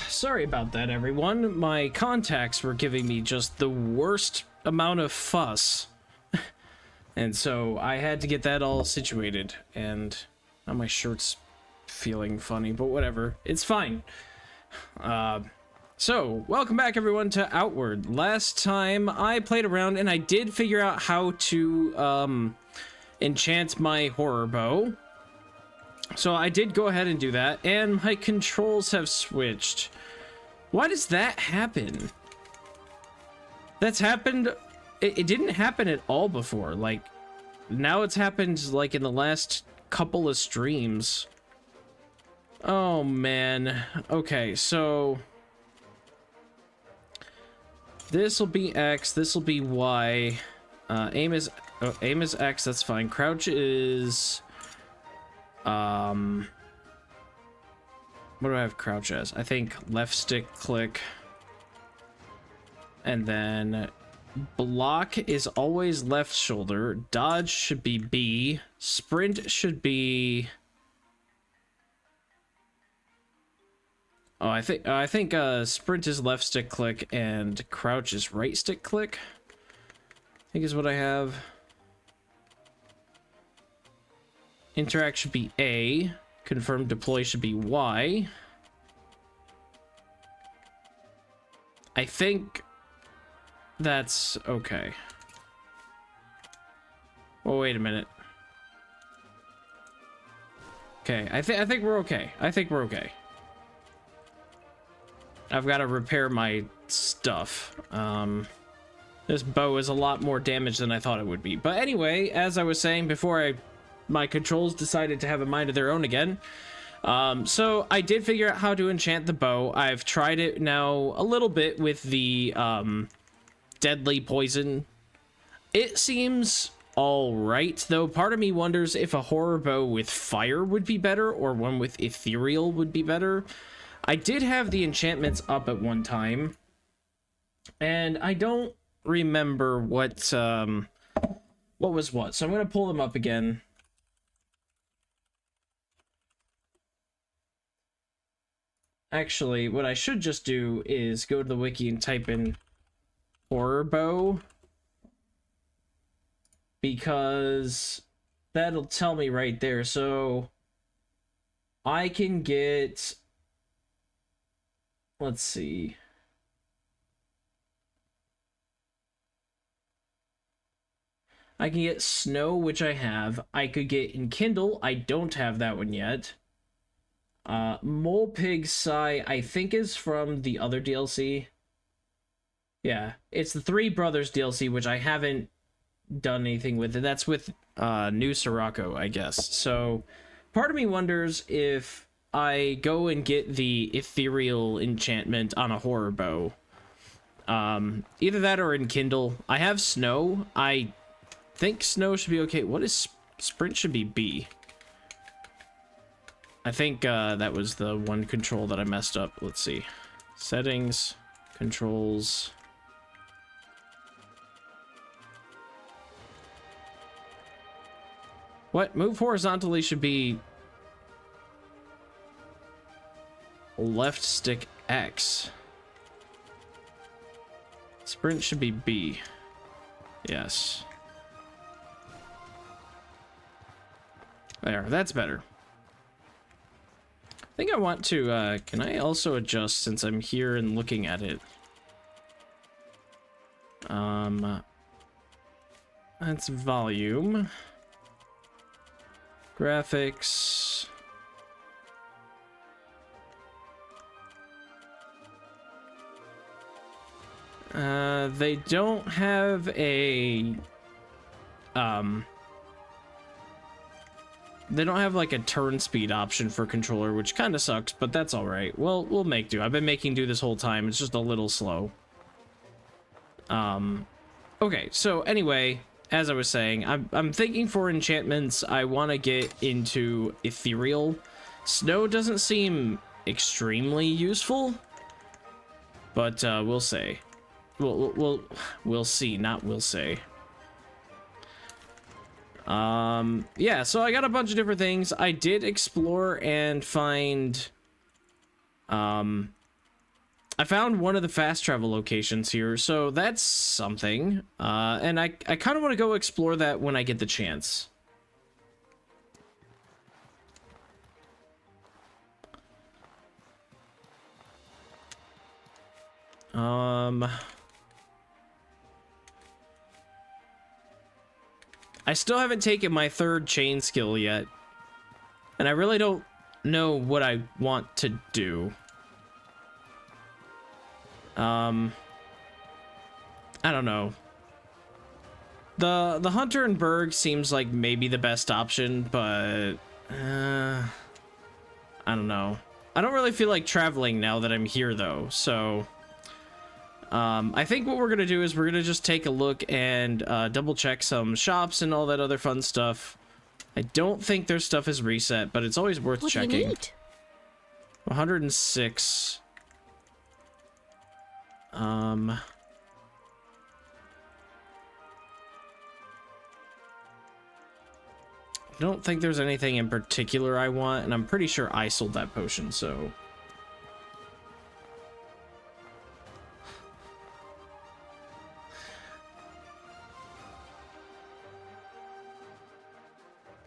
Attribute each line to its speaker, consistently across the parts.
Speaker 1: Sorry about that, everyone. My contacts were giving me just the worst amount of fuss. And so I had to get that all situated. And now my shirt's feeling funny, but whatever. It's fine. So, welcome back, everyone, to Outward. Last time I played around and I did figure out how to, enchant my horror bow. So I did go ahead and do that, and my controls have switched. Why does that happen? That's happened... It didn't happen at all before. Like, now it's happened, like, in the last couple of streams. Oh, man. Okay, so... This'll be X, this'll be Y. Aim is X, that's fine. Crouch is... What do I have crouch as? I think left stick click. And then block is always left shoulder. Dodge should be B. Sprint should be... Oh, I think sprint is left stick click and crouch is right stick click. I think is what I have. Interact should be A. Confirm deploy should be Y. I think that's okay. Oh, wait a minute. Okay, I think we're okay. I think we're okay. I've got to repair my stuff. This bow is a lot more damage than I thought it would be. But anyway, as I was saying before my controls decided to have a mind of their own again. So I did figure out how to enchant the bow. I've tried it now a little bit with the deadly poison. It seems all right, though part of me wonders if a horror bow with fire would be better or one with ethereal would be better. I did have the enchantments up at one time, and I don't remember what was what. So I'm going to pull them up again. Actually, what I should just do is go to the wiki and type in horror bow, because that'll tell me right there. So I can get, let's see. I can get snow, which I have. I could get enkindle. I don't have that one yet. Mole Pig Sigh, I think, is from the other DLC. Yeah, it's the Three Brothers DLC, which I haven't done anything with. And that's with New Sirocco, I guess. So part of me wonders if I go and get the ethereal enchantment on a horror bow. Either that or enkindle. I have snow. I think snow should be okay. What is sprint? Should be B. I think that was the one control that I messed up. Let's see. Settings, controls. What? Move horizontally should be left stick X. Sprint should be B. Yes. There, that's better. I think I want to, can I also adjust since I'm here and looking at it? That's volume. Graphics. They don't have a, they don't have like a turn speed option for controller, which kind of sucks, but that's all right. Well, we'll make do. I've been making do this whole time. It's just a little slow. Okay, so anyway, as I was saying, I'm thinking for enchantments, I want to get into ethereal. Snow doesn't seem extremely useful, but we'll say. We'll see, not we'll say. Yeah, so I got a bunch of different things. I did explore and find I found one of the fast travel locations here, so that's something. And I kind of want to go explore that when I get the chance. I still haven't taken my third chain skill yet. And I really don't know what I want to do. I don't know. The Hunter and Berg seems like maybe the best option, but I don't know. I don't really feel like traveling now that I'm here though, so I think what we're gonna do is we're gonna just take a look and double check some shops and all that other fun stuff. I don't think their stuff is reset, but it's always worth checking. What do you need? 106. I don't think there's anything in particular I want, and I'm pretty sure I sold that potion, so...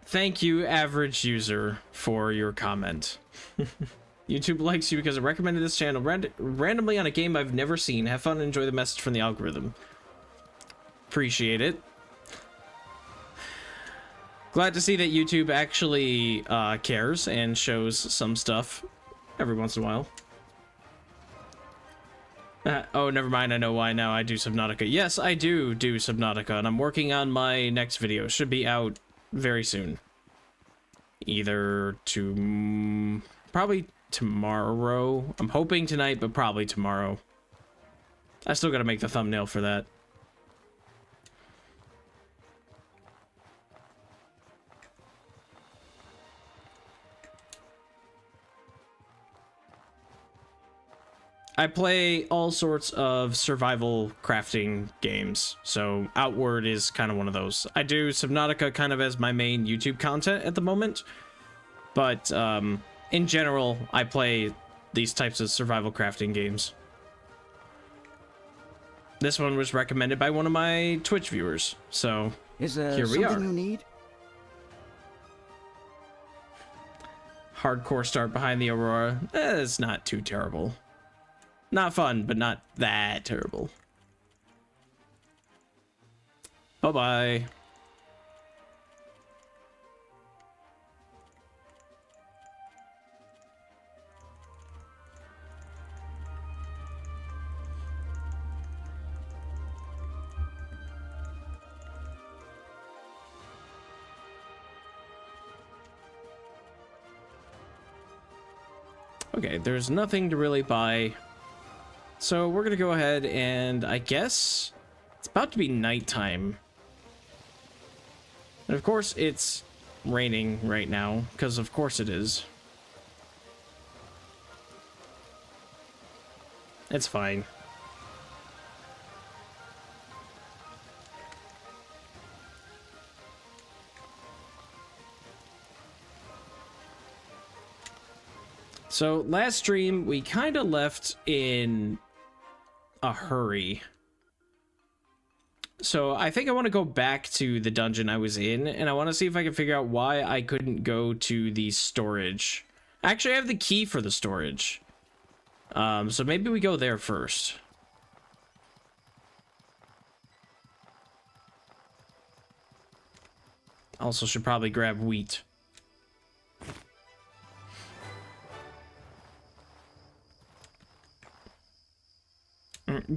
Speaker 1: Thank you, average user, for your comment. YouTube likes you because it recommended this channel randomly on a game I've never seen. Have fun and enjoy the message from the algorithm. Appreciate it. Glad to see that YouTube actually cares and shows some stuff every once in a while. Oh, never mind. I know why now. I do Subnautica. Yes, I do Subnautica, and I'm working on my next video. Should be out very soon. Either probably tomorrow. I'm hoping tonight, but probably tomorrow. I still gotta make the thumbnail for that. I play all sorts of survival crafting games, so Outward is kind of one of those. I do Subnautica kind of as my main YouTube content at the moment, but in general, I play these types of survival crafting games. This one was recommended by one of my Twitch viewers, so
Speaker 2: is there
Speaker 1: here we are.
Speaker 2: Something you need?
Speaker 1: Hardcore start behind the Aurora. It's not too terrible. Not fun, but not that terrible. Bye-bye. Okay, there's nothing to really buy. So we're gonna go ahead and I guess it's about to be nighttime. And of course it's raining right now, because of course it is. It's fine. So last stream we kind of left in a hurry. So I think I want to go back to the dungeon I was in, and I want to see if I can figure out why I couldn't go to the storage. Actually, I have the key for the storage. So maybe we go there first. Also should probably grab wheat.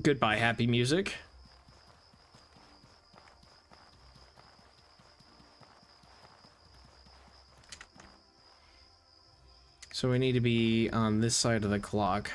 Speaker 1: Goodbye, happy music. So we need to be on this side of the clock.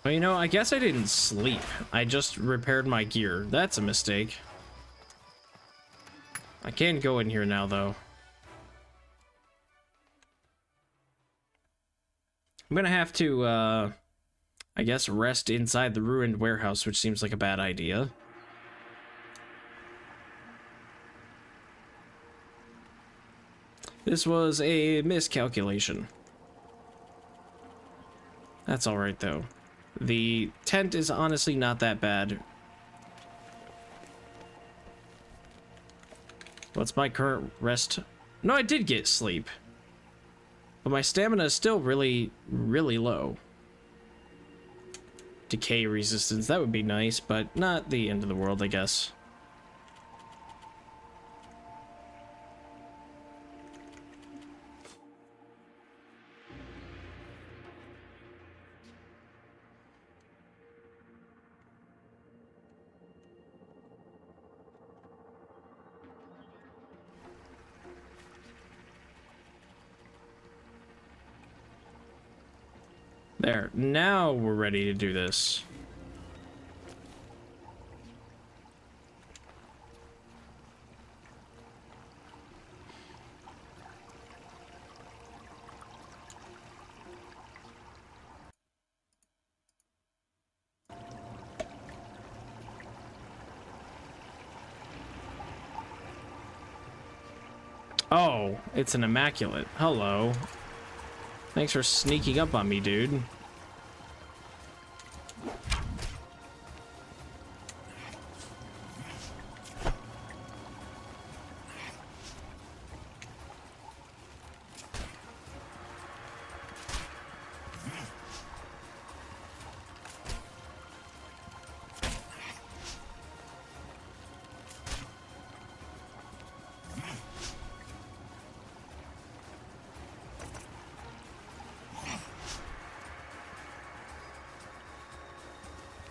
Speaker 1: Well, you know, I guess I didn't sleep. I just repaired my gear. That's a mistake. I can't go in here now, though. I'm gonna have to, I guess rest inside the ruined warehouse, which seems like a bad idea. This was a miscalculation. That's alright, though. The tent is honestly not that bad. What's my current rest? No, I did get sleep. But my stamina is still really, really low. Decay resistance, that would be nice, but not the end of the world, I guess. There, now we're ready to do this. Oh, it's an immaculate. Hello. Thanks for sneaking up on me, dude.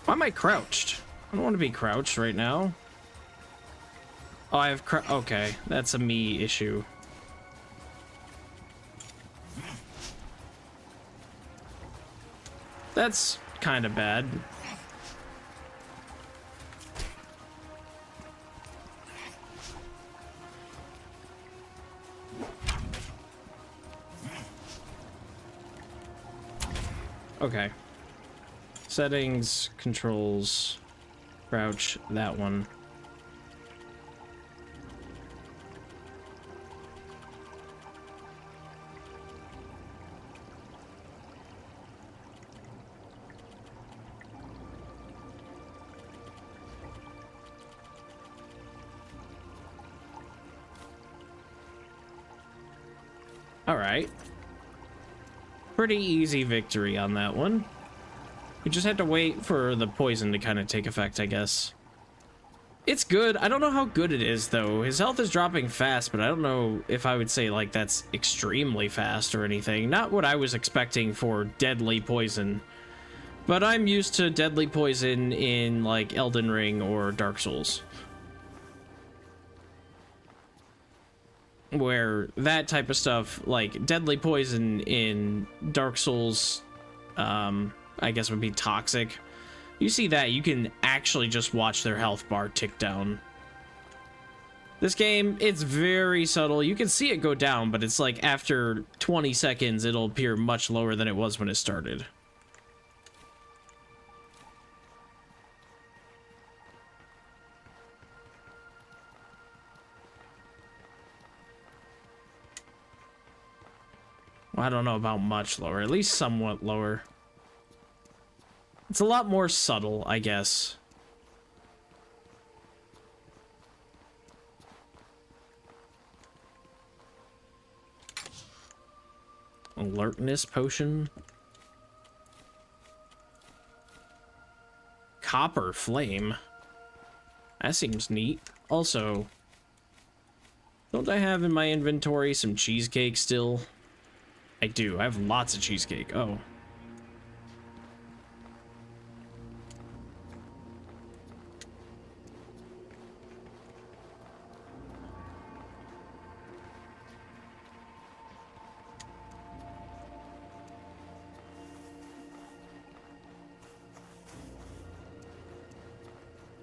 Speaker 1: Why am I crouched? I don't want to be crouched right now. Oh, I have okay, that's a me issue. That's kind of bad. Okay. Settings, controls, crouch, that one. All right. Pretty easy victory on that one. We just had to wait for the poison to kind of take effect, I guess. It's good. I don't know how good it is, though. His health is dropping fast, but I don't know if I would say, like, that's extremely fast or anything. Not what I was expecting for deadly poison. But I'm used to deadly poison in, like, Elden Ring or Dark Souls, where that type of stuff, like deadly poison in Dark Souls, I guess would be toxic. You see that, you can actually just watch their health bar tick down. This game, it's very subtle. You can see it go down, but it's like after 20 seconds, it'll appear much lower than it was when it started. Well, I don't know about much lower, at least somewhat lower. It's a lot more subtle, I guess. Alertness potion. Copper flame. That seems neat. Also, don't I have in my inventory some cheesecake still? I do. I have lots of cheesecake. Oh.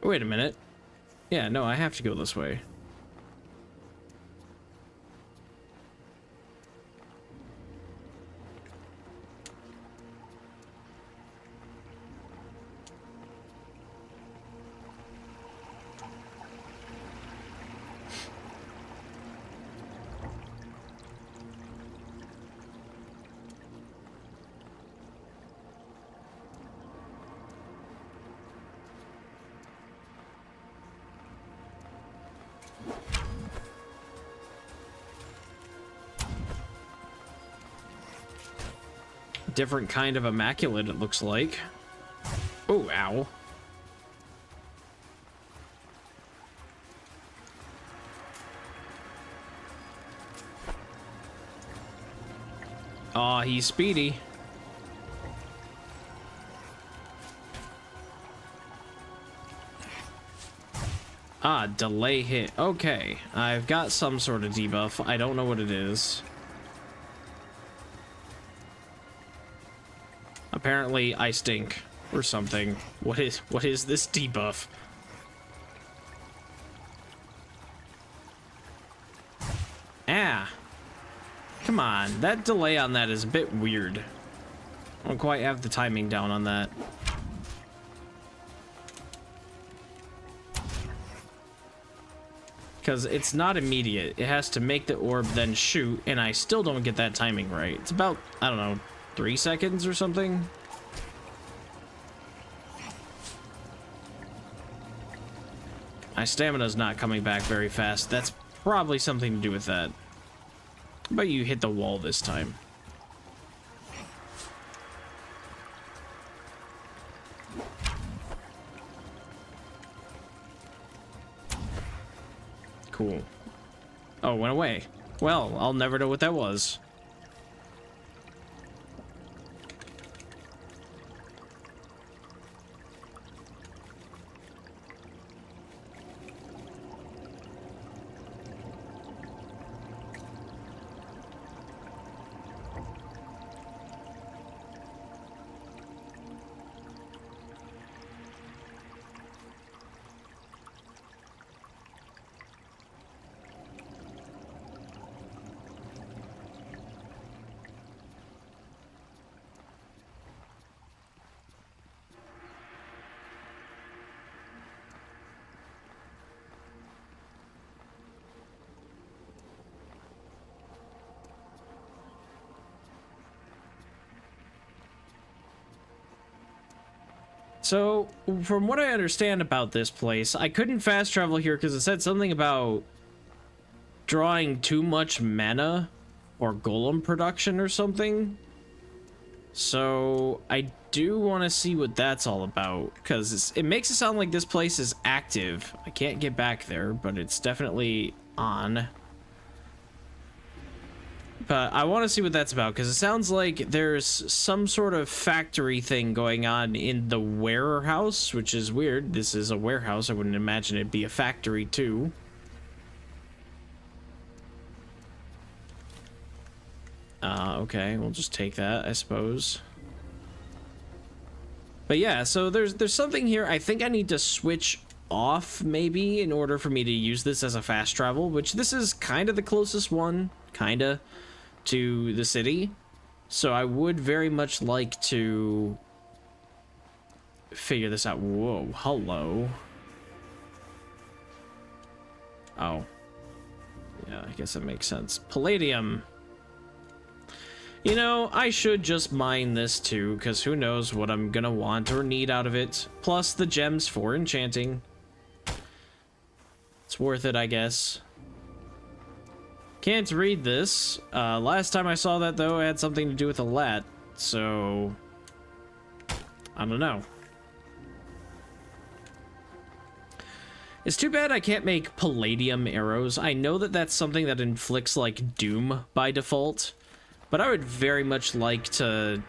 Speaker 1: Wait a minute. Yeah, no, I have to go this way. Different kind of immaculate, it looks like. Oh, ow. Aw, he's speedy. Ah, delay hit. Okay, I've got some sort of debuff. I don't know what it is. Apparently, I stink or something. What is this debuff? Ah. Come on, that delay on that is a bit weird. I don't quite have the timing down on that. Because it's not immediate. It has to make the orb, then shoot, and I still don't get that timing right. It's about, I don't know, 3 seconds or something? My stamina's not coming back very fast. That's probably something to do with that. But you hit the wall this time. Cool. Oh, it went away. Well, I'll never know what that was. So, from what I understand about this place, I couldn't fast travel here because it said something about drawing too much mana or golem production or something. So, I do want to see what that's all about because it makes it sound like this place is active. I can't get back there, but it's definitely on. But I want to see what that's about, because it sounds like there's some sort of factory thing going on in the warehouse, which is weird. This is a warehouse. I wouldn't imagine it'd be a factory, too. Okay, we'll just take that, I suppose. But yeah, so there's something here. I think I need to switch off, maybe, in order for me to use this as a fast travel, which this is kind of the closest one, kinda, to the city. So I would very much like to figure this out. Whoa, hello. Oh. Yeah, I guess that makes sense. Palladium. You know, I should just mine this too, because who knows what I'm gonna want or need out of it. Plus the gems for enchanting. It's worth it, I guess. Can't read this. Last time I saw that, though, it had something to do with a lat, so I don't know. It's too bad I can't make palladium arrows. I know that that's something that inflicts, like, doom by default, but I would very much like to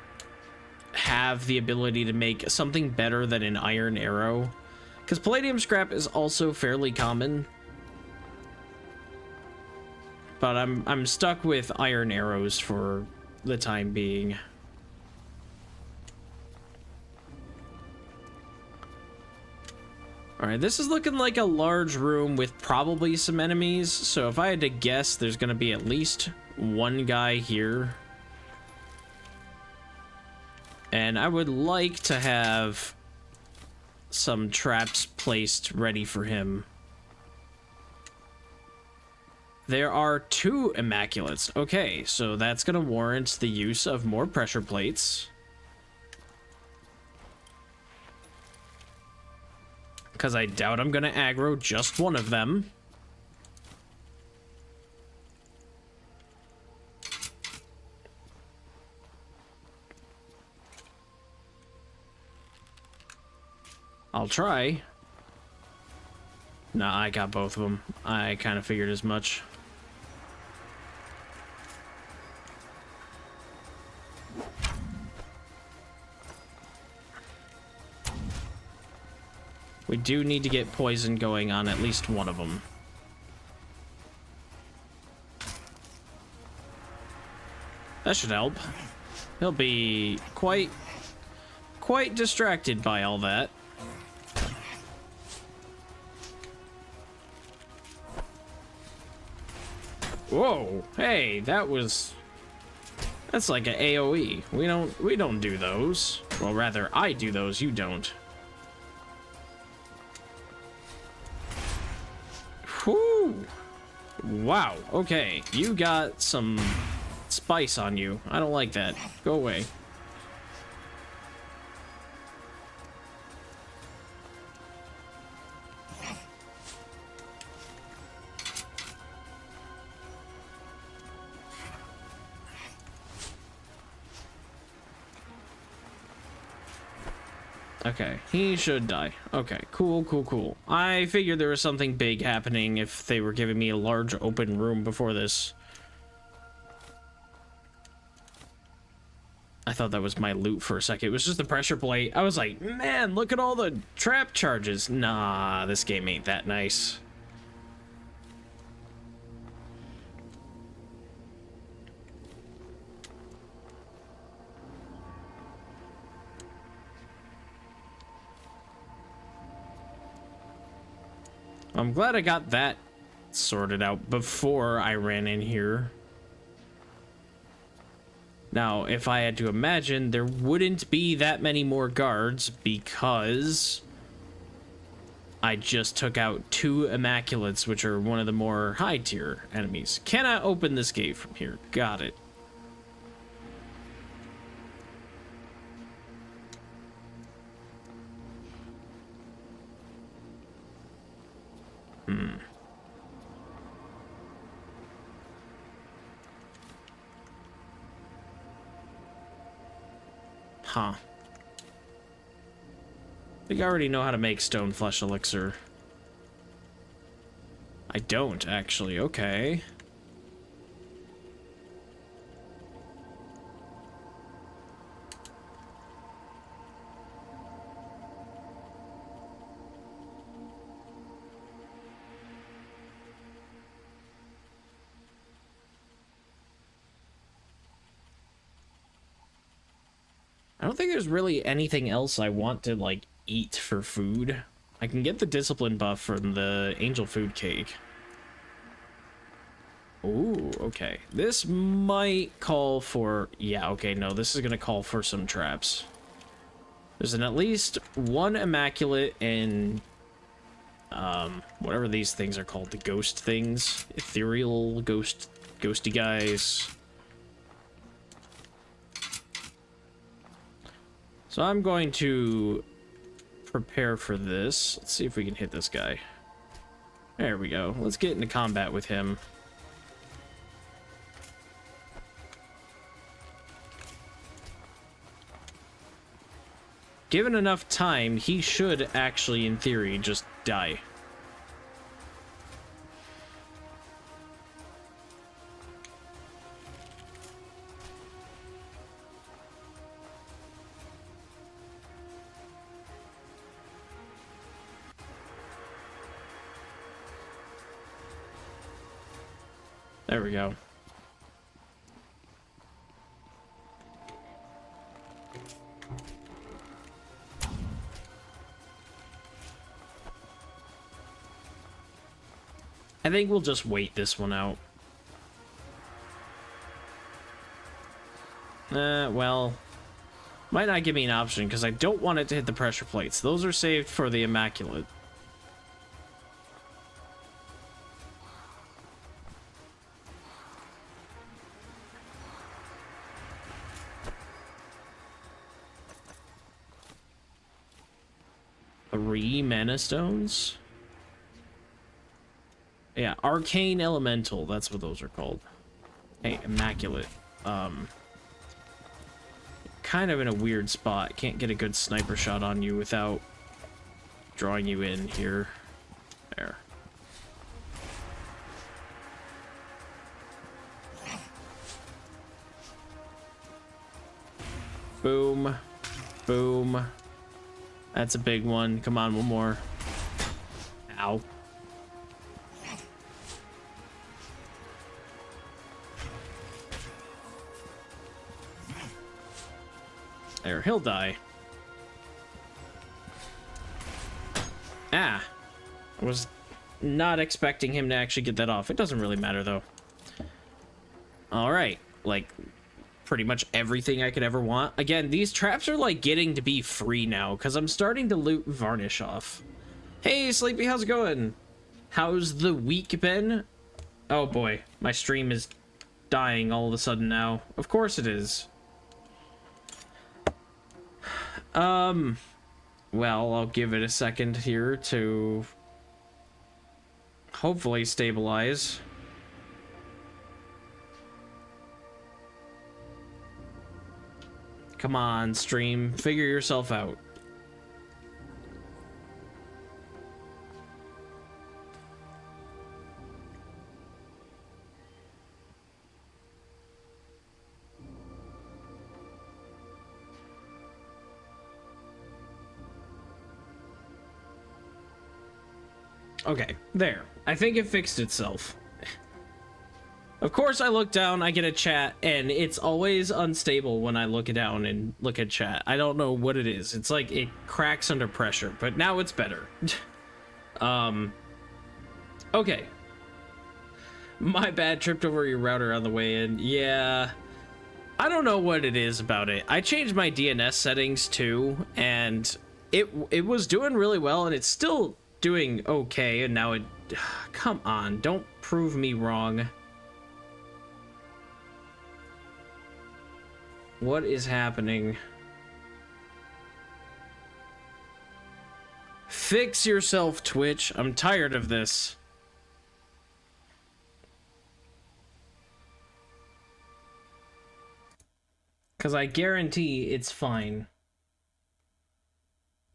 Speaker 1: have the ability to make something better than an iron arrow, because palladium scrap is also fairly common. But I'm stuck with iron arrows for the time being. Alright, this is looking like a large room with probably some enemies. So if I had to guess, there's going to be at least one guy here. And I would like to have some traps placed ready for him. There are 2 Immaculates. Okay, so that's going to warrant the use of more pressure plates. Because I doubt I'm going to aggro just one of them. I'll try. Nah, I got both of them. I kind of figured as much. We do need to get poison going on at least one of them. That should help. He'll be quite distracted by all that. Whoa, hey, that's like an AoE. We don't do those. Well, rather, I do those, you don't. Whew. Wow, okay. You got some spice on you. I don't like that. Go away. Okay, he should die. Okay, cool, cool, cool. I figured there was something big happening if they were giving me a large open room before this. I thought that was my loot for a second. It was just the pressure plate. I was like, man, look at all the trap charges. Nah, this game ain't that nice. I'm glad I got that sorted out before I ran in here. Now, if I had to imagine, there wouldn't be that many more guards because I just took out 2 Immaculates, which are one of the more high-tier enemies. Cannot open this gate from here. Got it. Huh. I think I already know how to make stone flesh elixir. I don't, actually. Okay. I don't think there's really anything else I want to, like, eat for food. I can get the discipline buff from the angel food cake. Ooh, okay. This might call for... Yeah, okay, no, this is gonna call for some traps. There's at least 1 Immaculate and... whatever these things are called, the ghost things. Ethereal, ghosty guys. So I'm going to prepare for this. Let's see if we can hit this guy. There we go. Let's get into combat with him. Given enough time, he should actually, in theory, just die. There we go. I think we'll just wait this one out. Well, might not give me an option because I don't want it to hit the pressure plates. Those are saved for the Immaculate. Three mana stones? Yeah, Arcane Elemental, that's what those are called. Hey, Immaculate. Kind of in a weird spot. Can't get a good sniper shot on you without drawing you in here. There. Boom. Boom. That's a big one. Come on, one more. Ow. There, he'll die. Ah. I was not expecting him to actually get that off. It doesn't really matter, though. Alright. Like, pretty much everything I could ever want. Again, these traps are, like, getting to be free now, because I'm starting to loot Varnish off. Hey, Sleepy, how's it going? How's the week been? Oh, boy. My stream is dying all of a sudden now. Of course it is. Well, I'll give it a second here to hopefully stabilize. Come on, stream. Figure yourself out. Okay, there. I think it fixed itself. Of course, I look down, I get a chat, and it's always unstable when I look down and look at chat. I don't know what it is. It's like it cracks under pressure, but now it's better. Okay. My bad, tripped over your router on the way in. Yeah. I don't know what it is about it. I changed my DNS settings too, and it was doing really well, and it's still doing okay, and now it... Come on, don't prove me wrong. What is happening? Fix yourself, Twitch. I'm tired of this. Because I guarantee it's fine.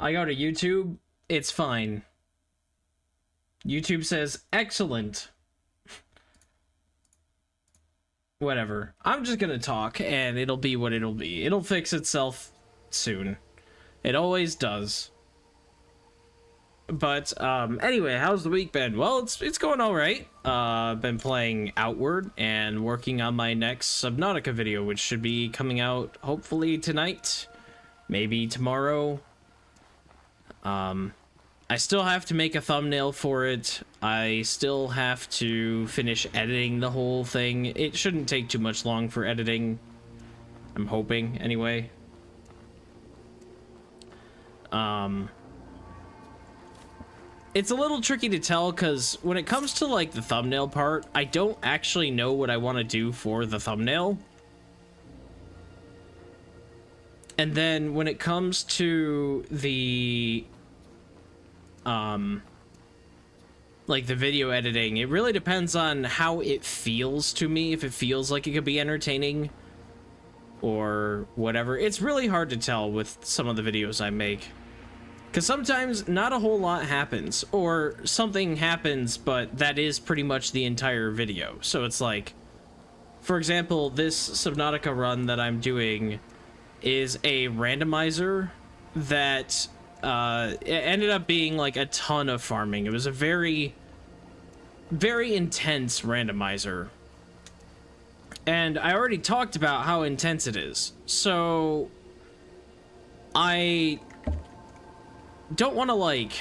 Speaker 1: I go to YouTube, it's fine. YouTube says, excellent. Whatever. I'm just gonna talk, and it'll be what it'll be. It'll fix itself soon. It always does. But, anyway, how's the week been? Well, it's going alright. Been playing Outward and working on my next Subnautica video, which should be coming out hopefully tonight. Maybe tomorrow. I still have to make a thumbnail for it. I still have to finish editing the whole thing. It shouldn't take too much long for editing. I'm hoping, anyway. It's a little tricky to tell because when it comes to like the thumbnail part, I don't actually know what I want to do for the thumbnail. And then when it comes to the like the video editing, it really depends on how it feels to me, if it feels like it could be entertaining or whatever. It's really hard to tell with some of the videos I make, because sometimes not a whole lot happens, or something happens but that is pretty much the entire video. So it's like, for example, this Subnautica run that I'm doing is a randomizer that it ended up being like a ton of farming. It was a very, very intense randomizer. And I already talked about how intense it is. So I don't want to like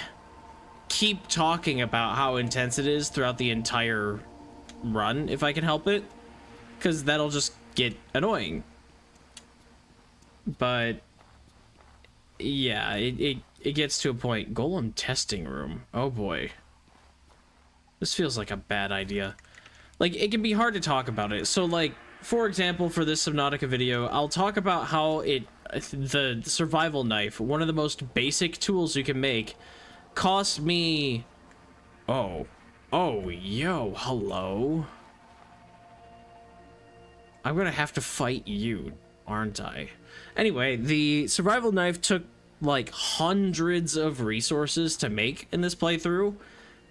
Speaker 1: keep talking about how intense it is throughout the entire run if I can help it, because that'll just get annoying. But yeah, it gets to a point. Golem testing room. Oh boy. This feels like a bad idea. Like, it can be hard to talk about it. So, like, for example, for this Subnautica video, I'll talk about how the survival knife, one of the most basic tools you can make, cost me... Oh, yo, hello? I'm gonna have to fight you, aren't I? Anyway, the survival knife took, like, hundreds of resources to make in this playthrough,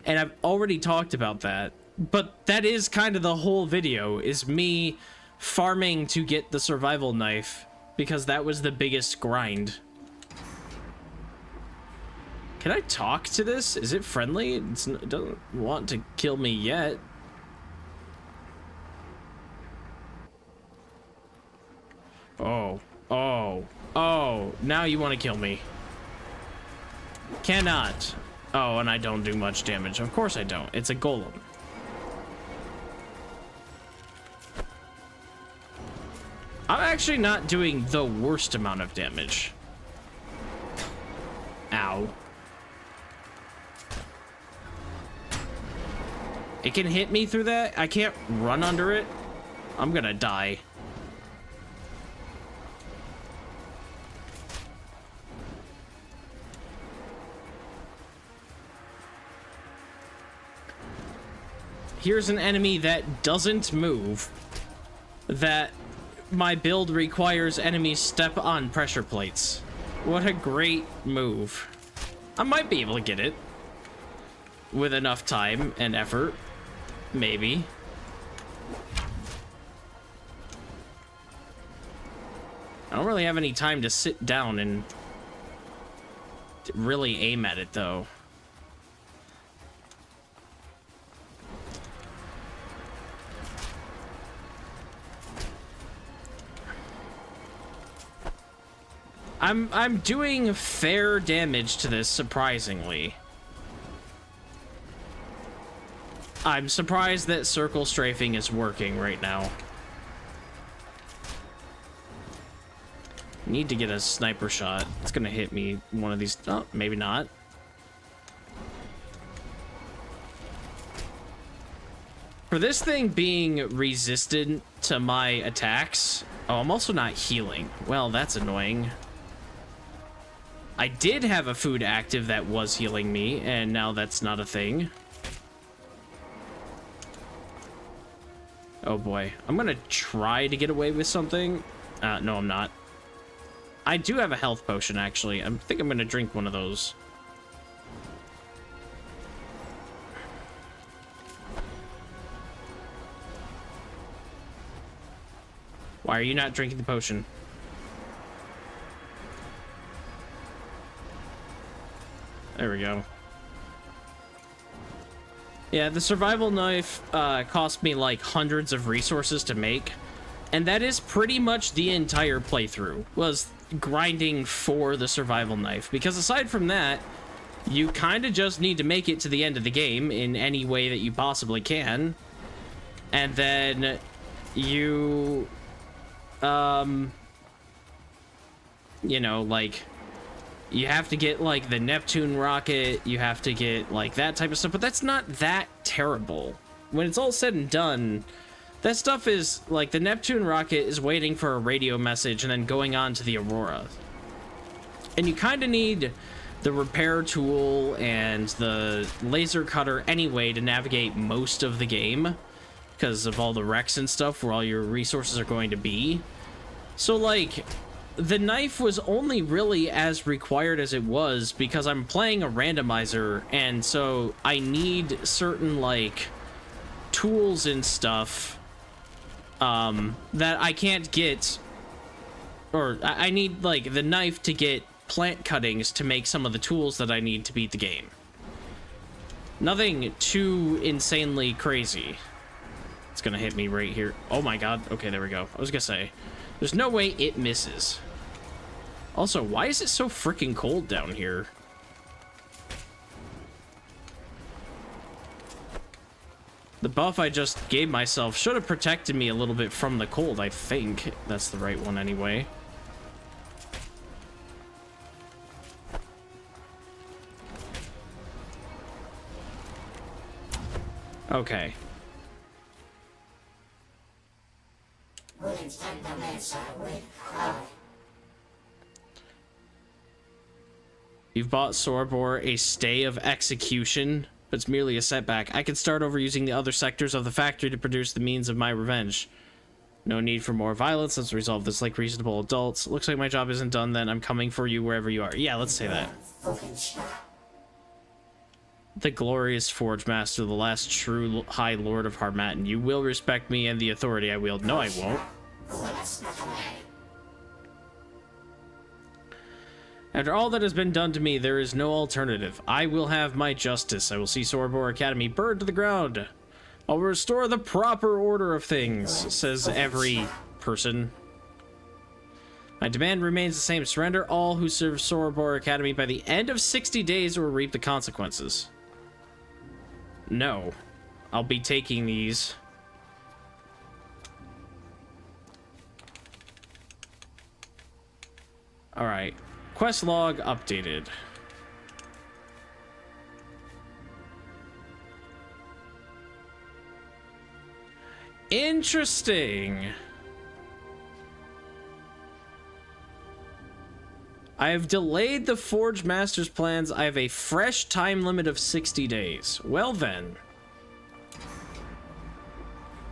Speaker 1: and I've already talked about that. But that is kind of the whole video, is me farming to get the survival knife, because that was the biggest grind. Can I talk to this? Is it friendly? It doesn't want to kill me yet. Oh, now you want to kill me. Cannot. Oh, and I don't do much damage. Of course I don't. It's a golem. I'm actually not doing the worst amount of damage. Ow. It can hit me through that? I can't run under it? I'm gonna die. Here's an enemy that doesn't move, that my build requires enemies step on pressure plates. What a great move. I might be able to get it with enough time and effort. Maybe. I don't really have any time to sit down and really aim at it, though. I'm doing fair damage to this, surprisingly. I'm surprised that circle strafing is working right now. Need to get a sniper shot. It's gonna hit me one of these. Oh, maybe not. For this thing being resistant to my attacks... Oh, I'm also not healing. Well, that's annoying. I did have a food active that was healing me, and now that's not a thing. Oh boy. I'm gonna try to get away with something. No, I'm not. I do have a health potion, actually. I think I'm gonna drink one of those. Why are you not drinking the potion? There we go. Yeah, the survival knife cost me like hundreds of resources to make, and that is pretty much the entire playthrough, was grinding for the survival knife, because aside from that, you kind of just need to make it to the end of the game in any way that you possibly can, and then you, you know, like... You have to get, like, the Neptune rocket, you have to get, like, that type of stuff, but that's not that terrible. When it's all said and done, that stuff is, like, the Neptune rocket is waiting for a radio message and then going on to the Aurora. And you kind of need the repair tool and the laser cutter anyway to navigate most of the game, because of all the wrecks and stuff where all your resources are going to be. So, like... The knife was only really as required as it was because I'm playing a randomizer, and so I need certain, like, tools and stuff that I can't get, or I need, like, the knife to get plant cuttings to make some of the tools that I need to beat the game. Nothing too insanely crazy. It's gonna hit me right here. Oh my god. Okay, there we go. I was gonna say, there's no way it misses. Also, why is it so freaking cold down here? The buff I just gave myself should have protected me a little bit from the cold. I think that's the right one anyway. Okay. You've bought Sorbor a stay of execution, but it's merely a setback. I can start over using the other sectors of the factory to produce the means of my revenge. No need for more violence. Let's resolve this like reasonable adults. Looks like my job isn't done then. I'm coming for you wherever you are. Yeah, let's say that. The glorious Forge Master, the last true High Lord of Harmattan. You will respect me and the authority I wield. No, I won't. After all that has been done to me, there is no alternative. I will have my justice. I will see Sorbor Academy burned to the ground. I'll restore the proper order of things, says every person. My demand remains the same. Surrender all who serve Sorbor Academy by the end of 60 days or reap the consequences. No. I'll be taking these. Alright. Quest log updated. Interesting. I have delayed the Forge Master's plans. I have a fresh time limit of 60 days. Well then.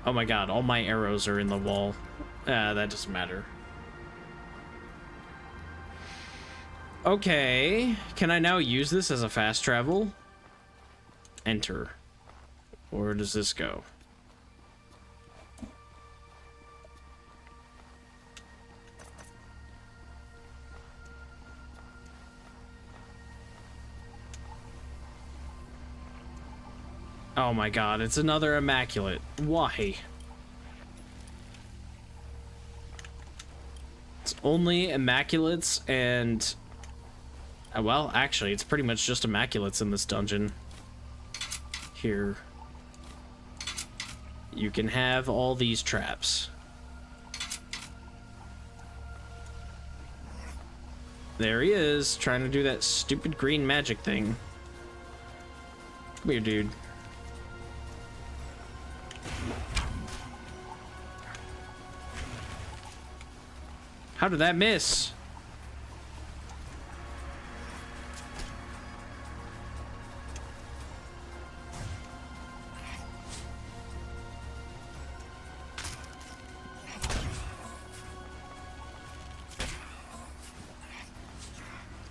Speaker 1: Oh my god, all my arrows are in the wall. That doesn't matter. Okay, can I now use this as a fast travel? Enter. Where does this go? Oh my god, it's another Immaculate. Why? It's only Immaculates and... well, actually, it's pretty much just Immaculates in this dungeon. Here. You can have all these traps. There he is, trying to do that stupid green magic thing. Come here, dude. How did that miss?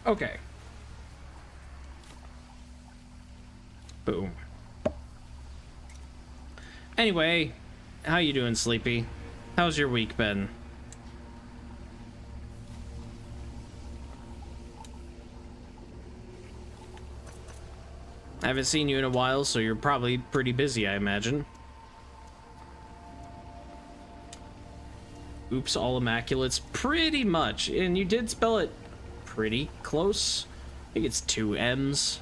Speaker 1: Okay. Boom. Anyway, how you doing, Sleepy? How's your week been? I haven't seen you in a while, so you're probably pretty busy, I imagine. Oops, all Immaculates. Pretty much. And you did spell it pretty close. I think it's 2 M's.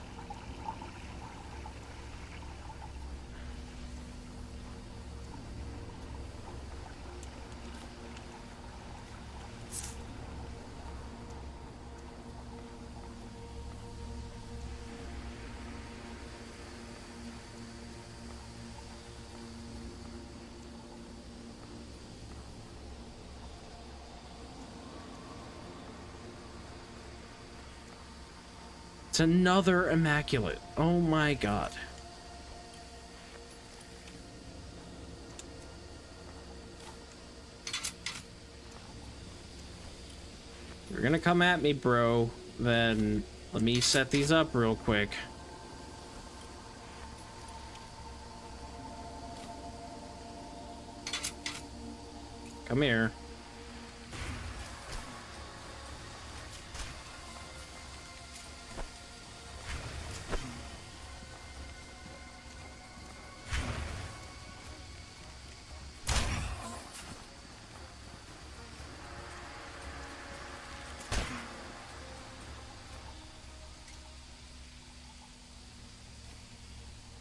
Speaker 1: It's another Immaculate. Oh my god. You're gonna come at me, bro. Then let me set these up real quick. Come here.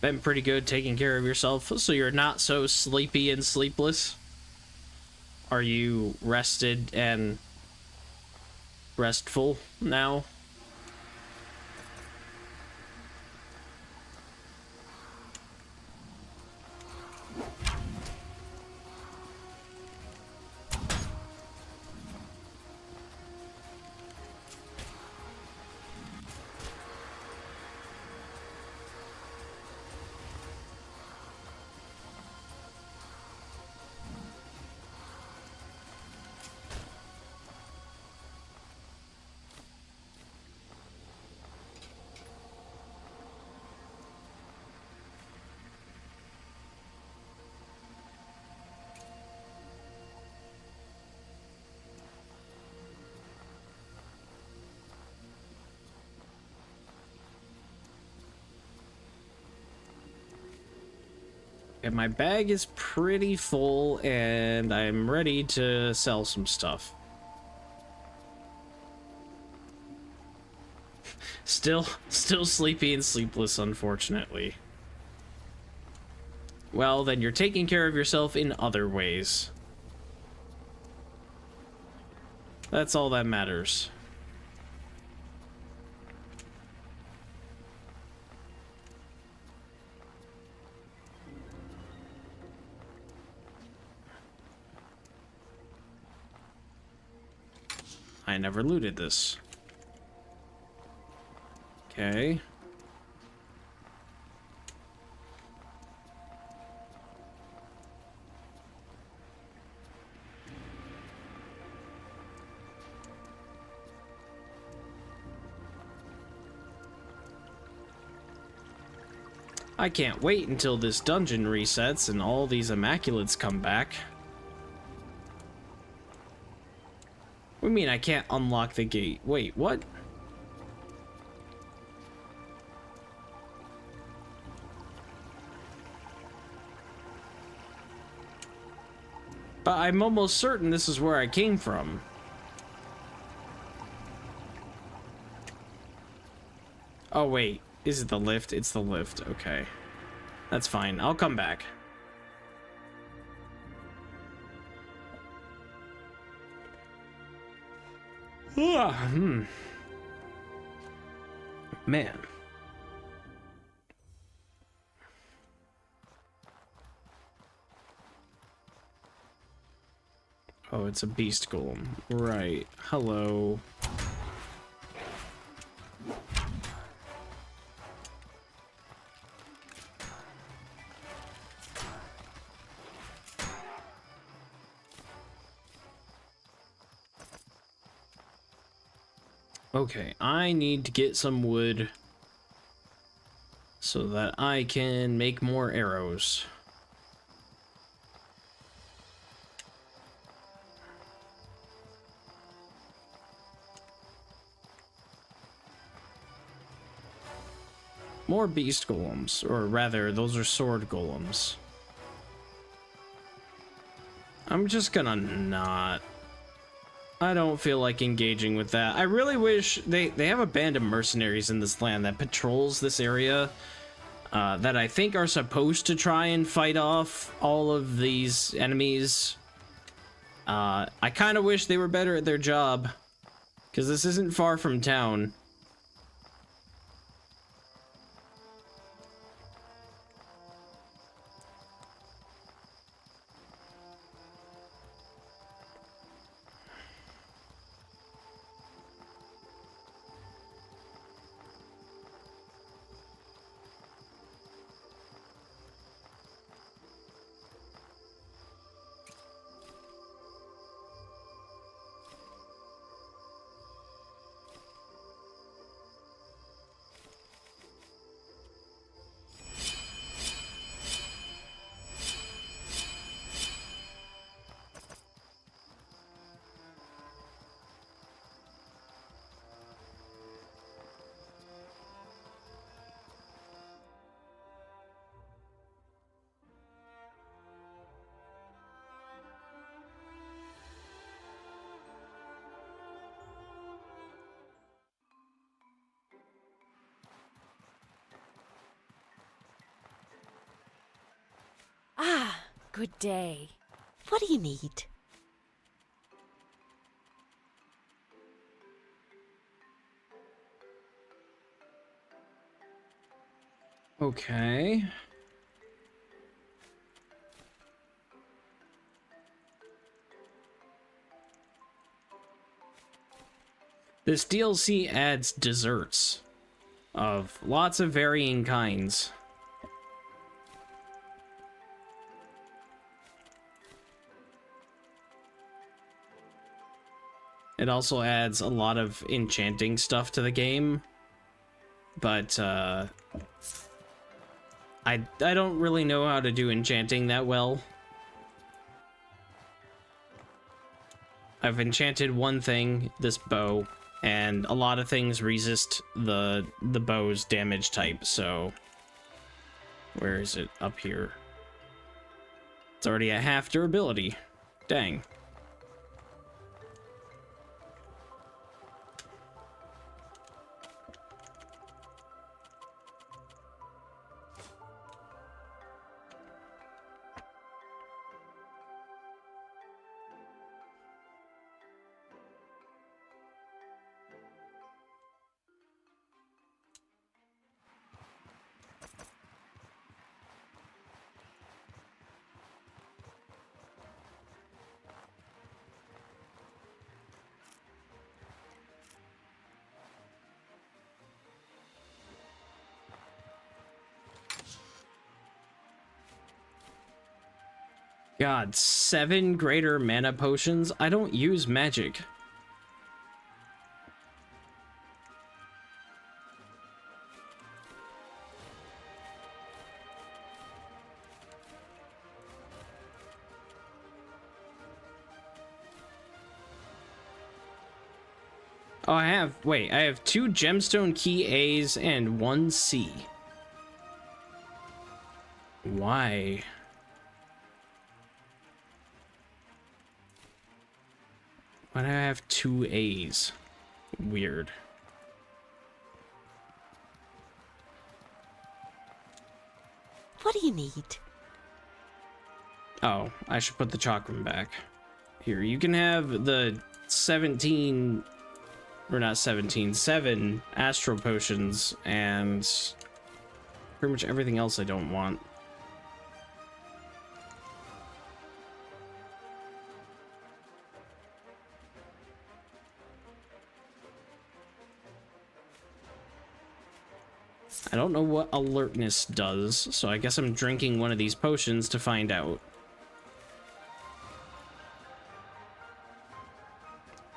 Speaker 1: been pretty good taking care of yourself, so you're not so sleepy and sleepless? Are you rested and restful now? And my bag is pretty full, and I'm ready to sell some stuff. Still sleepy and sleepless, unfortunately. Well, then you're taking care of yourself in other ways. That's all that matters. I never looted this. Okay. I can't wait until this dungeon resets and all these Immaculates come back. What do you mean I can't unlock the gate? Wait, what? But I'm almost certain this is where I came from. Oh wait, is it the lift? It's the lift, okay. That's fine, I'll come back. Man. Oh, it's a beast golem. Right. Hello. Okay, I need to get some wood so that I can make more arrows. More beast golems, or rather, those are sword golems. I'm just gonna not. I don't feel like engaging with that. I really wish they have a band of mercenaries in this land that patrols this area that I think are supposed to try and fight off all of these enemies. I kind of wish they were better at their job, because this isn't far from town.
Speaker 2: Good day. What do you need?
Speaker 1: Okay. This DLC adds desserts of lots of varying kinds. It also adds a lot of enchanting stuff to the game, but I don't really know how to do enchanting that well. I've enchanted one thing, this bow, and a lot of things resist the bow's damage type, so where is it? Up here. It's already at half durability. Dang. God, 7 greater mana potions? I don't use magic. Oh, I have 2 gemstone key A's and 1 C. Why? Why do I have 2 A's? Weird.
Speaker 2: What do you need?
Speaker 1: Oh, I should put the chakram back. Here, you can have the 17... Or not 17, 7 astral potions and pretty much everything else I don't want. I don't know what alertness does, so I guess I'm drinking one of these potions to find out.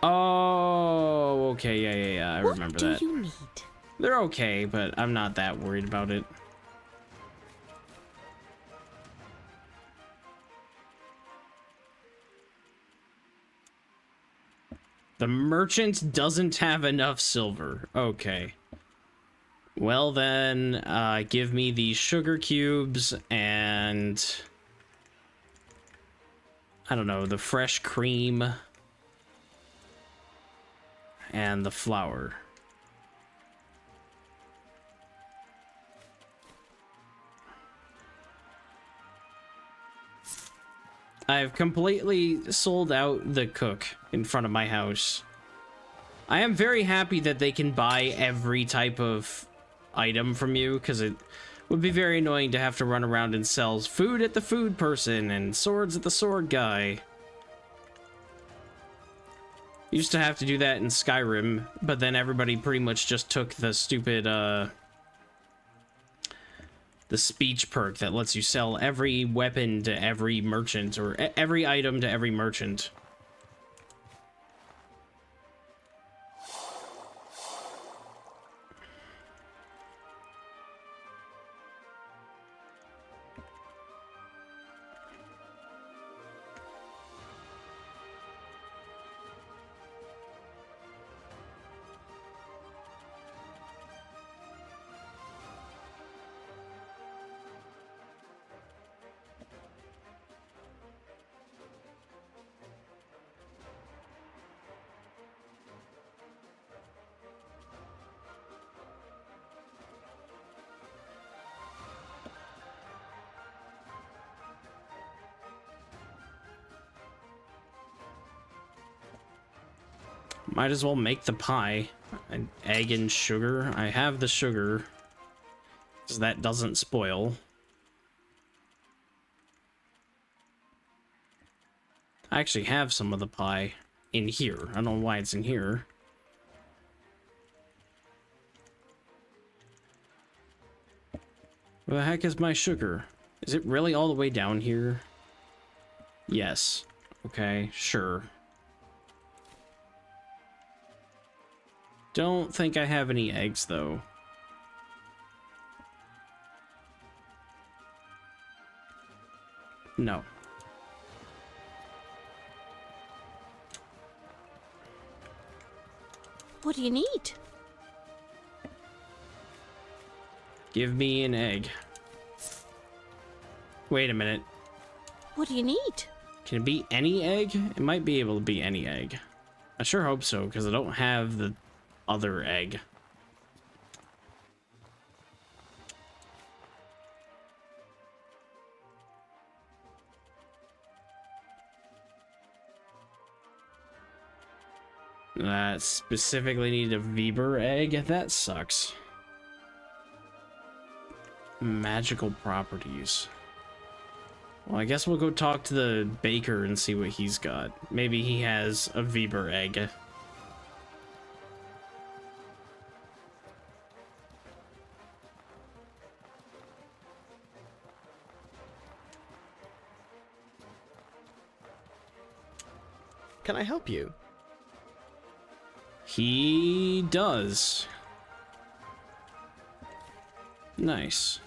Speaker 1: Oh, okay, yeah, I remember that.
Speaker 2: What do you need?
Speaker 1: They're okay, but I'm not that worried about it. The merchant doesn't have enough silver. Okay. Well then, give me these sugar cubes and... I don't know, the fresh cream and the flour. I've completely sold out the cook in front of my house. I am very happy that they can buy every type of item from you, because it would be very annoying to have to run around and sell food at the food person and swords at the sword guy. Used to have to do that in Skyrim, but then everybody pretty much just took the stupid, the speech perk that lets you sell every weapon to every merchant, or every item to every merchant. Might as well make the pie. An egg and sugar. I have the sugar, so that doesn't spoil. I actually have some of the pie in here. I don't know why it's in here. Where the heck is my sugar? Is it really all the way down here? Yes. Okay, sure. Don't think I have any eggs, though. No.
Speaker 2: What do you need?
Speaker 1: Give me an egg. Wait a minute.
Speaker 2: What do you need?
Speaker 1: Can it be any egg? It might be able to be any egg. I sure hope so, because I don't have the other egg. Specifically need a Weber egg? That sucks. Magical properties. Well, I guess we'll go talk to the baker and see what he's got. Maybe he has a Weber egg.
Speaker 3: Can I help you?
Speaker 1: He does. Nice.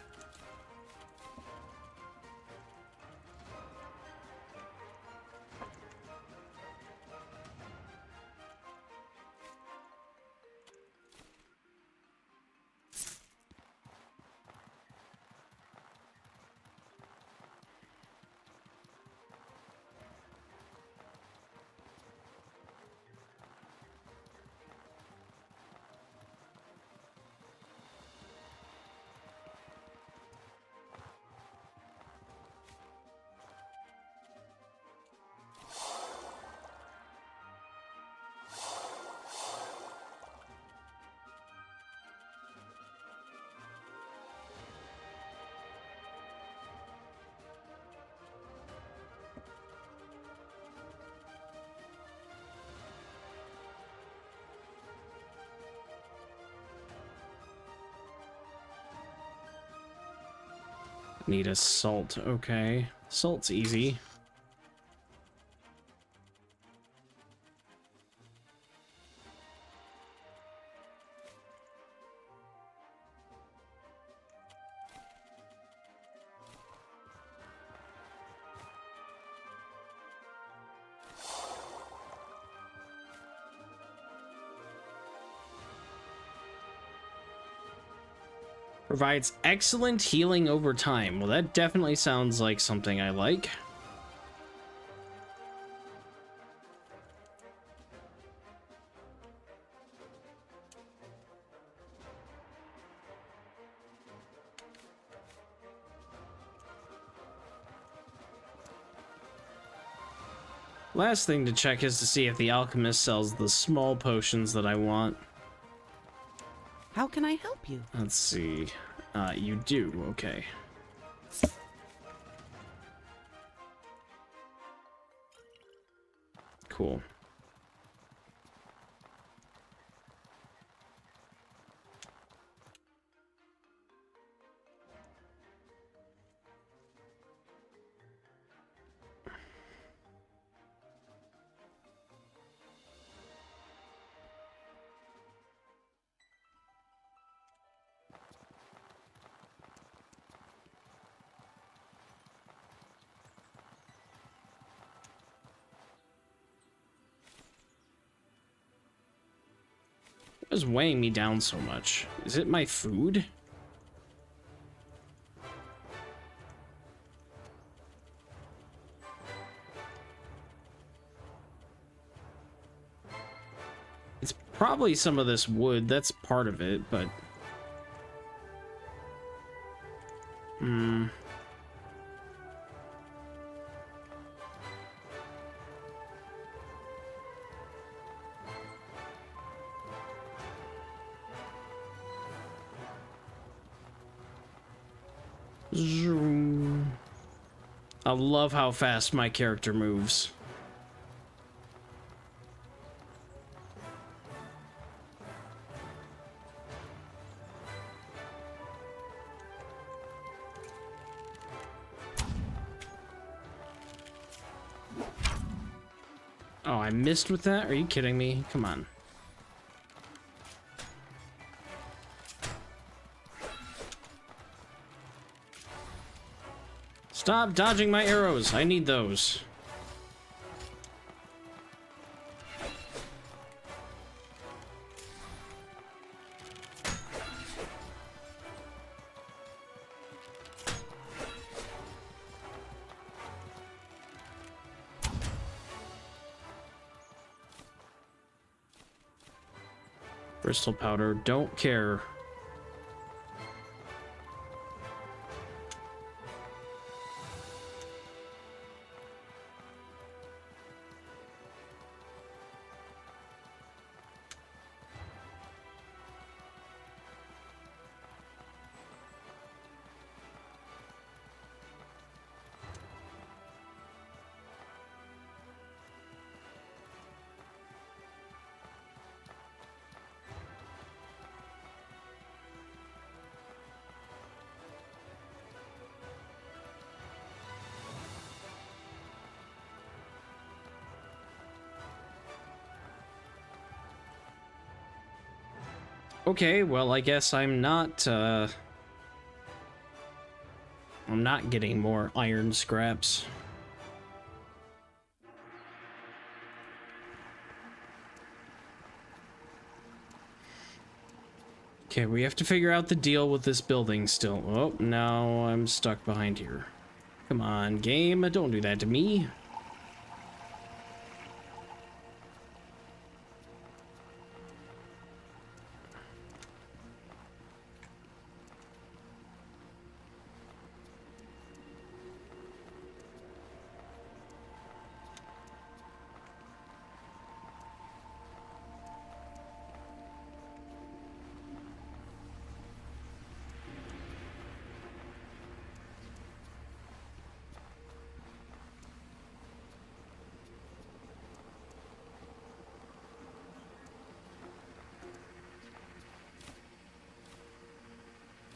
Speaker 1: Need a salt. Okay. Salt's easy. Provides excellent healing over time. Well, that definitely sounds like something I like. Last thing to check is to see if the alchemist sells the small potions that I want.
Speaker 2: How can I help you?
Speaker 1: Let's see. You do. Okay. Cool. What is weighing me down so much? Is it my food? It's probably some of this wood. That's part of it, but... Zoom. I love how fast my character moves. Oh, I missed with that? Are you kidding me? Come on. Stop dodging my arrows. I need those. Bristol powder, don't care. Okay, well, I guess I'm not getting more iron scraps. Okay, we have to figure out the deal with this building still. Oh, now I'm stuck behind here. Come on, game, don't do that to me.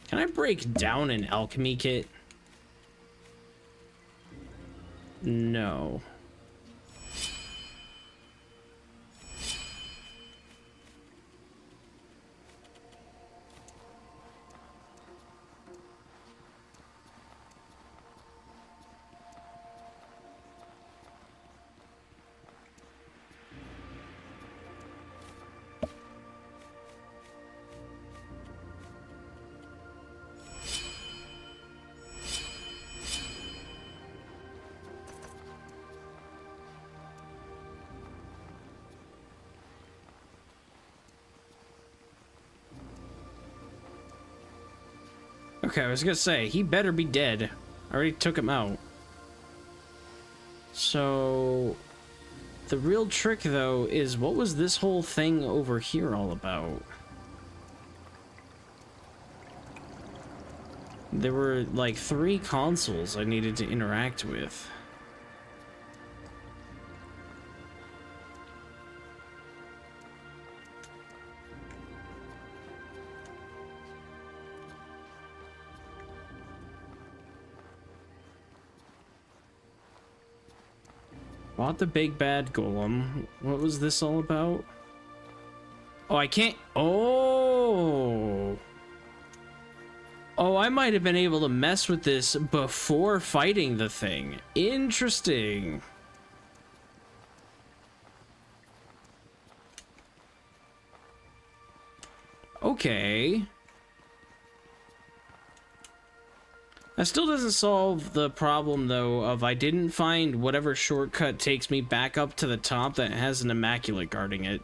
Speaker 1: Can I break down an alchemy kit? No. Okay, I was gonna say, he better be dead. I already took him out. So, the real trick, though, is what was this whole thing over here all about? There were, like, 3 consoles I needed to interact with. Bought the big bad golem. What was this all about? Oh, I can't. Oh. Oh, I might have been able to mess with this before fighting the thing. Interesting. Okay. That still doesn't solve the problem, though, of I didn't find whatever shortcut takes me back up to the top that has an immaculate guarding it.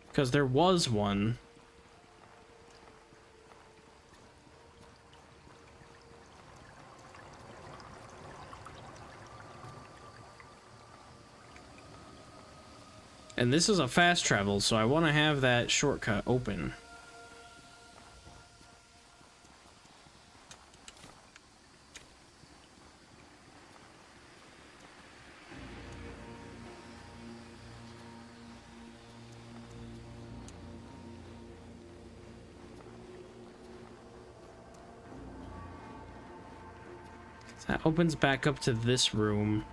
Speaker 1: Because there was one. And this is a fast travel, so I want to have that shortcut open. That opens back up to this room.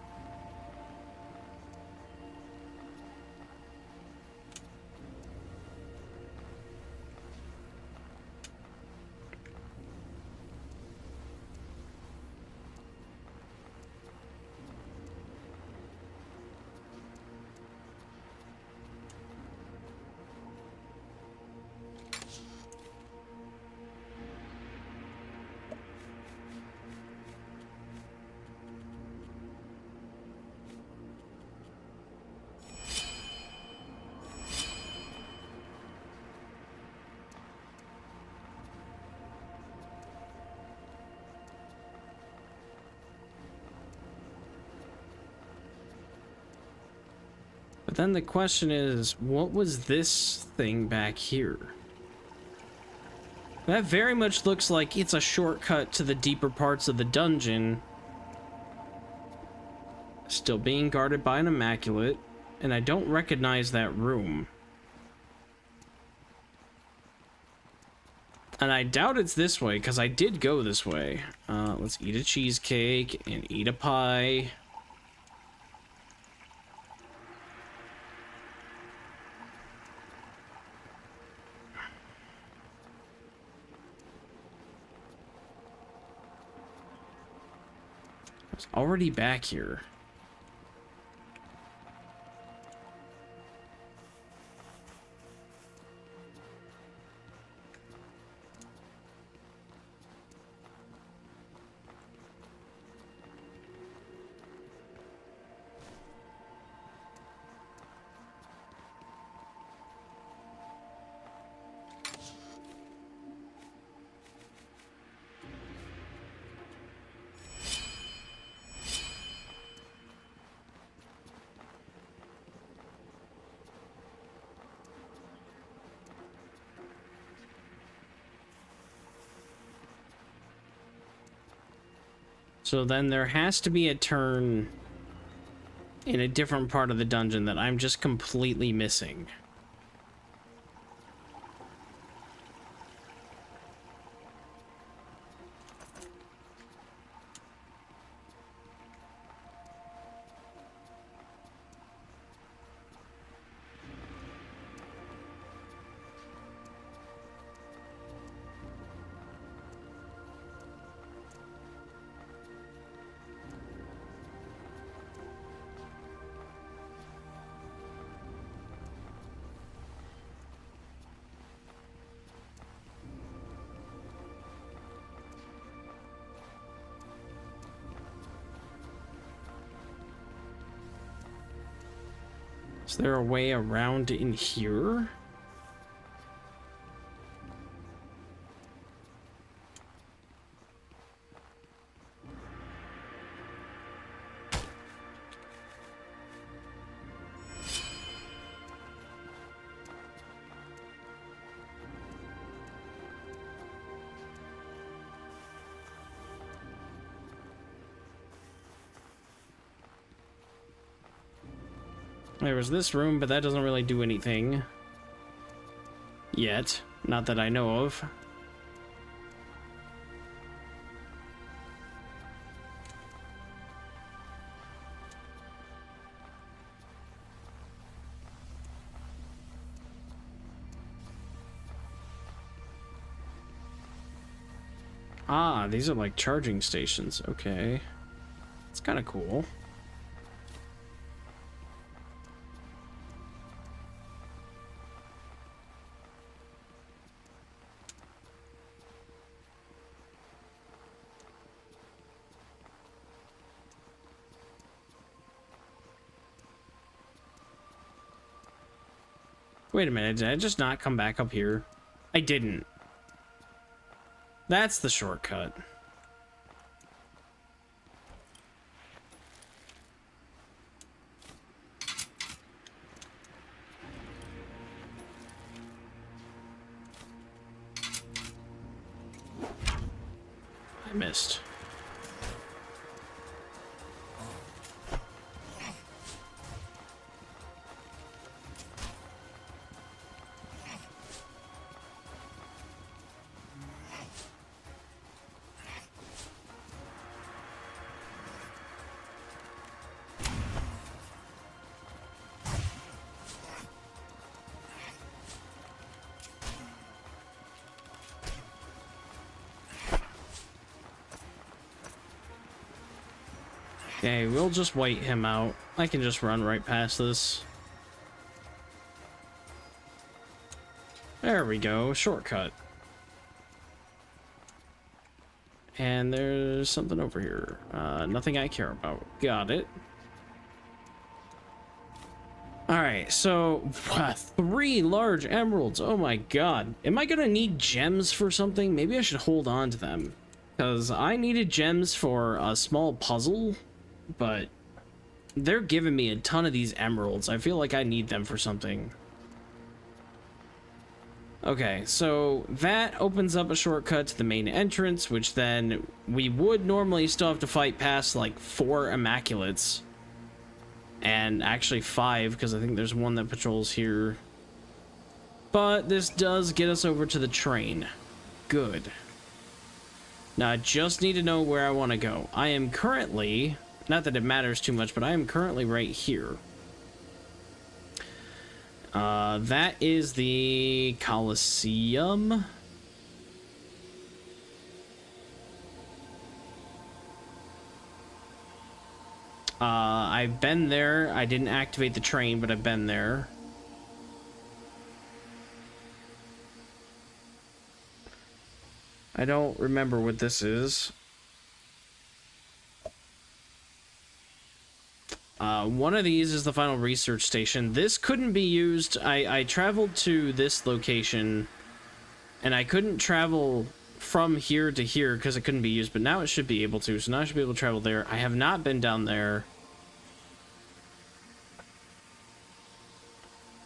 Speaker 1: But then the question is, what was this thing back here? That very much looks like it's a shortcut to the deeper parts of the dungeon. Still being guarded by an Immaculate, and I don't recognize that room. And I doubt it's this way, because I did go this way. Let's eat a cheesecake and eat a pie. I was already back here. So then there has to be a turn in a different part of the dungeon that I'm just completely missing. Is there a way around in here? There was this room, but that doesn't really do anything. Yet. Not that I know of. Ah, these are like charging stations. Okay. It's kind of cool. Wait a minute, did I just not come back up here? I didn't. That's the shortcut. I missed. Okay, we'll just wait him out. I can just run right past this. There we go, shortcut. And there's something over here. Nothing I care about. Got it. Alright, so 3 large emeralds. Oh my god. Am I gonna need gems for something? Maybe I should hold on to them. Because I needed gems for a small puzzle, but they're giving me a ton of these emeralds. I feel like I need them for something. Okay, so that opens up a shortcut to the main entrance, which then we would normally still have to fight past like 4 Immaculates. And actually 5, because I think there's one that patrols here. But this does get us over to the train. Good. Now I just need to know where I want to go. I am currently, not that it matters too much, but I am currently right here. That is the Colosseum. I've been there. I didn't activate the train, but I've been there. I don't remember what this is. One of these is the final research station. This couldn't be used. I traveled to this location, and I couldn't travel from here to here because it couldn't be used, but now it should be able to. So now I should be able to travel there. I have not been down there.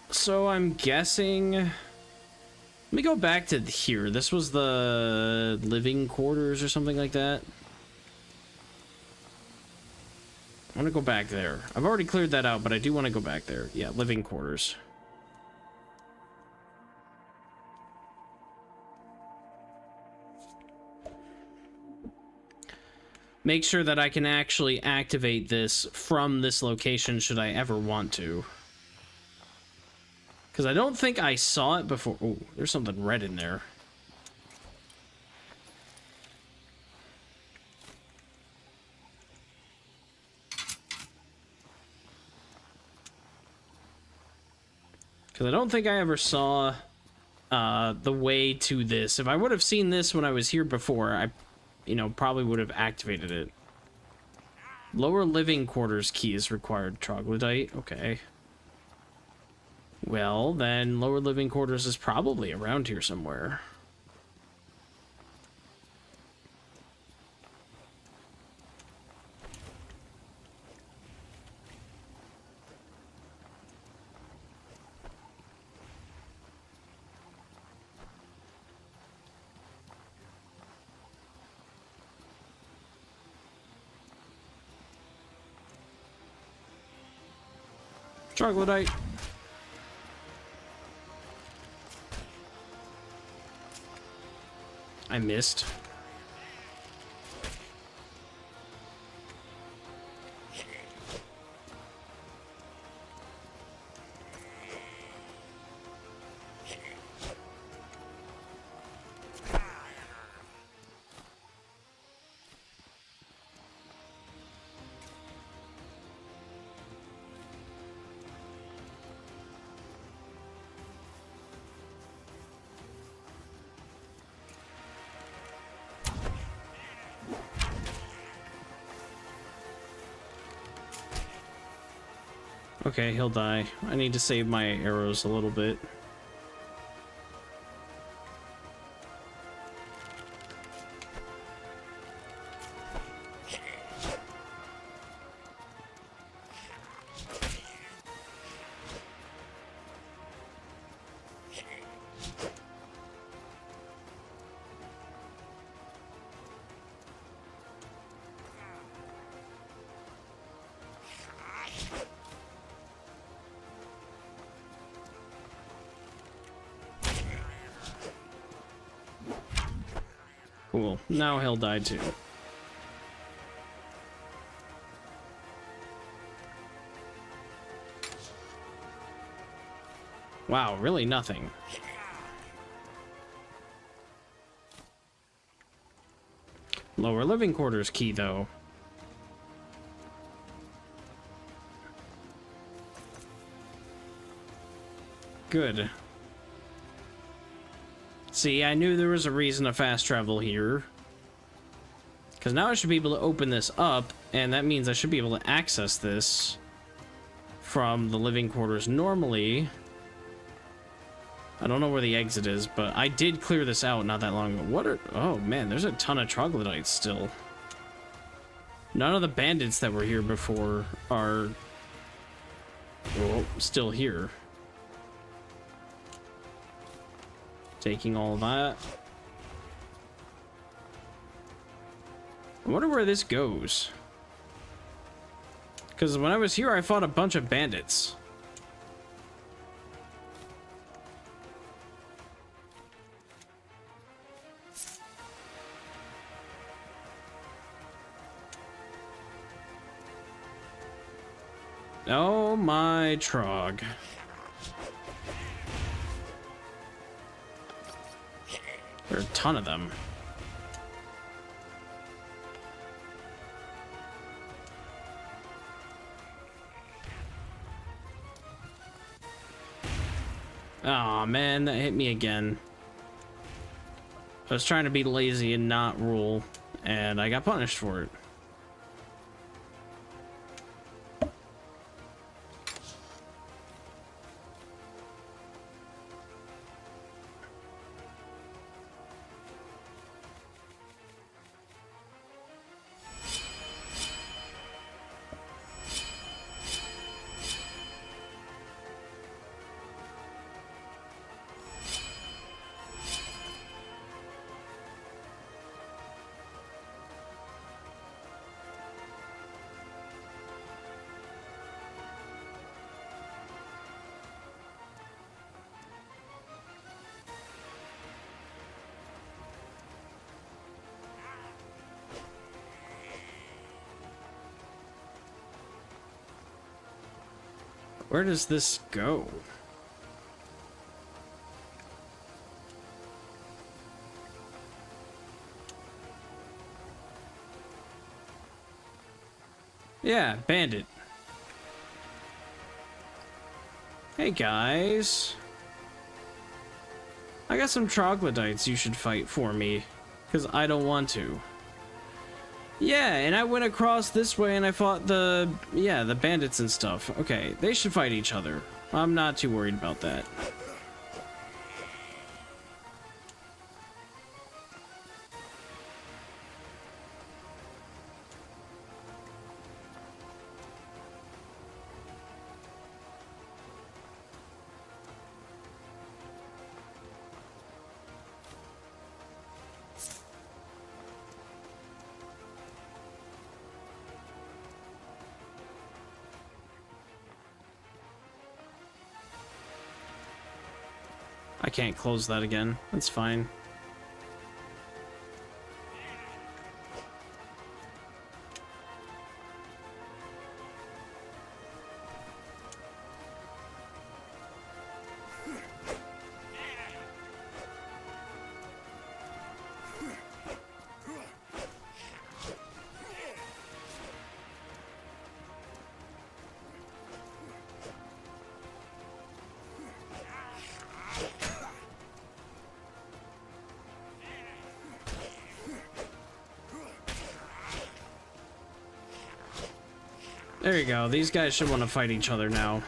Speaker 1: So I'm guessing... Let me go back to here. This was the living quarters or something like that. I want to go back there. I've already cleared that out, but I do want to go back there. Yeah, living quarters. Make sure that I can actually activate this from this location should I ever want to. Because I don't think I saw it before. Oh, there's something red in there. Because I don't think I ever saw the way to this. If I would have seen this when I was here before, I, probably would have activated it. Lower living quarters key is required. Troglodyte. Okay. Well, then lower living quarters is probably around here somewhere. Troglodyte. I missed. Okay, he'll die. I need to save my arrows a little bit. Cool. Now he'll die too. Wow, really nothing. Lower living quarters key, though. good. See, I knew there was a reason to fast travel here. Because now I should be able to open this up, and that means I should be able to access this from the living quarters normally. I don't know where the exit is, but I did clear this out not that long ago. What are... Oh, man, there's a ton of troglodytes still. None of the bandits that were here before are... well, still here. Taking all of that. I wonder where this goes. Because when I was here, I fought a bunch of bandits. Oh my trog. There are a ton of them. Aw, man, that hit me again. I was trying to be lazy and not rule, and I got punished for it. Where does this go? Yeah, bandit. Hey guys. I got some troglodytes you should fight for me, because I don't want to. Yeah, and I went across this way and I fought the bandits and stuff. Okay, they should fight each other. I'm not too worried about that. I can't close that again. That's fine. There you go. These guys should want to fight each other now.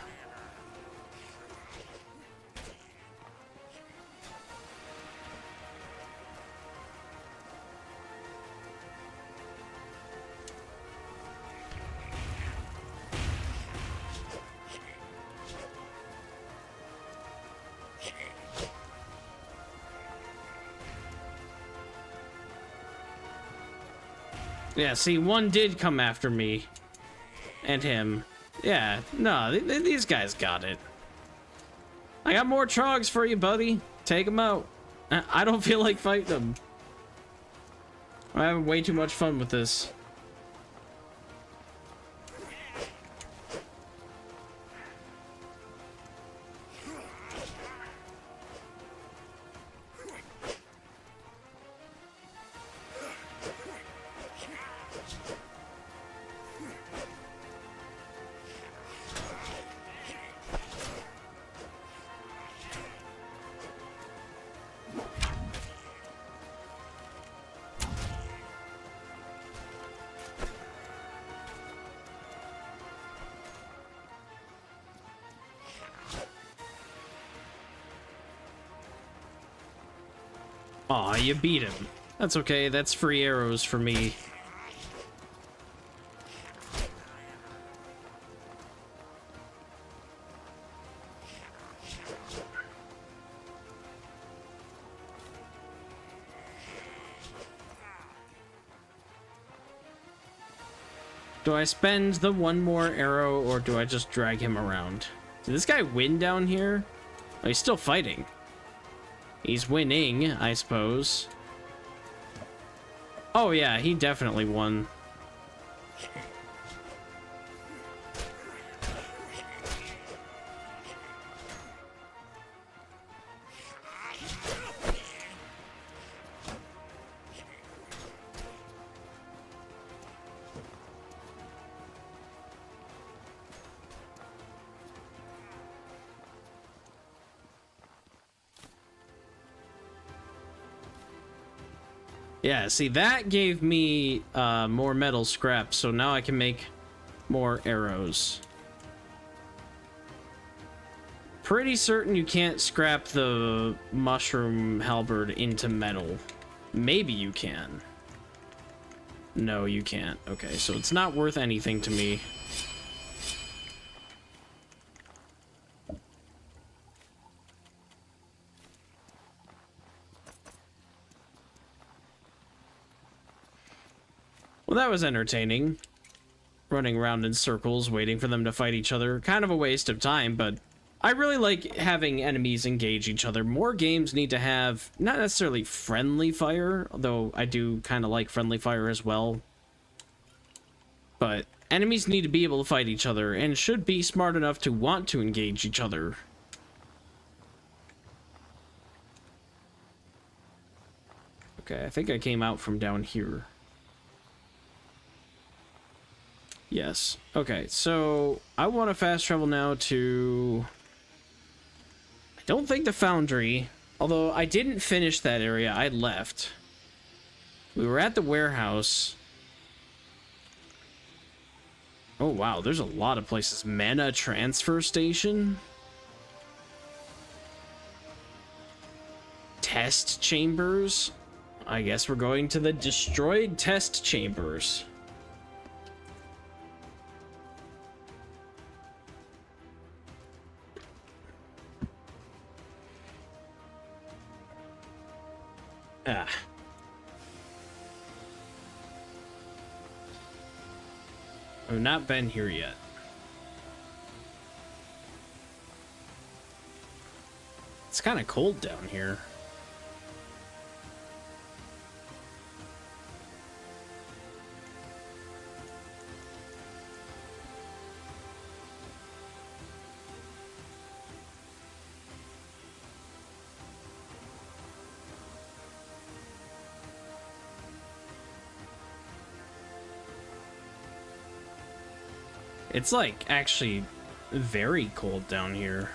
Speaker 1: Yeah, see, one did come after me. And him. Yeah, no, these guys got it. I got more trogs for you, buddy. Take them out. I don't feel like fighting them. I'm having way too much fun with this. Aw, you beat him. That's okay, that's free arrows for me. Do I spend the one more arrow, or do I just drag him around? Did this guy win down here? Oh, he's still fighting. He's winning, I suppose. Oh yeah, he definitely won. Yeah, see, that gave me more metal scrap, so now I can make more arrows. Pretty certain you can't scrap the mushroom halberd into metal. Maybe you can. No, you can't. Okay, so it's not worth anything to me. Well, that was entertaining. Running around in circles, waiting for them to fight each other. Kind of a waste of time, but I really like having enemies engage each other. More games need to have, not necessarily friendly fire, although I do kind of like friendly fire as well. But enemies need to be able to fight each other, and should be smart enough to want to engage each other. Okay, I think I came out from down here. Yes. Okay, so I want to fast travel now to... I don't think the foundry, although I didn't finish that area, I left. We were at the warehouse. Oh wow, there's a lot of places. Mana transfer station? Test chambers? I guess we're going to the destroyed test chambers. Ah. I've not been here yet. It's kind of cold down here. It's like actually very cold down here.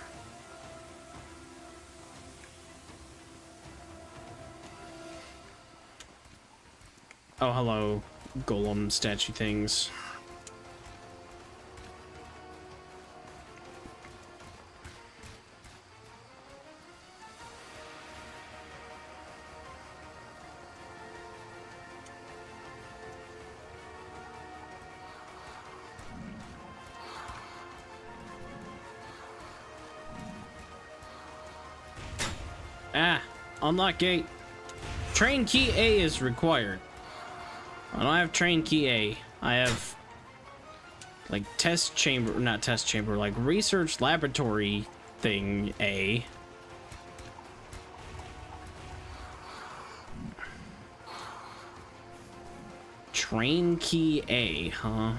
Speaker 1: Oh, hello, golem statue things. Ah, unlock gate. Train key A is required. I don't have train key A. I have like test chamber, not test chamber, like research laboratory thing A. Train key A, huh?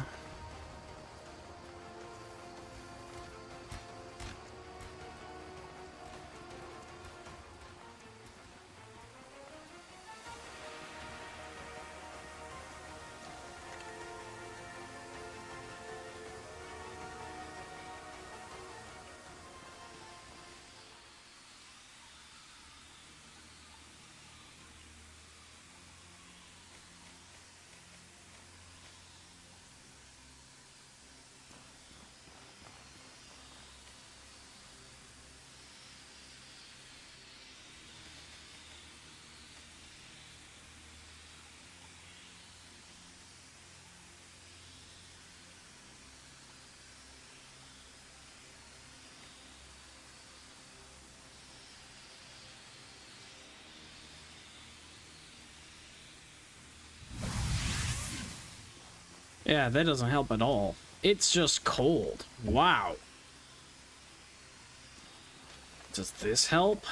Speaker 1: Yeah, that doesn't help at all. It's just cold. Wow. Does this help?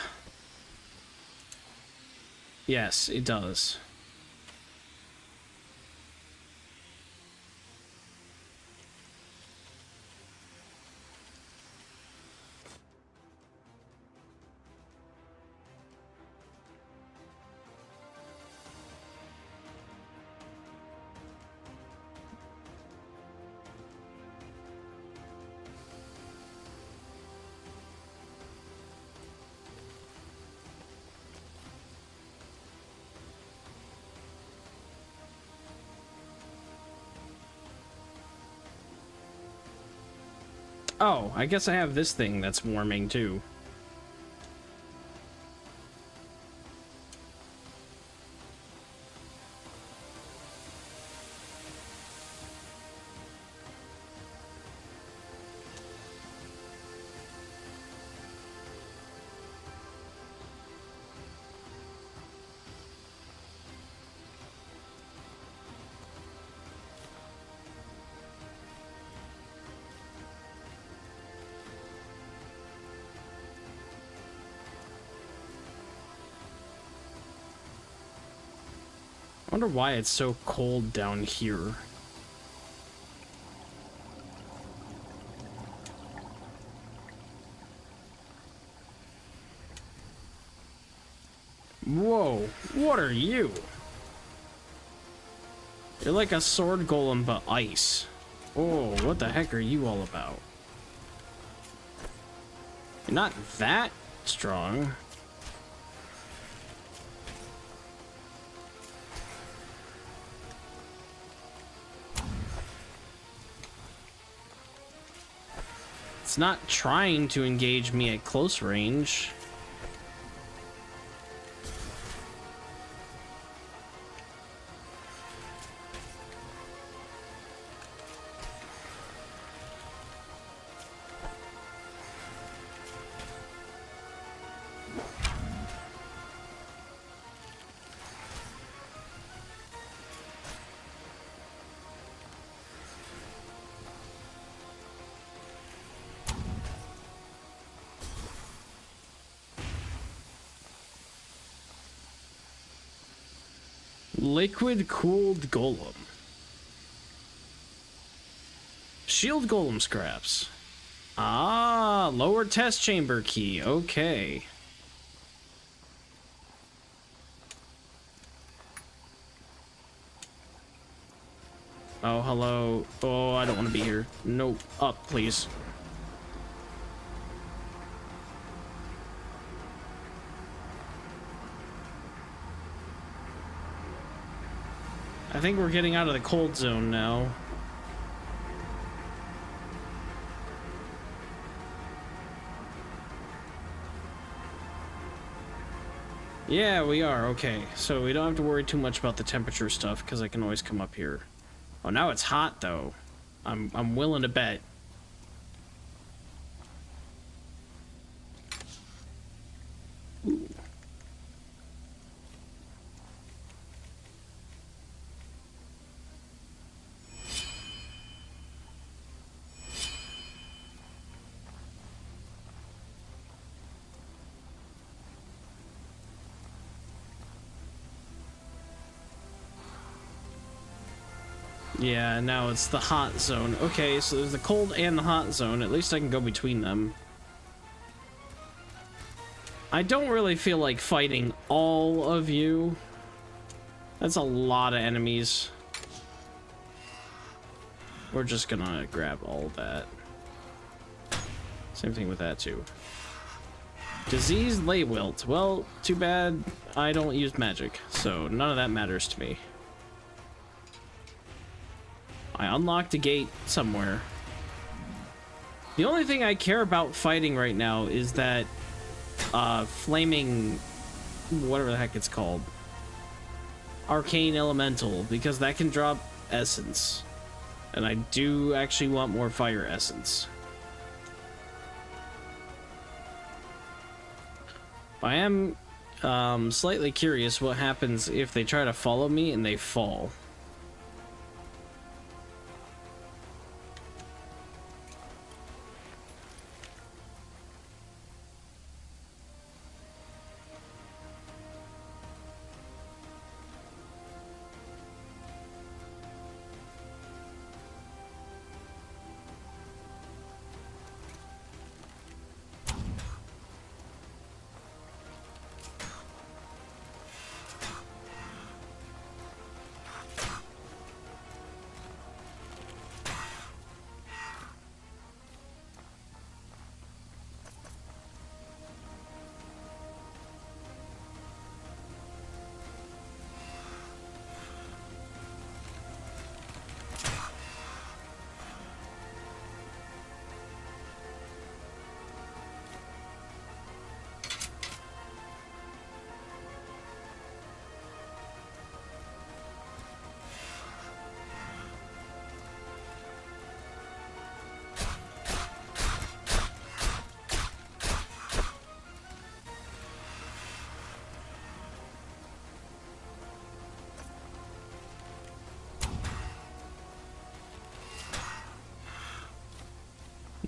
Speaker 1: Yes, it does. Oh, I guess I have this thing that's warming too. I wonder why it's so cold down here. Whoa, what are you? You're like a sword golem, but ice. Oh, what the heck are you all about? You're not that strong. It's not trying to engage me at close range. Liquid cooled golem. Shield golem scraps. Ah, lower test chamber key. Okay. Oh, hello. Oh, I don't want to be here. Nope. Up, please. I think we're getting out of the cold zone now. Yeah, we are. Okay, so we don't have to worry too much about the temperature stuff because I can always come up here. Oh, now it's hot though. I'm willing to bet. Ooh. Yeah, now it's the hot zone. Okay, so there's the cold and the hot zone. At least I can go between them. I don't really feel like fighting all of you. That's a lot of enemies. We're just gonna grab all that. Same thing with that too. Disease lay wilt. Well, too bad I don't use magic, so none of that matters to me. I unlocked a gate somewhere. The only thing I care about fighting right now is that flaming, whatever the heck it's called, arcane elemental, because that can drop essence, and I do actually want more fire essence. I am slightly curious what happens if they try to follow me and they fall.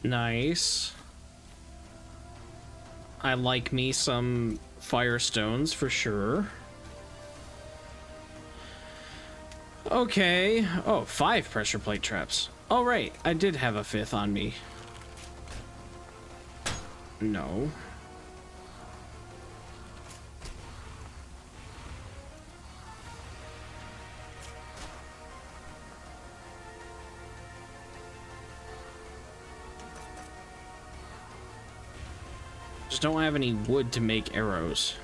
Speaker 1: Nice. I like me some firestones for sure. Okay. Oh, 5 pressure plate traps. Oh, right. I did have a 5th on me. No. Just don't have any wood to make arrows.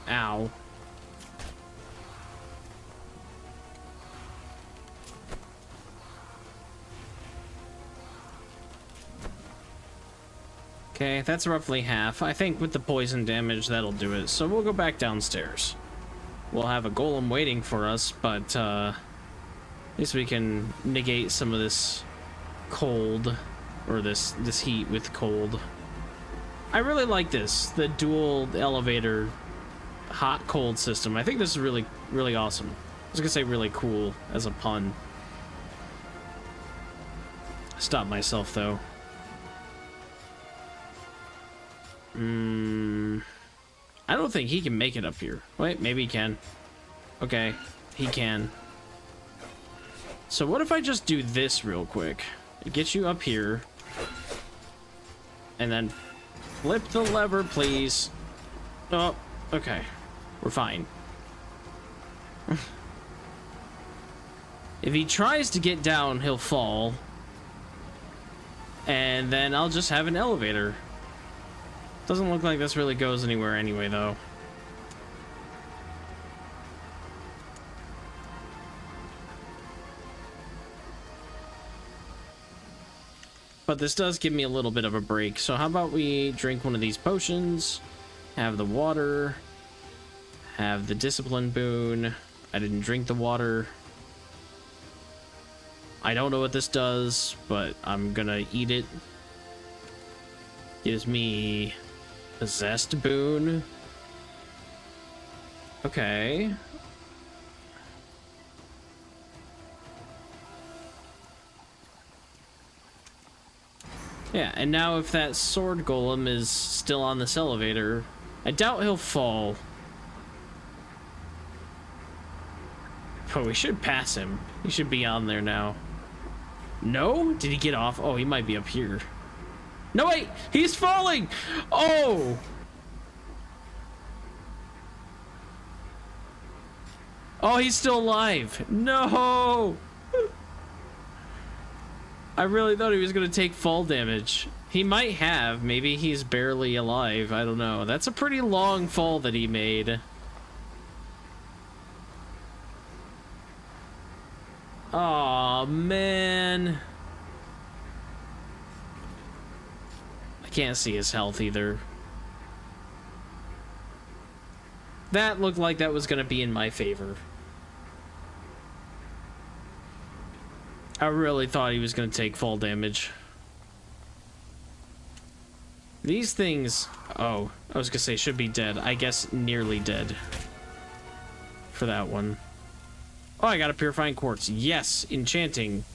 Speaker 1: Ow. Okay, that's roughly half. I think with the poison damage, that'll do it. So we'll go back downstairs. We'll have a golem waiting for us, but at least we can negate some of this cold, or this heat with cold. I really like this, the dual elevator hot cold system. I think this is really, really awesome. I was gonna say really cool as a pun. Stop myself though. I don't think he can make it up here. Wait, maybe he can. Okay, he can. So what if I just do this real quick? It gets you up here. And then flip the lever, please. Oh, okay. We're fine. If he tries to get down, he'll fall. And then I'll just have an elevator. Doesn't look like this really goes anywhere anyway, though. But this does give me a little bit of a break. So how about we drink one of these potions, have the water, have the discipline boon. I didn't drink the water. I don't know what this does, but I'm gonna eat it. Gives me possessed boon. Okay. Yeah, and now if that sword golem is still on this elevator, I doubt he'll fall. But we should pass him. He should be on there now. No? Did he get off? Oh, he might be up here. No, wait! He's falling! Oh! Oh, he's still alive. No! I really thought he was going to take fall damage. He might have. Maybe he's barely alive. I don't know. That's a pretty long fall that he made. Aw, man. I can't see his health either. That looked like that was going to be in my favor. I really thought he was going to take fall damage. These things... Oh, I was going to say should be dead. I guess nearly dead. For that one. Oh, I got a purifying quartz. Yes, enchanting.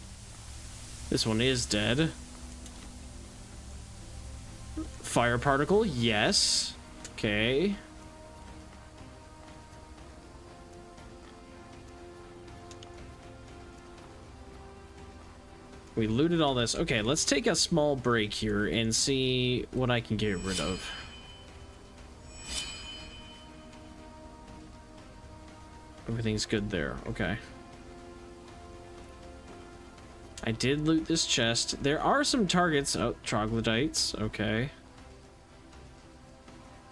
Speaker 1: This one is dead. Fire particle, yes. Okay. We looted all this. Okay, let's take a small break here and see what I can get rid of. Everything's good there. Okay. I did loot this chest. There are some targets. Oh, troglodytes. Okay.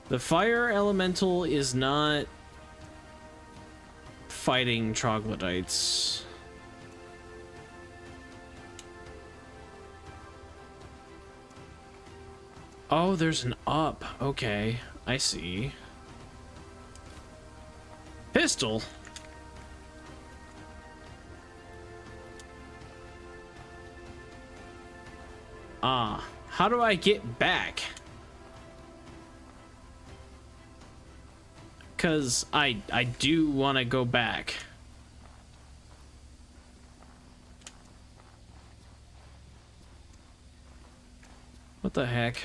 Speaker 1: The fire elemental is not fighting troglodytes. Oh, there's an up. Okay, I see. Pistol? Ah, How do I get back? Because I do want to go back. What the heck?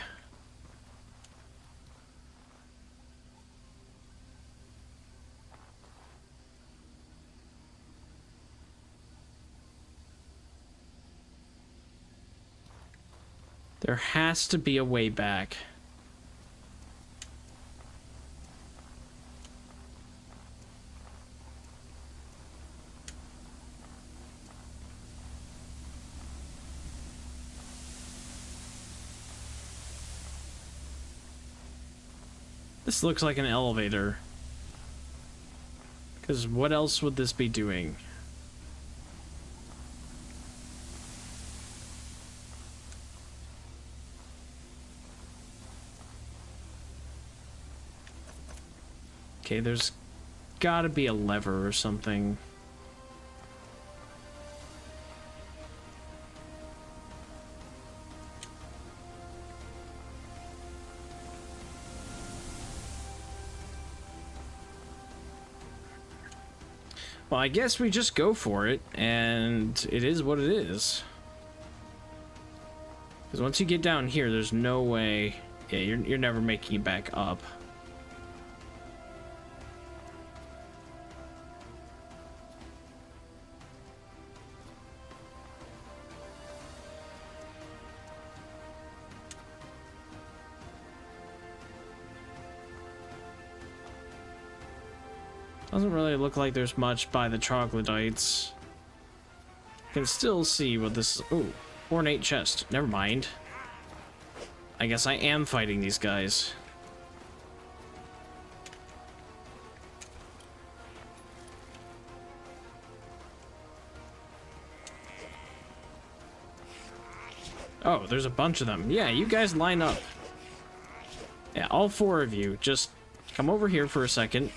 Speaker 1: There has to be a way back. This looks like an elevator. Because what else would this be doing? Okay, there's gotta be a lever or something. Well, I guess we just go for it, and it is what it is. Because once you get down here, there's no way... Yeah, you're never making it back up. Doesn't really look like there's much by the troglodytes. Can still see what this is. Ooh, ornate chest. Never mind. I guess I am fighting these guys. Oh, there's a bunch of them. Yeah, you guys line up. Yeah, all four of you. Just come over here for a second.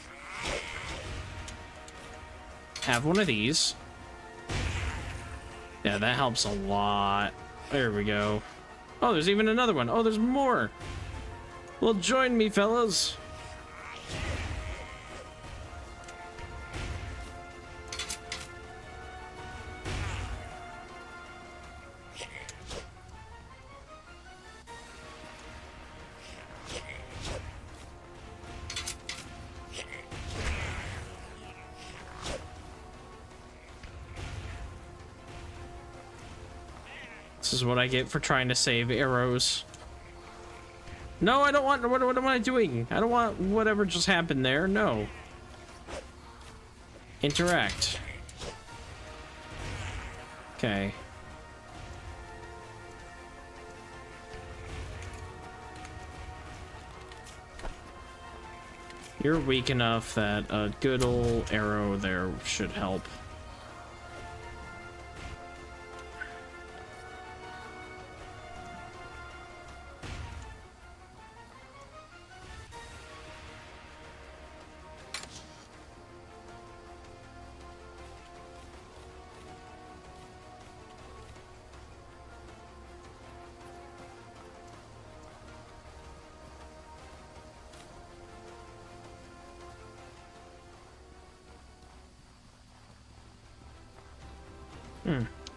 Speaker 1: Have one of these. Yeah, that helps a lot. There we go. Oh, there's even another one. Oh, there's more. Well, join me, fellas. This is what I get for trying to save arrows. No, I don't want... What am I doing? I don't want whatever just happened there. No. Interact. Okay. You're weak enough that a good old arrow there should help.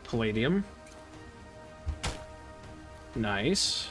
Speaker 1: Palladium. Nice.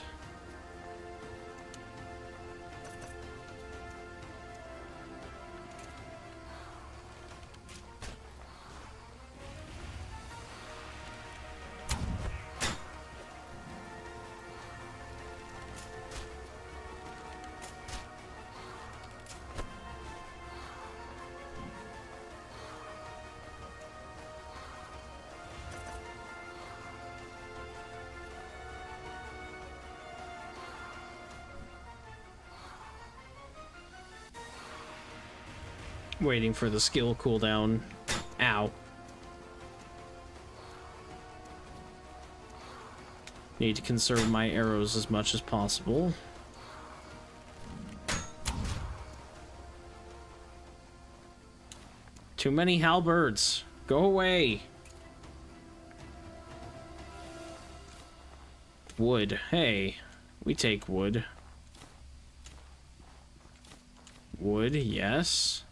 Speaker 1: Waiting for the skill cooldown. Ow. Need to conserve my arrows as much as possible. Too many halberds. Go away. Wood. Hey, we take wood. Wood, yes.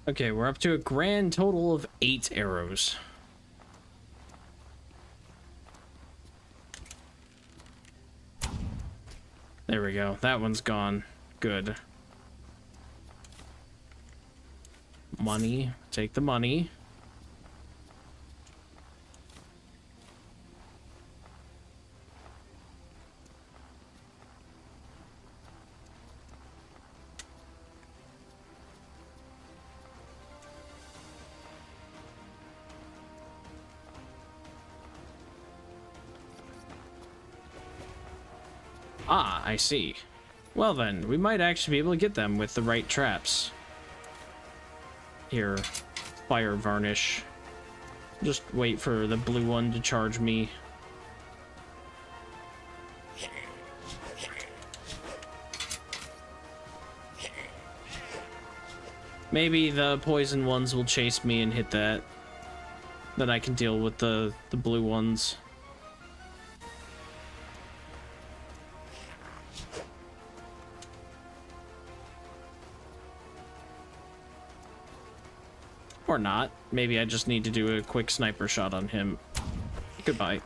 Speaker 1: Okay, we're up to a grand total of 8 arrows. There we go. That one's gone. Good. Money. Take the money. Ah, I see. Well then, we might actually be able to get them with the right traps. Here, fire varnish. Just wait for the blue one to charge me. Maybe the poison ones will chase me and hit that. Then I can deal with the blue ones. Or not. Maybe I just need to do a quick sniper shot on him. Goodbye.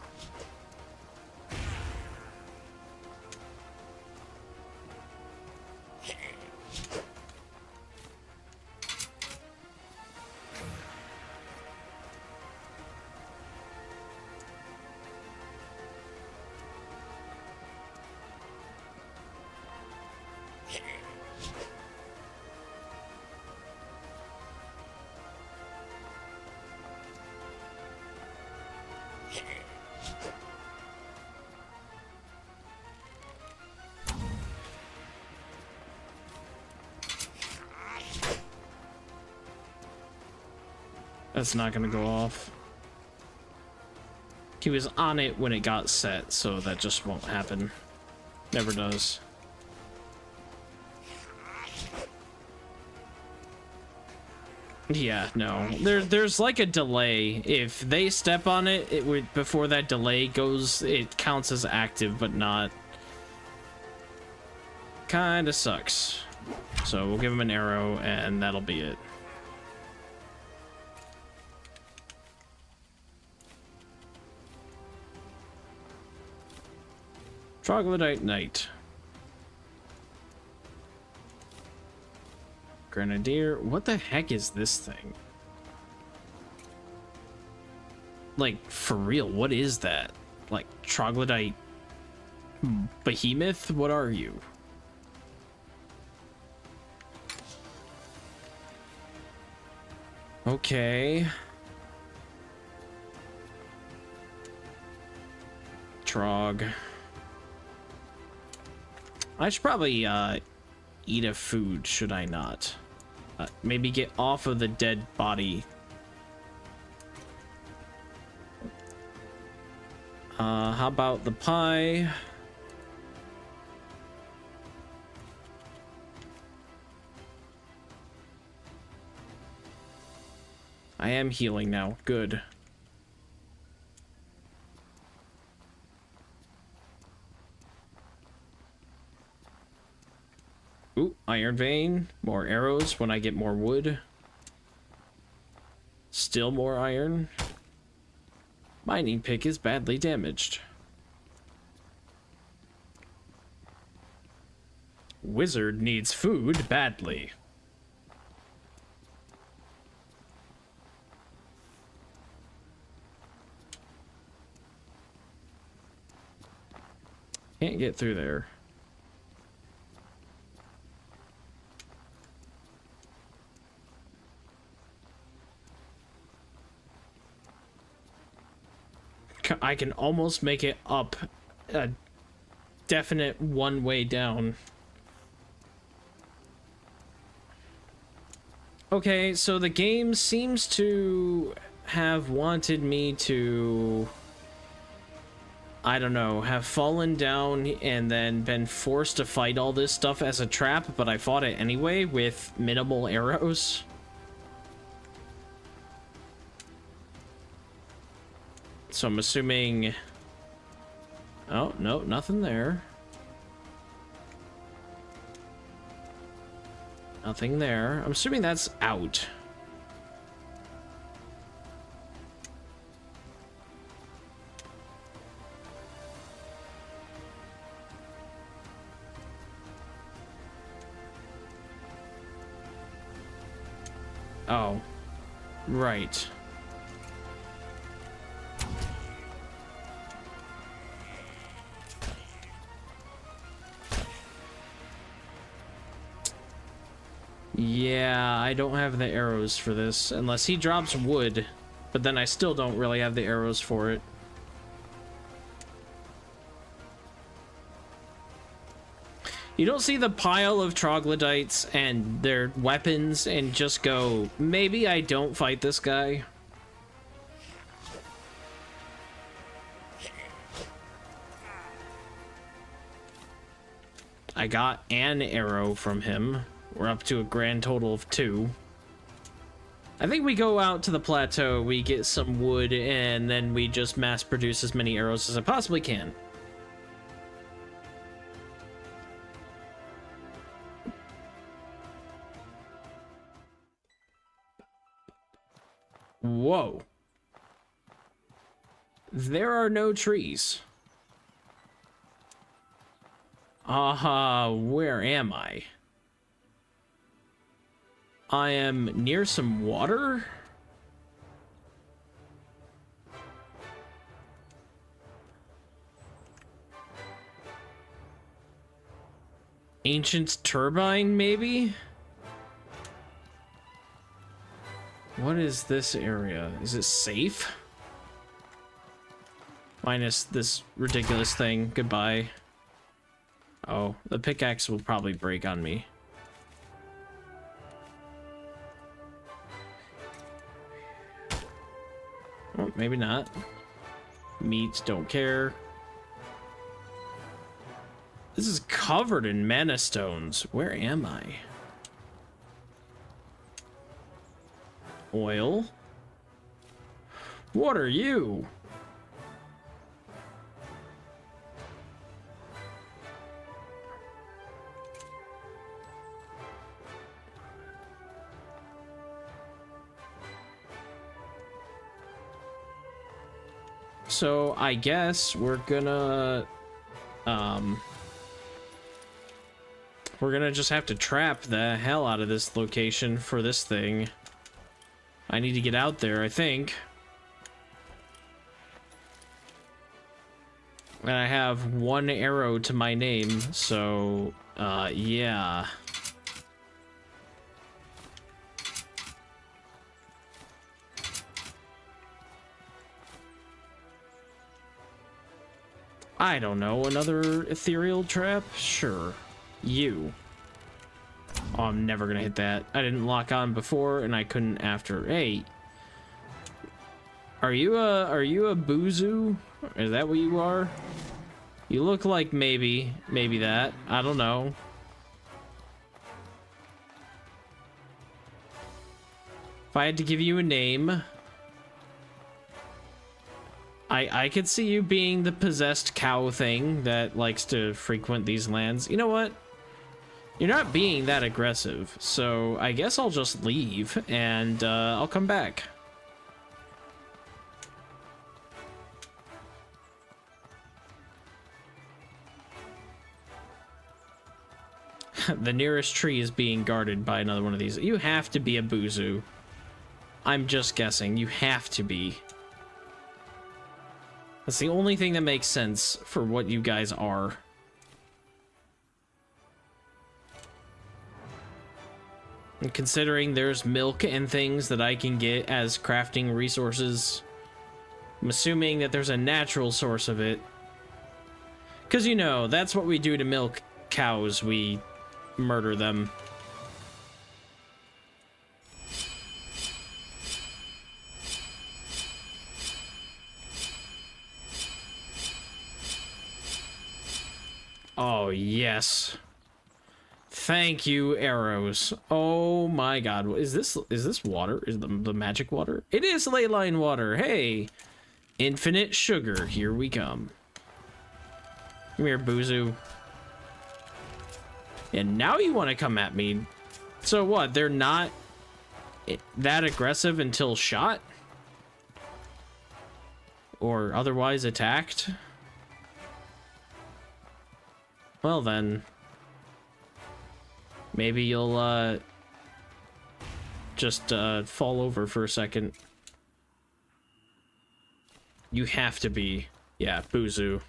Speaker 1: That's not gonna go off. He was on it when it got set, so that just won't happen. Never does. Yeah, no. There's like a delay. If they step on it, it would before that delay goes, it counts as active, but not. Kinda sucks. So we'll give him an arrow, and that'll be it. Troglodyte Knight. Grenadier. What the heck is this thing? Like, for real, what is that? Like, Troglodyte Behemoth? What are you? Okay. Trog. I should probably eat a food, should I not? Maybe get off of the dead body. How about the pie? I am healing now. Good. Ooh, iron vein. More arrows when I get more wood. Still more iron. Mining pick is badly damaged. Wizard needs food badly. Can't get through there. I can almost make it up a definite one way down. Okay, so the game seems to have wanted me to, I don't know, have fallen down and then been forced to fight all this stuff as a trap, but I fought it anyway with minimal arrows. So I'm assuming... Oh, no, nothing there. Nothing there. I'm assuming that's out. Oh, right. Yeah, I don't have the arrows for this, unless he drops wood, but then I still don't really have the arrows for it. You don't see the pile of troglodytes and their weapons and just go, maybe I don't fight this guy. I got an arrow from him. We're up to a grand total of 2. I think we go out to the plateau, we get some wood, and then we just mass produce as many arrows as I possibly can. Whoa. There are no trees. Where am I? I am near some water? Ancient turbine, maybe? What is this area? Is it safe? Minus this ridiculous thing. Goodbye. Oh, the pickaxe will probably break on me. Oh, maybe not. Meat, don't care. This is covered in mana stones. Where am I? Oil? What are you? So I guess we're gonna just have to trap the hell out of this location for this thing. I need to get out there, I think. And I have 1 arrow to my name, so yeah. I don't know, another ethereal trap? Sure. You. Oh, I'm never gonna hit that. I didn't lock on before, and I couldn't after. Hey. Are you a boozoo? Is that what you are? You look like maybe that. I don't know. If I had to give you a name... I could see you being the possessed cow thing that likes to frequent these lands. You know what? You're not being that aggressive, so I guess I'll just leave, and I'll come back. The nearest tree is being guarded by another one of these. You have to be a boozoo. I'm just guessing. You have to be. That's the only thing that makes sense for what you guys are. And considering there's milk and things that I can get as crafting resources I'm assuming that there's a natural source of it. Because, you know, that's what we do to milk cows. We murder them. Oh, yes. Thank you, arrows. Oh my god. Is this water? Is the magic water? It is ley line water. Hey. Infinite sugar. Here we come. Come here, Buzu. And now you want to come at me. So what? They're not that aggressive until shot? Or otherwise attacked? Well then. Maybe you'll, just, fall over for a second. You have to be. Yeah, Buzu.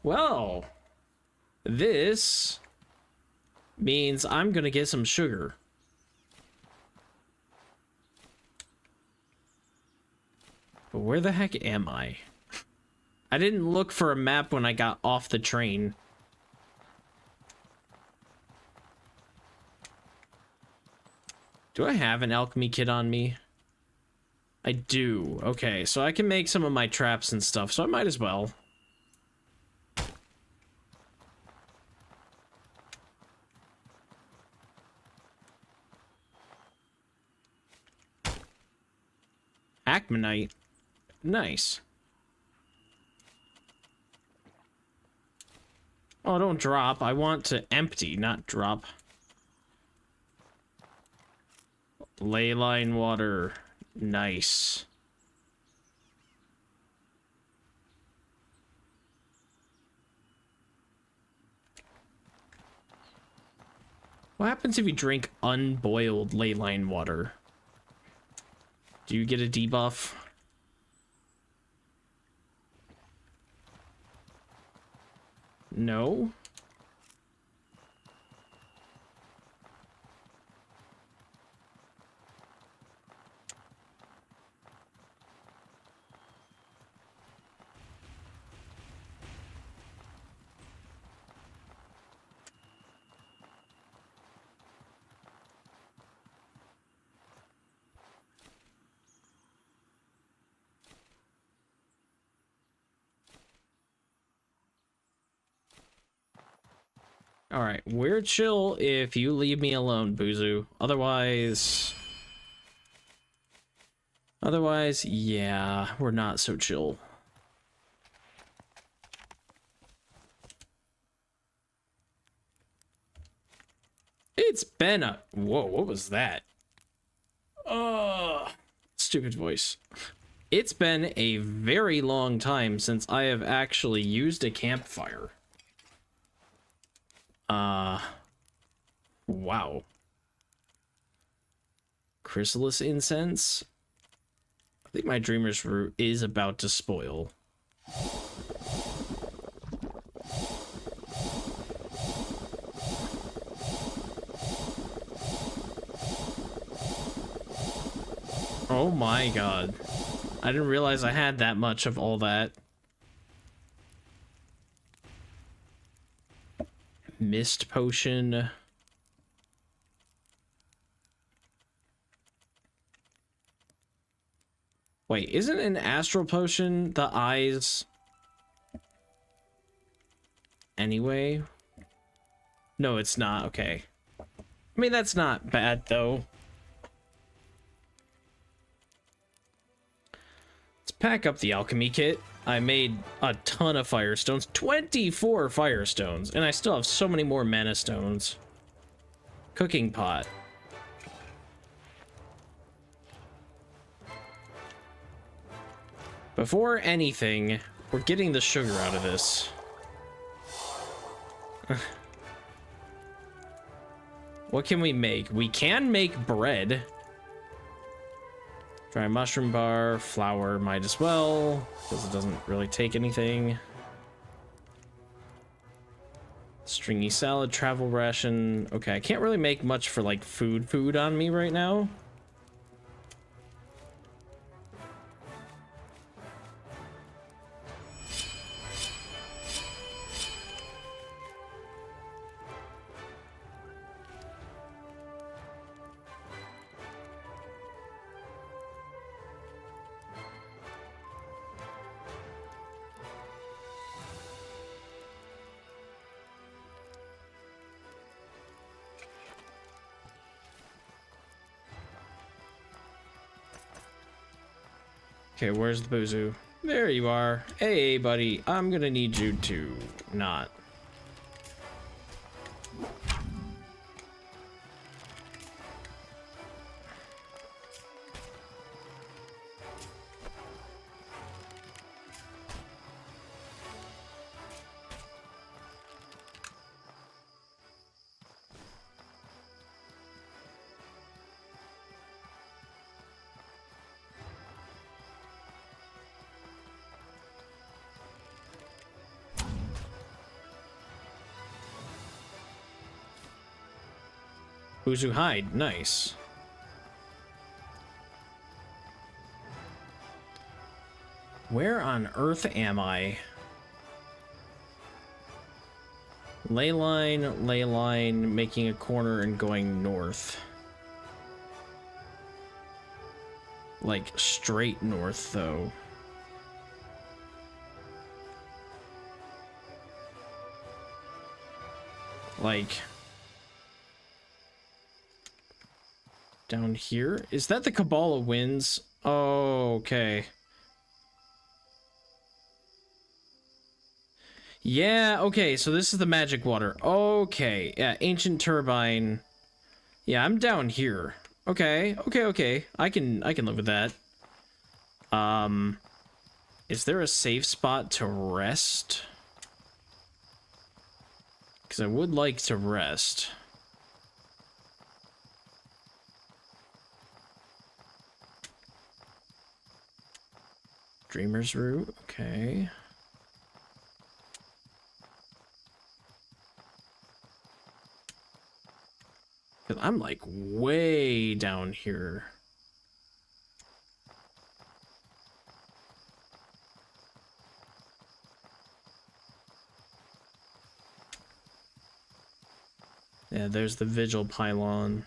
Speaker 1: Well, this means I'm gonna get some sugar. But where the heck am I? I didn't look for a map when I got off the train. Do I have an alchemy kit on me? I do. Okay, so I can make some of my traps and stuff, so I might as well. Acmanite. Nice. Oh, don't drop. I want to empty, not drop. Ley line water. Nice. What happens if you drink unboiled ley line water? Do you get a debuff? No? Alright, we're chill if you leave me alone, Buzu. Otherwise, yeah, we're not so chill. It's been a... Whoa, what was that? Stupid voice. It's been a very long time since I have actually used a campfire. Wow. Chrysalis incense? I think my dreamer's root is about to spoil. Oh my god. I didn't realize I had that much of all that. Mist potion. Wait, isn't an astral potion the eyes anyway? No, it's not. Okay. I mean, that's not bad, though. Let's pack up the alchemy kit. I made a ton of firestones. 24 firestones. And I still have so many more mana stones. Cooking pot. Before anything, we're getting the sugar out of this. What can we make? We can make bread. Dry mushroom bar, flour, might as well, because it doesn't really take anything. Stringy salad, travel ration. Okay, I can't really make much for like food on me right now. Okay, where's the Buzu? There you are. Hey, buddy. I'm gonna need you to not. Buzu hide. Nice. Where on earth am I? Ley line, making a corner and going north. Like, straight north, though. Like... down here? Is that the Cabal of Winds? Oh, okay. Yeah, okay, so this is the magic water. Okay, yeah, ancient turbine. Yeah, I'm down here. Okay, okay. I can live with that. Is there a safe spot to rest? Because I would like to rest. Dreamer's Root, okay. Cause I'm like way down here. Yeah, there's the Vigil pylon.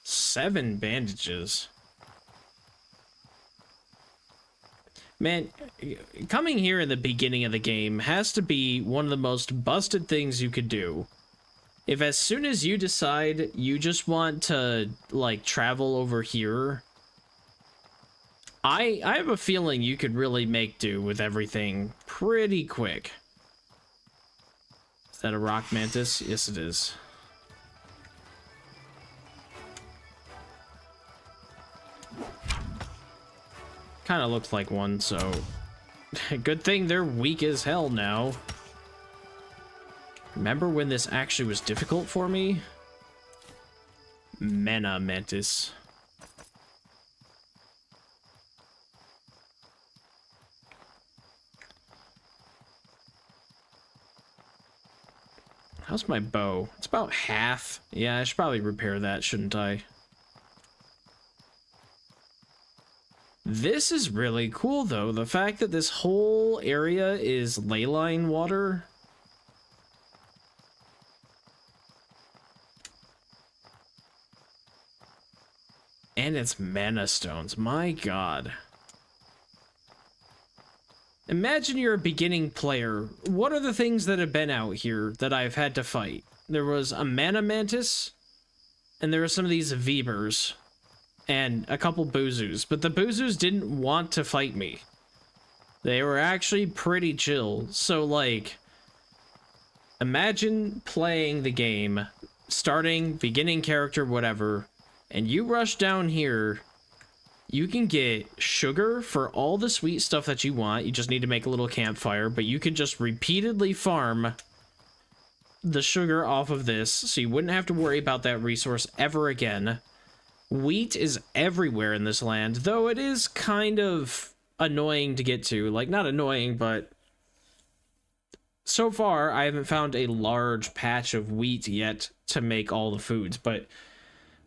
Speaker 1: Seven bandages. Man, coming here in the beginning of the game has to be one of the most busted things you could do. If as soon as you decide you just want to, like, travel over here, I have a feeling you could really make do with everything pretty quick. Is that a rock mantis? Yes, it is. Kind of looks like one, so good thing they're weak as hell now. Remember when this actually was difficult for me? Mana Mantis. How's my bow? It's about half. Yeah, I should probably repair that, shouldn't I? This is really cool, though. The fact that this whole area is leyline water. And it's mana stones. My god. Imagine you're a beginning player. What are the things that have been out here that I've had to fight? There was a mana mantis, and there were some of these Vebers. And a couple Buzus, but the Buzus didn't want to fight me. They were actually pretty chill. So, like, imagine playing the game, starting, beginning character, whatever, and you rush down here, you can get sugar for all the sweet stuff that you want. You just need to make a little campfire, but you can just repeatedly farm the sugar off of this, so you wouldn't have to worry about that resource ever again. Wheat is everywhere in this land, though it is kind of annoying to get to. Like, not annoying, but so far I haven't found a large patch of wheat yet to make all the foods. But,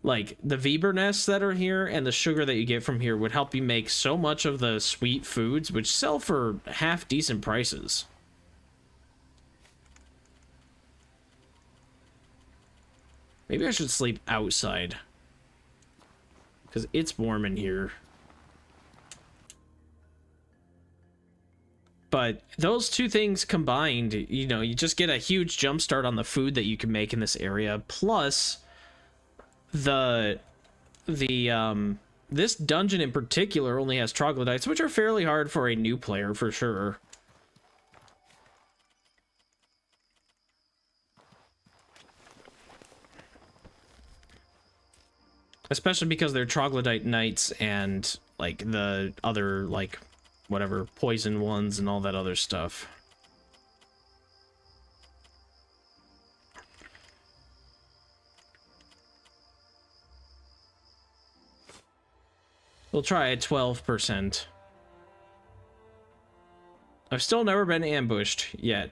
Speaker 1: like, the Weber nests that are here and the sugar that you get from here would help you make so much of the sweet foods, which sell for half-decent prices. Maybe I should sleep outside. Because it's warm in here. But those two things combined, you know, you just get a huge jump start on the food that you can make in this area. Plus, this dungeon in particular only has troglodytes, which are fairly hard for a new player for sure. Especially because they're troglodyte knights and like the other like whatever poison ones and all that other stuff. We'll try at 12%. I've still never been ambushed yet.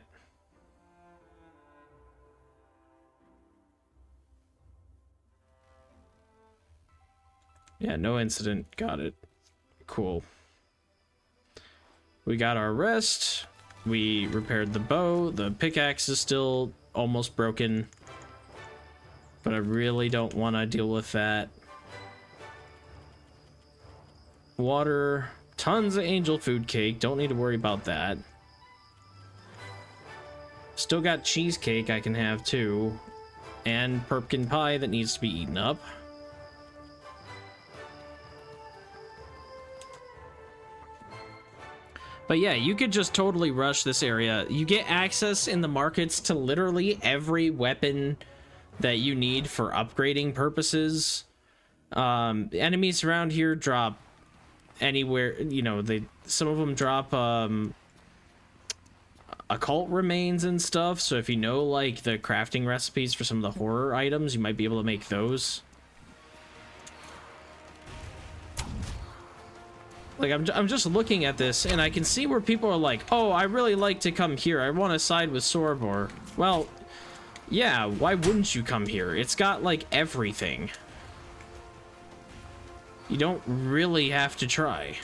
Speaker 1: Yeah, no incident. Got it. Cool. We got our rest. We repaired the bow. The pickaxe is still almost broken. But I really don't want to deal with that. Water. Tons of angel food cake. Don't need to worry about that. Still got cheesecake I can have too. And pumpkin pie that needs to be eaten up. But yeah, you could just totally rush this area. You get access in the markets to literally every weapon that you need for upgrading purposes. Enemies around here drop anywhere, you know, some of them drop occult remains and stuff. So if you know like the crafting recipes for some of the horror items, you might be able to make those. Like, I'm just looking at this, and I can see where people are like, oh, I really like to come here. I want to side with Sorbor. Well, yeah, why wouldn't you come here? It's got, like, everything. You don't really have to try.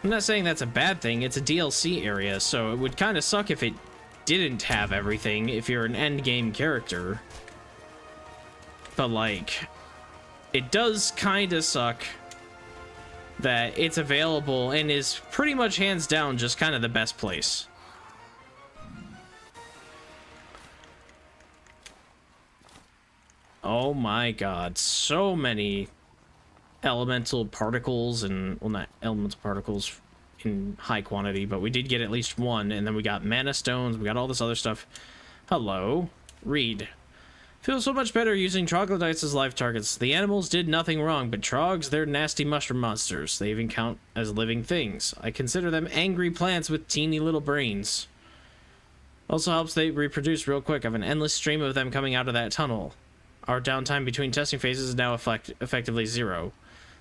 Speaker 1: I'm not saying that's a bad thing. It's a DLC area, so it would kind of suck if it didn't have everything if you're an endgame character. But like, it does kind of suck that it's available and is pretty much hands down just kind of the best place. Oh my god, so many elemental particles, and well, not elemental particles in high quantity, but we did get at least one, and then we got mana stones, we got all this other stuff. Hello, read. Feels so much better using troglodytes as live targets. The animals did nothing wrong, but trogs, they're nasty mushroom monsters. They even count as living things. I consider them angry plants with teeny little brains. Also helps they reproduce real quick. I have an endless stream of them coming out of that tunnel. Our downtime between testing phases is now effectively 0.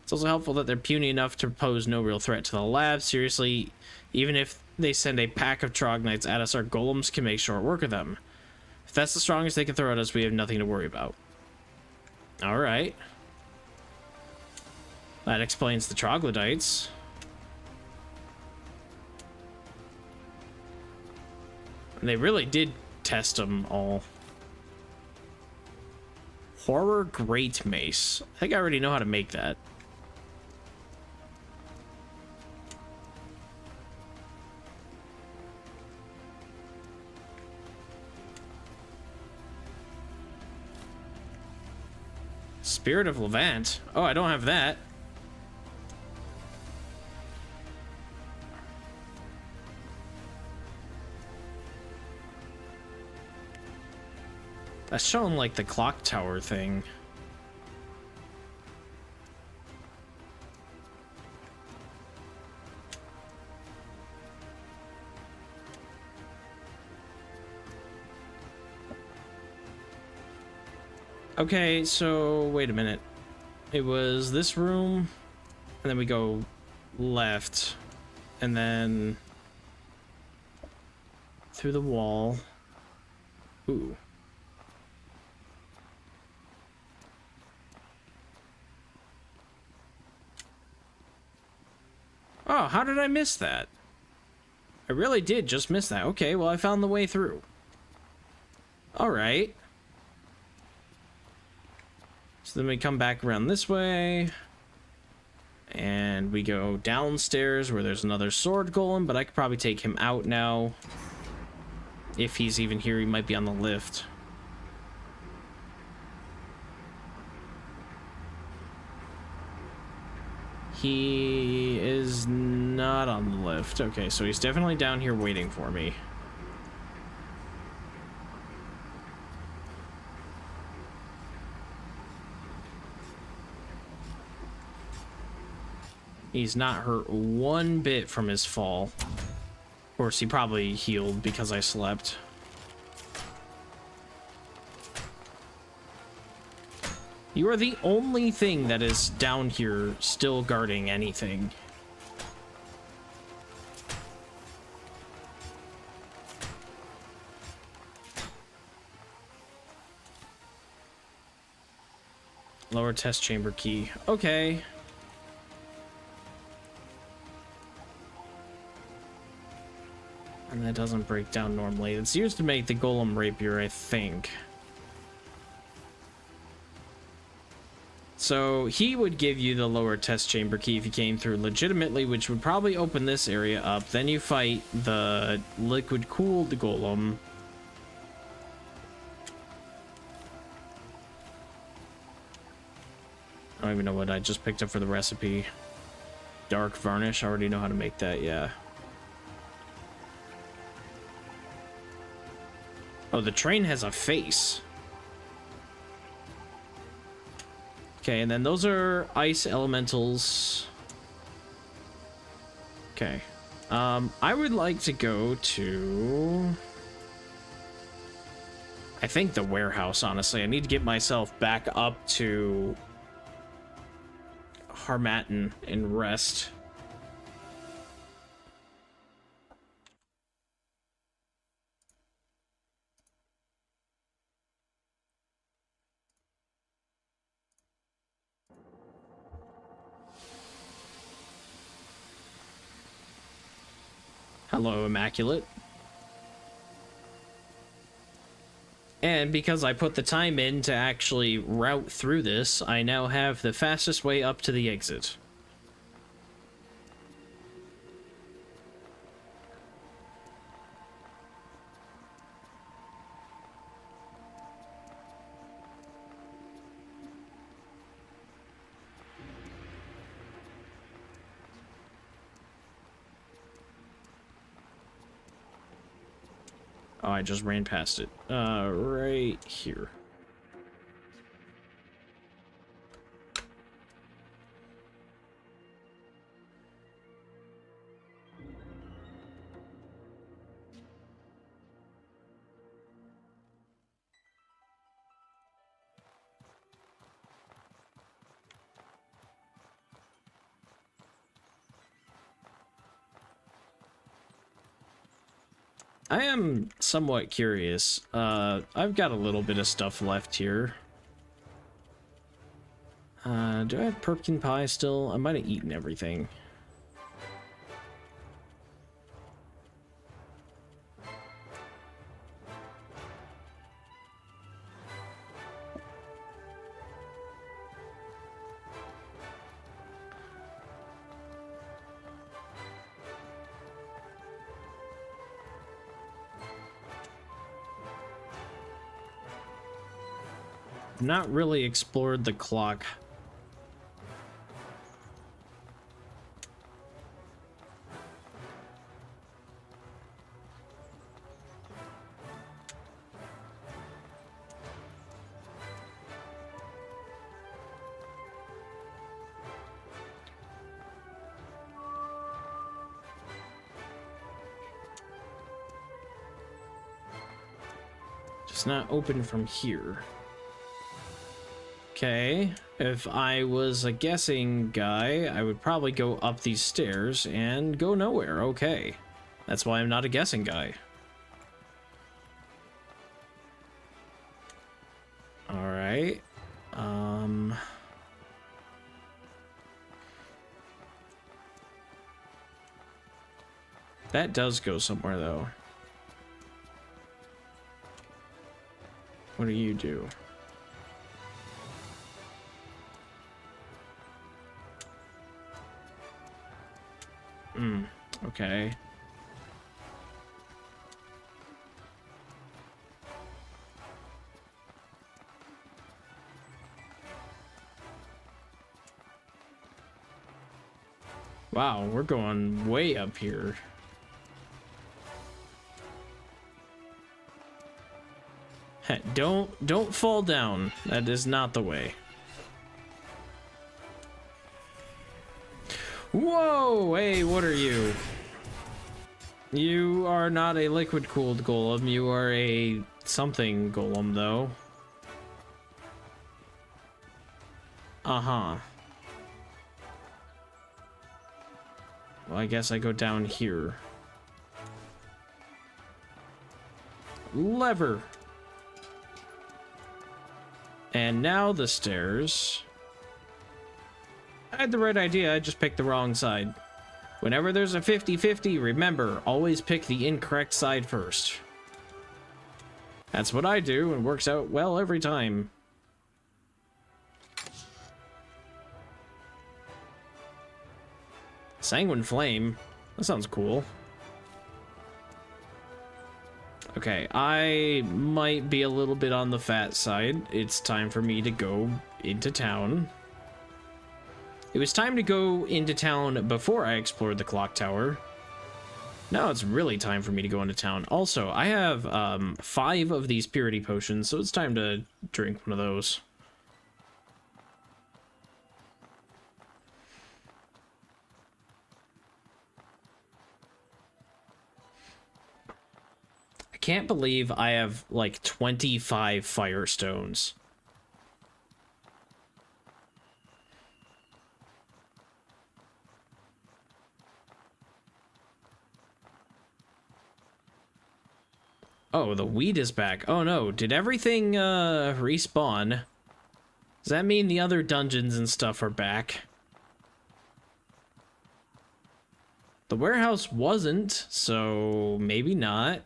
Speaker 1: It's also helpful that they're puny enough to pose no real threat to the lab. Seriously, even if they send a pack of trognites at us, our golems can make short work of them. If that's the strongest they can throw at us, we have nothing to worry about. Alright. That explains the troglodytes. They really did test them all. Horror Great Mace. I think I already know how to make that. Spirit of Levant. Oh, I don't have that. That's showing like the clock tower thing. Okay, so wait a minute. It was this room, and then we go left, and then through the wall. Ooh. Oh, how did I miss that? I really did just miss that. Okay, well, I found the way through. All right. So then we come back around this way. And we go downstairs where there's another sword golem, but I could probably take him out now. If he's even here, he might be on the lift. He is not on the lift. Okay, so he's definitely down here waiting for me. He's not hurt one bit from his fall. Of course, he probably healed because I slept. You are the only thing that is down here still guarding anything. Lower test chamber key. Okay. And that doesn't break down normally. It's used to make the golem rapier, I think. So he would give you the lower test chamber key if you came through legitimately, which would probably open this area up. Then you fight the liquid cooled golem. I don't even know what I just picked up for the recipe. Dark varnish. I already know how to make that, yeah. Oh, the train has a face. Okay, and then those are ice elementals. Okay. I would like to go to... I think the warehouse, honestly. I need to get myself back up to Harmattan and rest. Hello, Immaculate. And because I put the time in to actually route through this, I now have the fastest way up to the exit. Oh, I just ran past it. Right here. I am somewhat curious. I've got a little bit of stuff left here. Do I have pumpkin pie still? I might have eaten everything. Not really explored the clock. Just not open from here. Okay, if I was a guessing guy, I would probably go up these stairs and go nowhere. Okay, that's why I'm not a guessing guy. All right. That does go somewhere though. What do you do? Okay. Wow, we're going way up here. Hey, don't fall down. That is not the way. Whoa! Hey, what are you? You are not a liquid-cooled golem. You are a something golem, though. Uh-huh. Well, I guess I go down here. Lever. And now the stairs. I had the right idea, I just picked the wrong side. Whenever there's a 50-50, remember, always pick the incorrect side first. That's what I do, and works out well every time. Sanguine Flame? That sounds cool. Okay, I might be a little bit on the fat side. It's time for me to go into town. It was time to go into town before I explored the clock tower. Now it's really time for me to go into town. Also, I have 5 of these purity potions, so it's time to drink one of those. I can't believe I have like 25 firestones. Oh, the weed is back. Oh no, did everything respawn? Does that mean the other dungeons and stuff are back? The warehouse wasn't, so maybe not.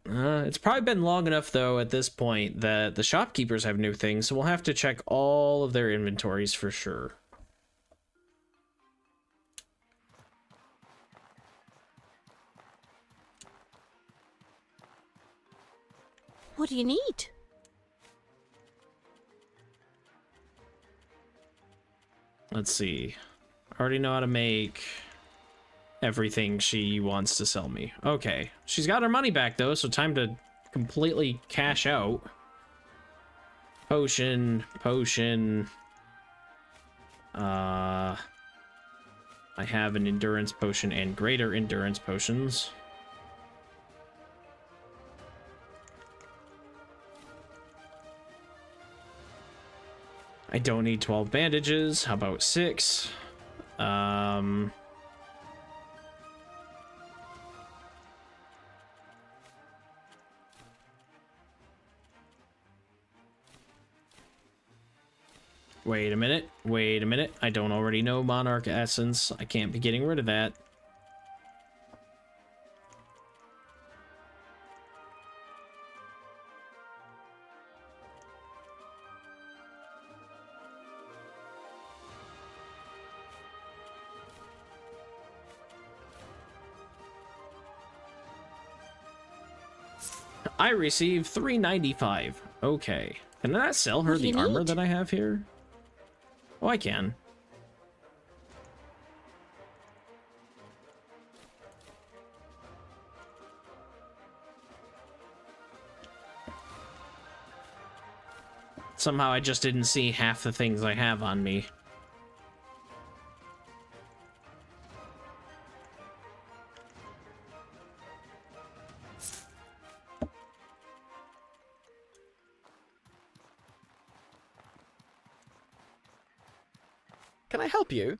Speaker 1: It's probably been long enough, though, at this point, that the shopkeepers have new things, so we'll have to check all of their inventories for sure.
Speaker 2: What do you need?
Speaker 1: Let's see. I already know how to make everything she wants to sell me. Okay. She's got her money back, though, so time to completely cash out. Potion. I have an endurance potion and greater endurance potions. I don't need 12 bandages. How about 6? Wait a minute. I don't already know Monarch Essence. I can't be getting rid of that. I received 395. Okay. Can I sell her
Speaker 2: What do
Speaker 1: the
Speaker 2: you
Speaker 1: armor
Speaker 2: need?
Speaker 1: that I have here? Oh, I can. Somehow I just didn't see half the things I have on me.
Speaker 3: Can I help you?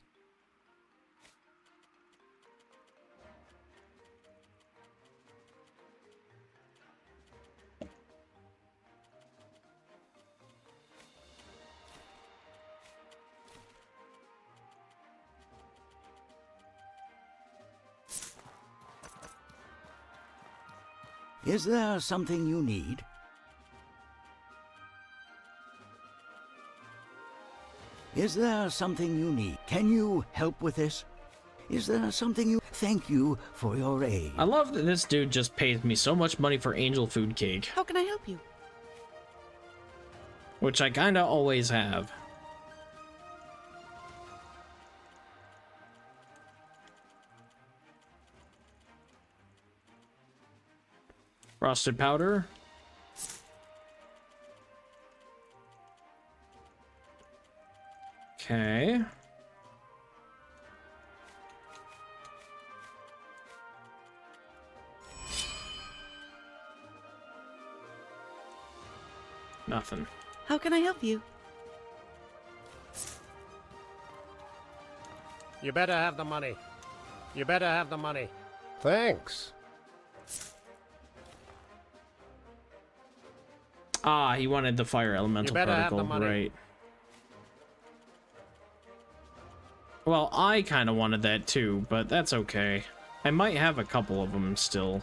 Speaker 4: Is there something you need? Is there something you need? Can you help with this? Is there something you... Thank you for your aid.
Speaker 1: I love that this dude just pays me so much money for angel food cake,
Speaker 2: How can I help you?
Speaker 1: which I kinda always have. Frosted powder. Okay. Nothing.
Speaker 2: How can I help you?
Speaker 5: You better have the money. You better have the money. Thanks.
Speaker 1: Ah, he wanted the fire elemental
Speaker 5: better have
Speaker 1: particle,
Speaker 5: the money.
Speaker 1: right. Well, I kind of wanted that too, but that's okay. I might have a couple of them still.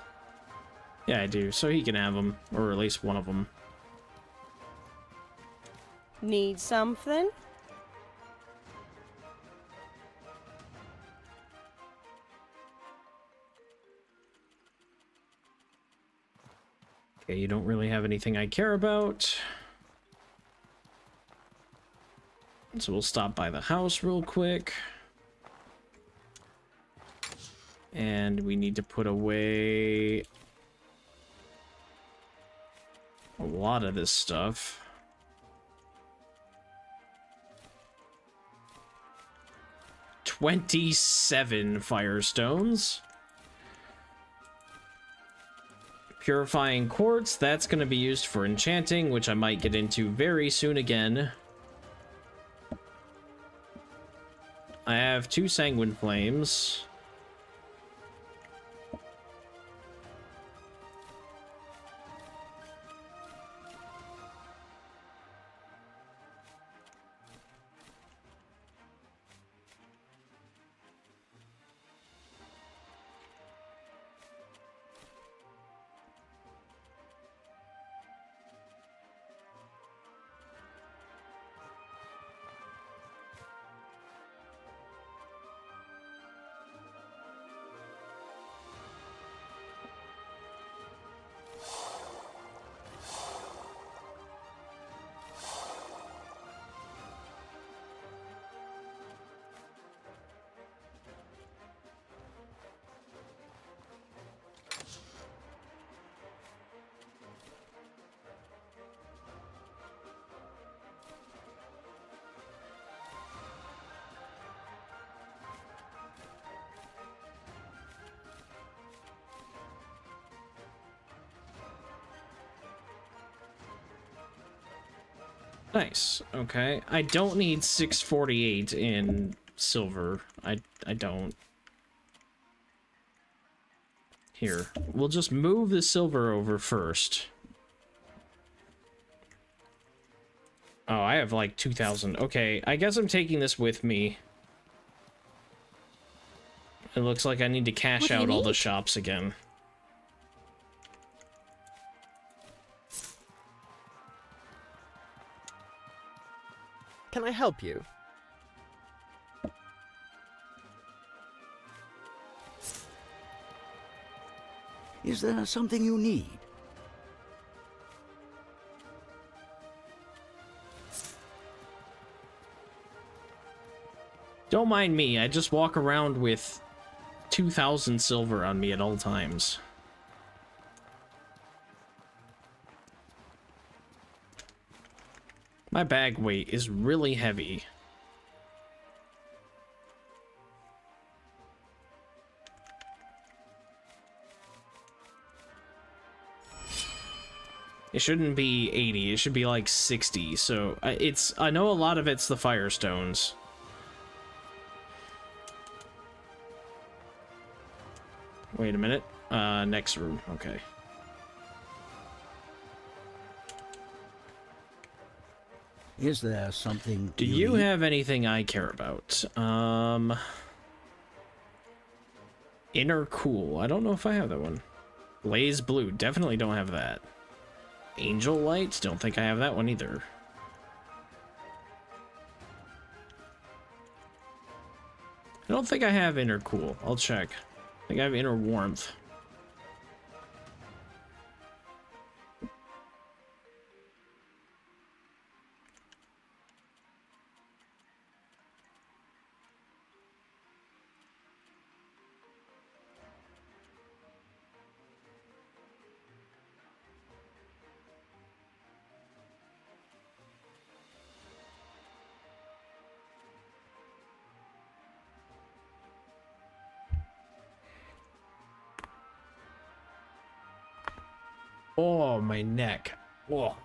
Speaker 1: Yeah, I do, so he can have them, or at least one of them.
Speaker 2: Need something?
Speaker 1: Okay, you don't really have anything I care about. So we'll stop by the house real quick. And we need to put away a lot of this stuff. $27 firestones. Purifying quartz, that's going to be used for enchanting, which I might get into very soon again. I have 2 sanguine flames. Nice. Okay. I don't need 648 in silver. I don't. Here. We'll just move the silver over first. Oh, I have like 2,000. Okay, I guess I'm taking this with me. It looks like I need to cash out all the shops again.
Speaker 3: Can I help you?
Speaker 4: Is there something you need?
Speaker 1: Don't mind me, I just walk around with 2,000 silver on me at all times. My bag weight is really heavy. It shouldn't be 80, it should be like 60, so I know a lot of it's the firestones. Wait a minute. Next room, okay.
Speaker 4: Is there something...
Speaker 1: Do you have anything I care about? Inner Cool. I don't know if I have that one. Blaze Blue. Definitely don't have that. Angel Light. Don't think I have that one either. I don't think I have inner cool. I'll check. I think I have inner warmth. Oh, my neck. Oh.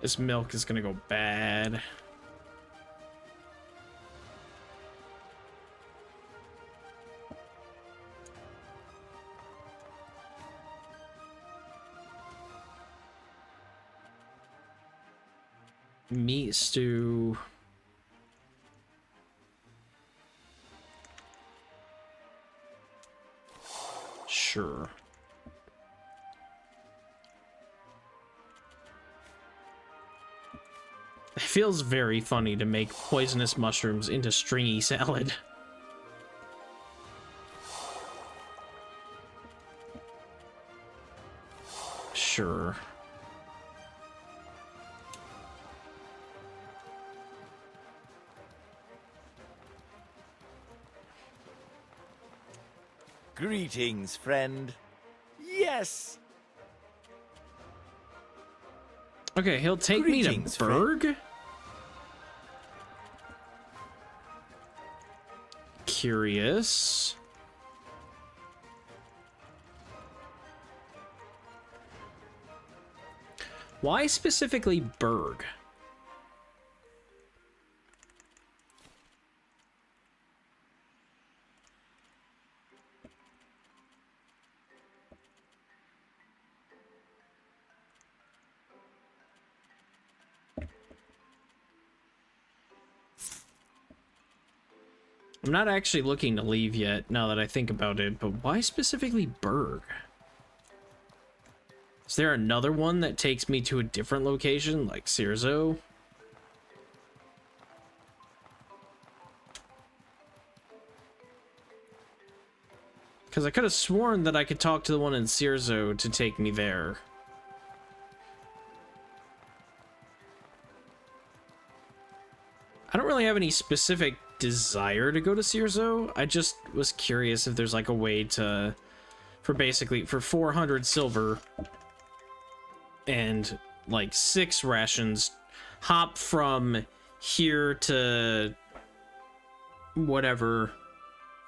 Speaker 1: This milk is gonna go bad. Meat stew. Sure. It feels very funny to make poisonous mushrooms into stringy salad. Sure.
Speaker 6: Greetings, friend. Yes!
Speaker 1: Okay, he'll take me
Speaker 6: Greetings,
Speaker 1: to Berg? Curious. Why specifically Berg? I'm not actually looking to leave yet, now that I think about it, but why specifically Berg? Is there another one that takes me to a different location, like Cirzo? Because I could have sworn that I could talk to the one in Cirzo to take me there. I don't really have any specific desire to go to Cirzo. I just was curious if there's like a way to, for 400 silver and like 6 rations, hop from here to whatever.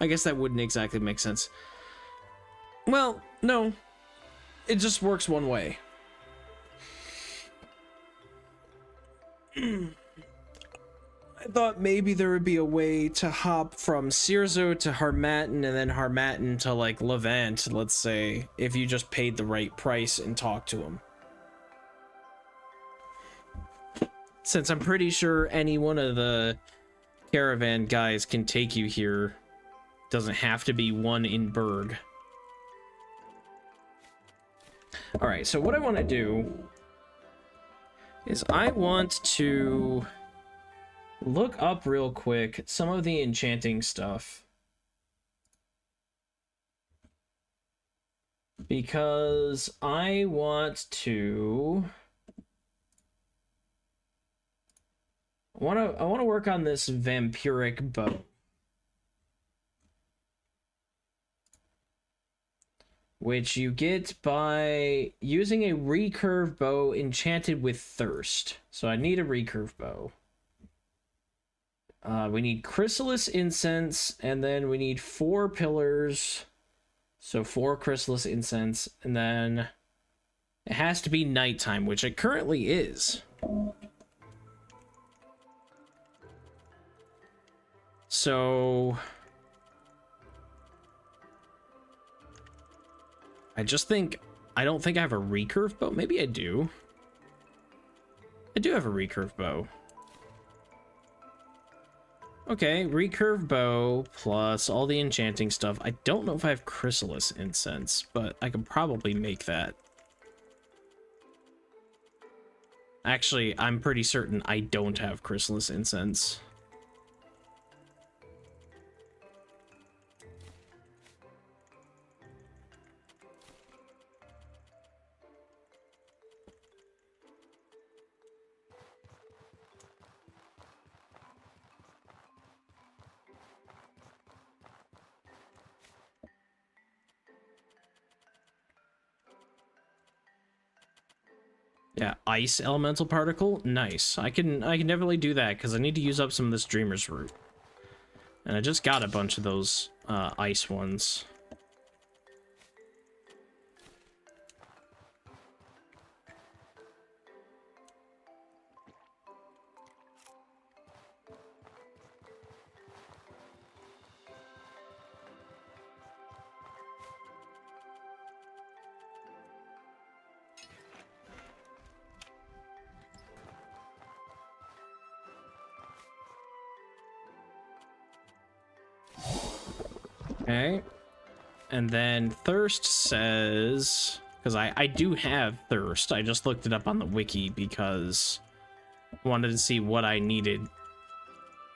Speaker 1: I guess that wouldn't exactly make sense. Well, no. It just works one way. I thought maybe there would be a way to hop from Cirzo to Harmattan and then Harmattan to, like, Levant, let's say, if you just paid the right price and talked to him. Since I'm pretty sure any one of the caravan guys can take you here. Doesn't have to be one in Berg. Alright, so what I want to do is I want to look up real quick some of the enchanting stuff. Because I want to... I want to work on this vampiric bow. Which you get by using a recurve bow enchanted with thirst. So I need a recurve bow. We need chrysalis incense, and then we need 4 pillars. So 4 chrysalis incense, and then it has to be nighttime, which it currently is. So I don't think I have a recurve bow. Maybe I do. I do have a recurve bow. Okay, recurve bow plus all the enchanting stuff. I don't know if I have chrysalis incense, but I could probably make that. Actually, I'm pretty certain I don't have chrysalis incense. Yeah, ice elemental particle, nice. I can definitely do that because I need to use up some of this dreamer's root, and I just got a bunch of those ice ones. Okay, and then thirst says, because I do have thirst, I just looked it up on the wiki because I wanted to see what I needed,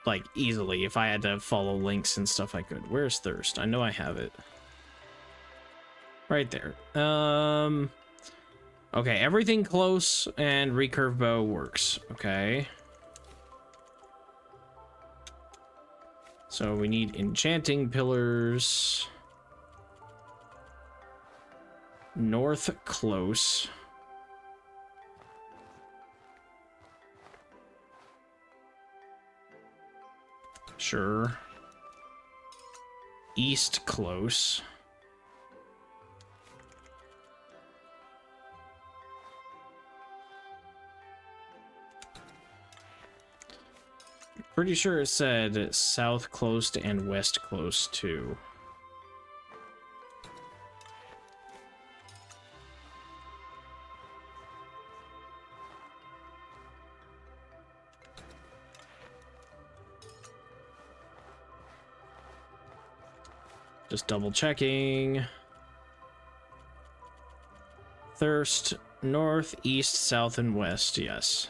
Speaker 1: like, easily. If I had to follow links and stuff, I could. Where's thirst? I know I have it right there. Okay, everything close and recurve bow works. Okay, so we need enchanting pillars. North close. Sure. East close. Pretty sure it said south close and west close too. Just double checking. Thirst, north, east, south, and west, yes.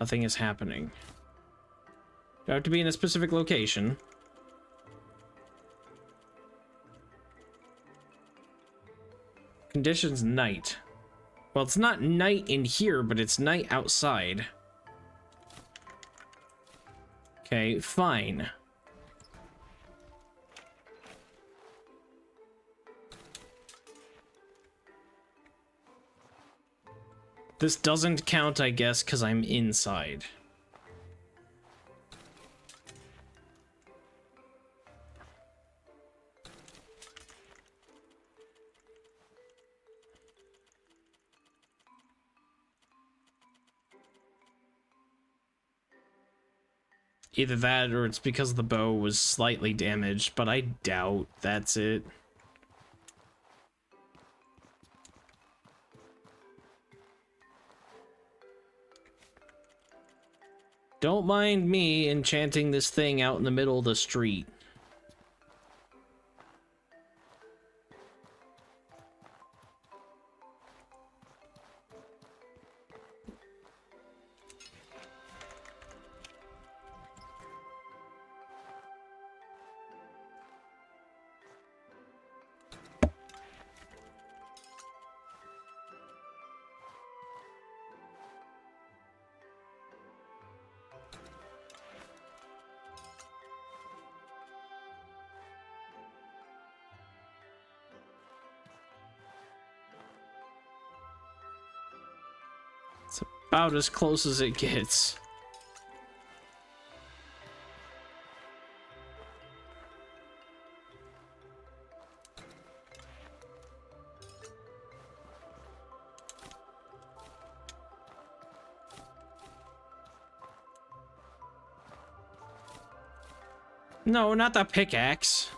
Speaker 1: Nothing is happening. Do I have to be in a specific location? Conditions night. Well, it's not night in here, but it's night outside. Okay, fine. This doesn't count, I guess, because I'm inside. Either that or it's because the bow was slightly damaged, but I doubt that's it. Don't mind me enchanting this thing out in the middle of the street. It's about as close as it gets. No, not the pickaxe.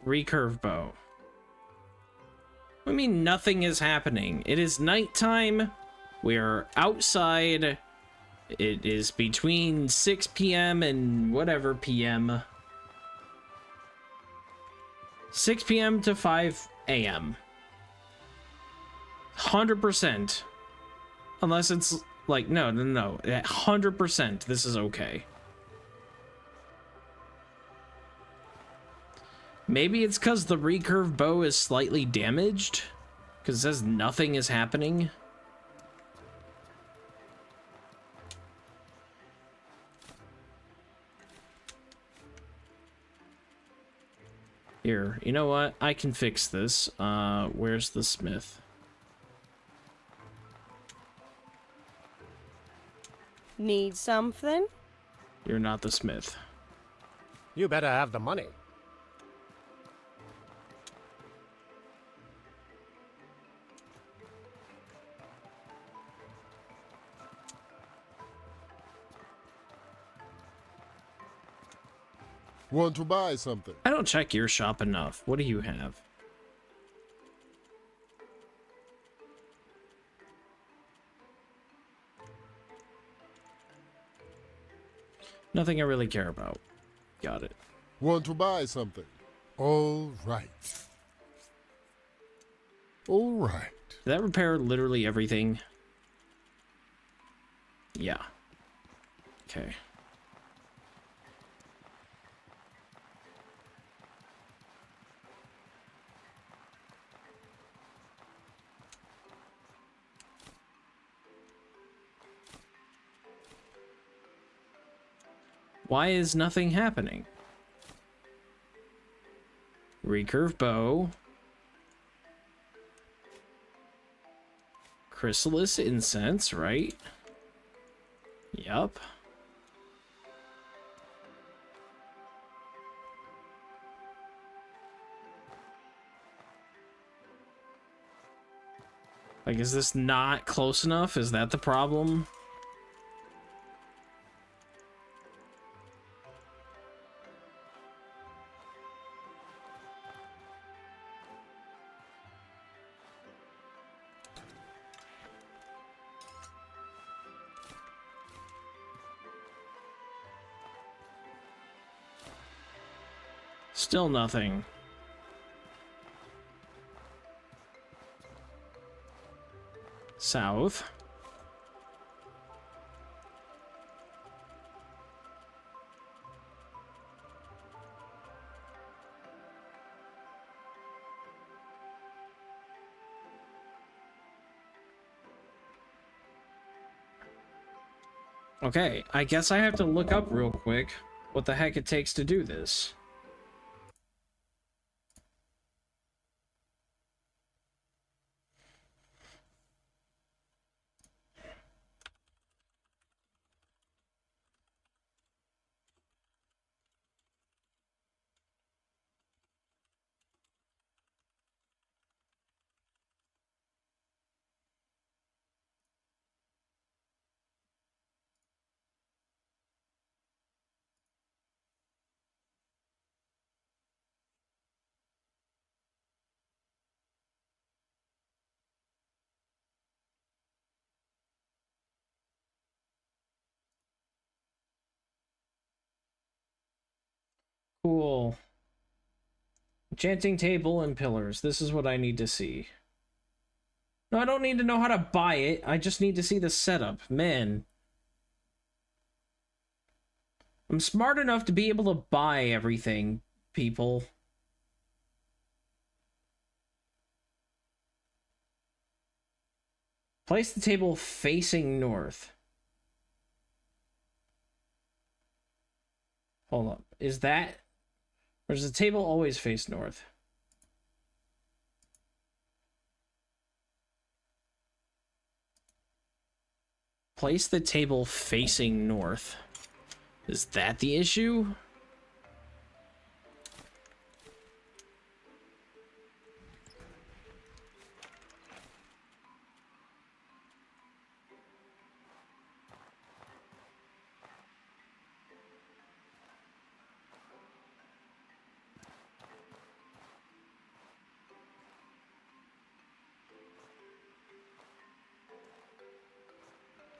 Speaker 1: Recurve bow. I mean, nothing is happening. It is nighttime. We're outside. It is between 6 p.m. and whatever p.m. 6 p.m. to 5 a.m. 100%. Unless it's like, no. 100% this is okay. Maybe it's because the recurve bow is slightly damaged? Because it says nothing is happening? Here, you know what? I can fix this. Where's the smith?
Speaker 2: Need something?
Speaker 1: You're not the smith.
Speaker 5: You better have the money.
Speaker 7: Want to buy something?
Speaker 1: I don't check your shop enough. What do you have? Nothing I really care about. Got it.
Speaker 7: Want to buy something? All right. All right.
Speaker 1: Did that repair literally everything? Yeah. Okay. Why is nothing happening? Recurve bow. Chrysalis incense, right? Yup. Like, is this not close enough? Is that the problem? Still nothing. South. Okay, I guess I have to look up real quick what the heck it takes to do this. Cool. Enchanting table and pillars. This is what I need to see. No, I don't need to know how to buy it. I just need to see the setup. Man. I'm smart enough to be able to buy everything, people. Place the table facing north. Hold up. Is that... Or does the table always face north? Place the table facing north. Is that the issue?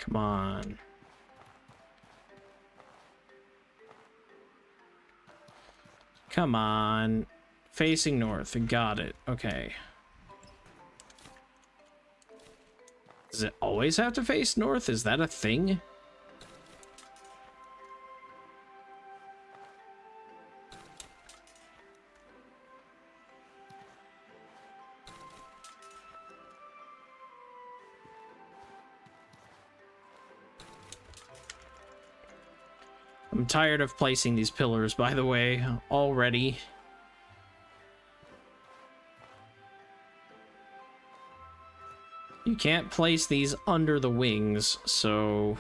Speaker 1: Come on. Come on. Facing north. Got it. Okay. Does it always have to face north? Is that a thing? I'm tired of placing these pillars, by the way, already. You can't place these under the wings, so...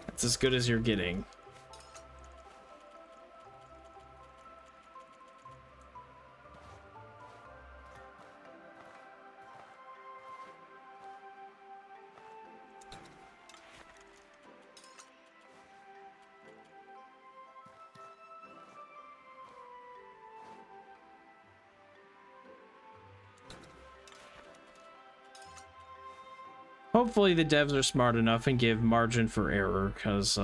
Speaker 1: That's as good as you're getting. Hopefully the devs are smart enough and give margin for error, because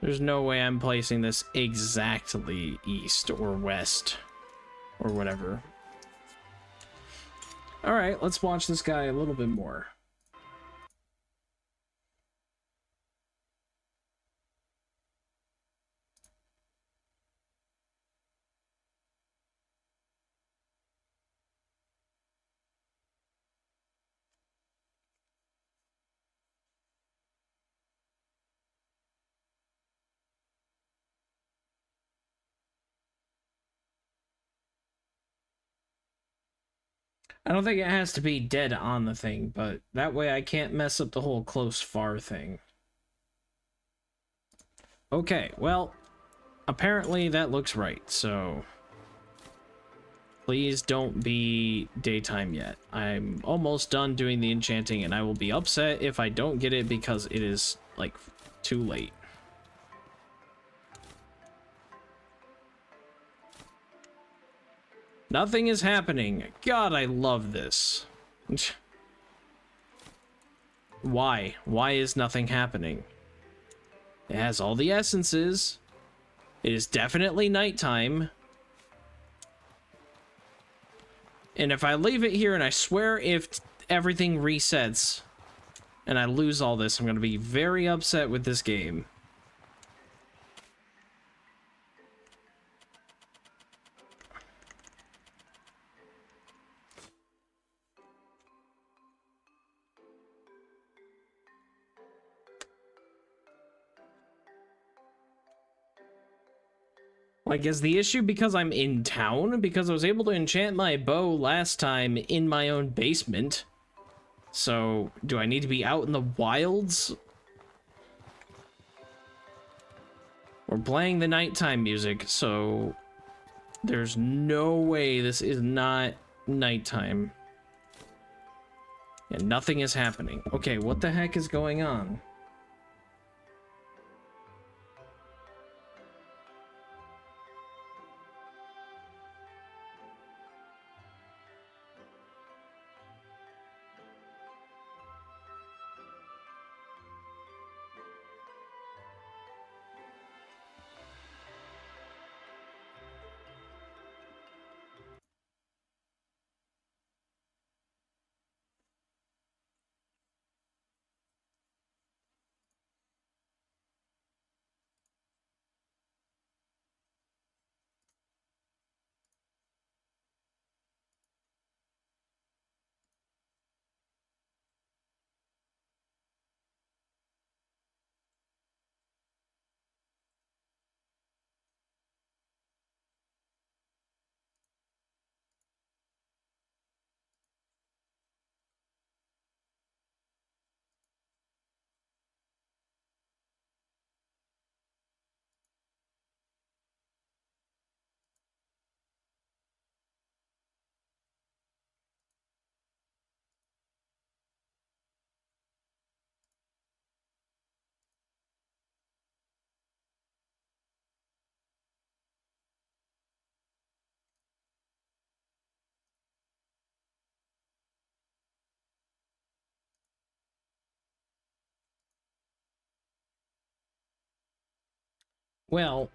Speaker 1: there's no way I'm placing this exactly east or west or whatever. Alright, let's watch this guy a little bit more. I don't think it has to be dead on the thing, but that way I can't mess up the whole close far thing. Okay, well, apparently that looks right, so... Please don't be daytime yet. I'm almost done doing the enchanting, and I will be upset if I don't get it because it is, like, too late. Nothing is happening. God, I love this. Why? Why is nothing happening? It has all the essences. It is definitely nighttime. And if I leave it here, and I swear if everything resets and I lose all this, I'm going to be very upset with this game. Like, is the issue because I'm in town? Because I was able to enchant my bow last time in my own basement. So, do I need to be out in the wilds? We're playing the nighttime music, so there's no way this is not nighttime. Yeah, nothing is happening. Okay, what the heck is going on? Well,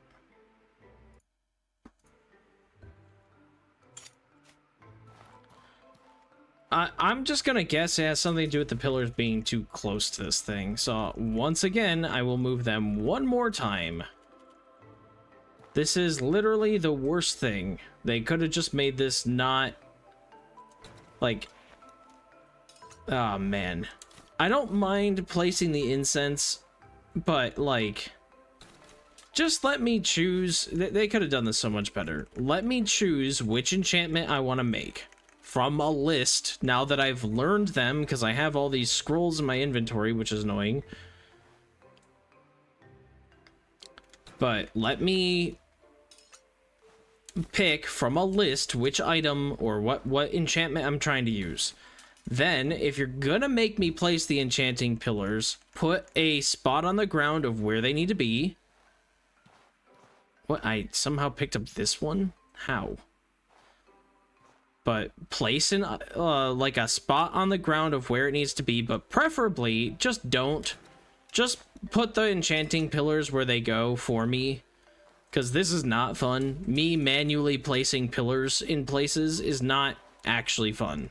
Speaker 1: I'm just gonna guess it has something to do with the pillars being too close to this thing. So once again, I will move them one more time. This is literally the worst thing. They could have just made this not... like... oh, man. I don't mind placing the incense, but, like... just let me choose... they could have done this so much better. Let me choose which enchantment I want to make from a list, now that I've learned them, because I have all these scrolls in my inventory, which is annoying. But let me pick from a list which item or what enchantment I'm trying to use. Then, if you're gonna make me place the enchanting pillars, put a spot on the ground of where they need to be. What? I somehow picked up this one? How? But place in like a spot on the ground of where it needs to be, but preferably just put the enchanting pillars where they go for me, because this is not fun. Me manually placing pillars in places is not actually fun.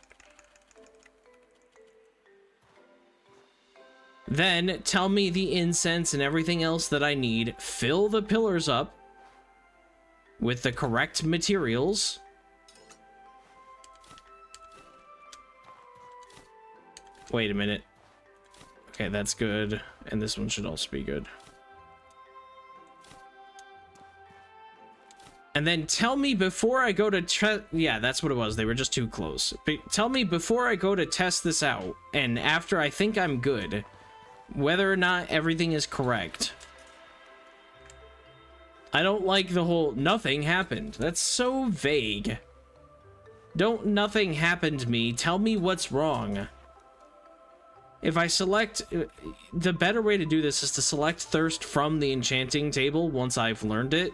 Speaker 1: Then tell me the incense and everything else that I need. Fill the pillars up with the correct materials. Wait a minute. Okay, that's good. And this one should also be good. And then tell me before I go to yeah, that's what it was. They were just too close. But tell me before I go to test this out, and after I think I'm good, whether or not everything is correct. I don't like the whole nothing happened. That's so vague. Don't nothing happened to me. Tell me what's wrong. If I select... the better way to do this is to select thirst from the enchanting table once I've learned it.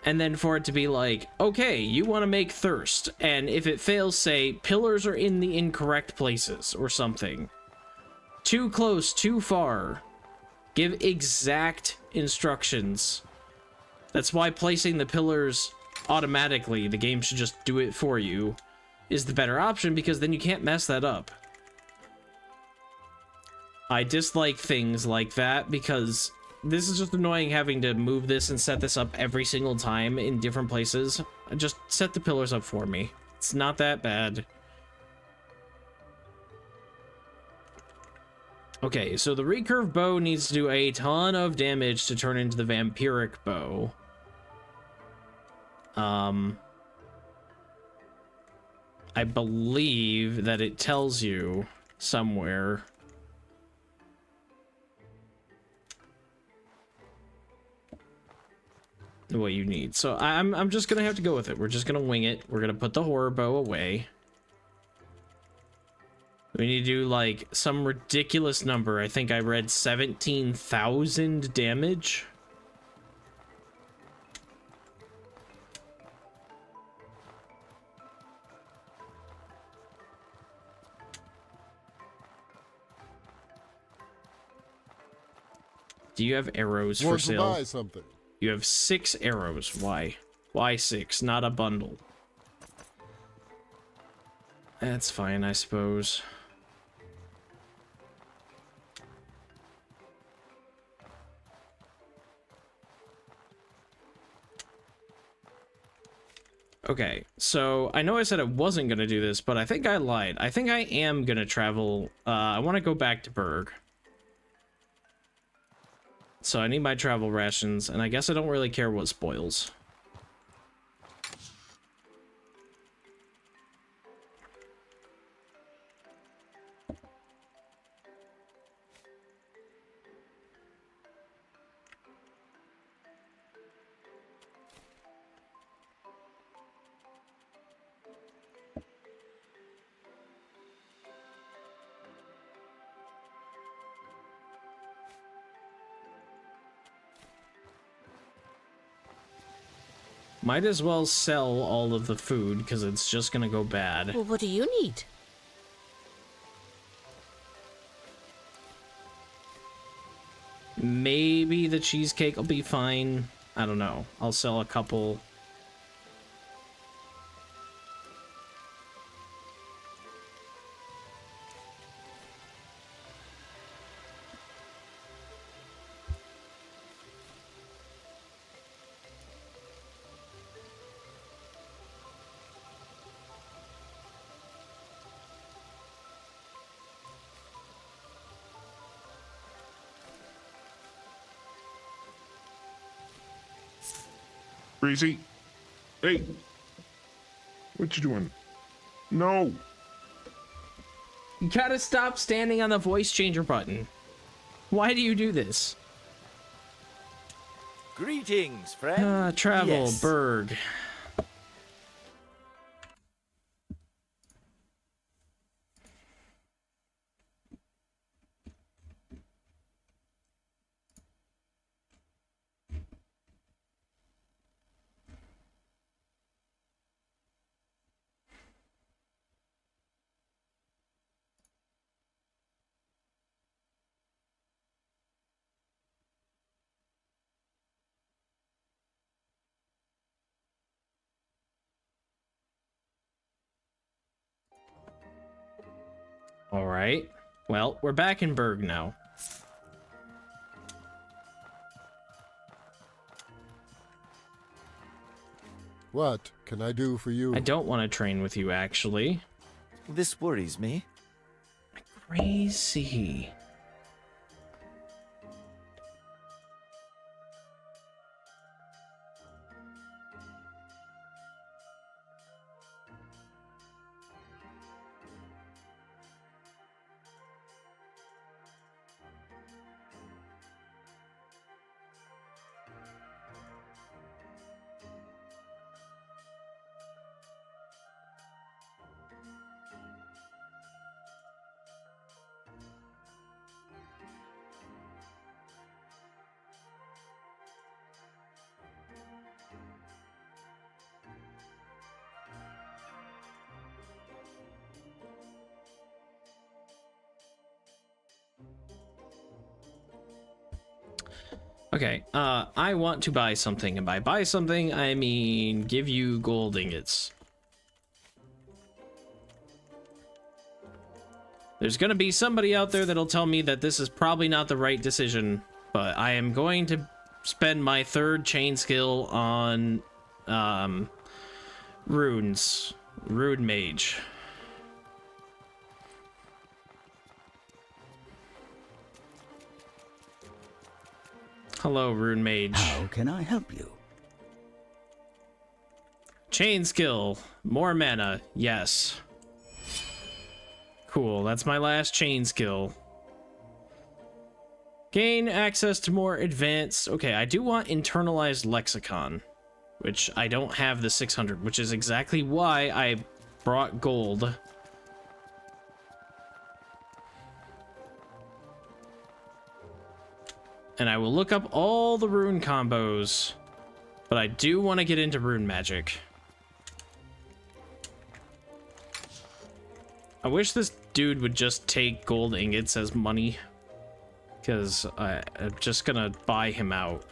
Speaker 1: And then for it to be like, okay, you want to make thirst. And if it fails, say, pillars are in the incorrect places or something. Too close, too far. Give exact instructions. That's why placing the pillars automatically, the game should just do it for you, is the better option, because then you can't mess that up. I dislike things like that because this is just annoying having to move this and set this up every single time in different places. Just set the pillars up for me. It's not that bad. Okay, so the recurve bow needs to do a ton of damage to turn into the vampiric bow. I believe that it tells you somewhere. What you need. So I'm just gonna have to go with it. We're just gonna wing it. We're gonna put the horror bow away. We need to do like some ridiculous number. I think I read 17,000 damage. Do you have arrows for
Speaker 7: Want to
Speaker 1: sale?
Speaker 7: buy something?
Speaker 1: You have 6 arrows. Why? Why 6? Not a bundle. That's fine, I suppose. Okay, so I know I said I wasn't gonna do this, but I think I lied. I think I am gonna travel. I want to go back to Berg. So I need my travel rations, and I guess I don't really care what spoils. Might as well sell all of the food, because it's just gonna go bad.
Speaker 8: Well, what do you need?
Speaker 1: Maybe the cheesecake will be fine. I don't know. I'll sell a couple.
Speaker 9: Breezy? Hey! What you doing? No!
Speaker 1: You gotta stop standing on the voice changer button. Why do you do this?
Speaker 6: Greetings, friend.
Speaker 1: Travel,
Speaker 6: Yes.
Speaker 1: Berg. All right. Well, we're back in Berg now.
Speaker 7: What can I do for you?
Speaker 1: I don't want to train with you, actually.
Speaker 6: This worries me.
Speaker 1: Crazy. Okay, I want to buy something, and by buy something, I mean give you gold ingots. There's gonna be somebody out there that'll tell me that this is probably not the right decision, but I am going to spend my 3rd chain skill on, runes. Rune Mage. Hello, Rune Mage.
Speaker 4: How can I help you?
Speaker 1: Chain skill. More mana. Yes. Cool. That's my last chain skill. Gain access to more advanced... Okay, I do want internalized lexicon, which I don't have the 600, which is exactly why I brought gold. And I will look up all the rune combos, but I do want to get into rune magic. I wish this dude would just take gold ingots as money, because I'm just gonna buy him out.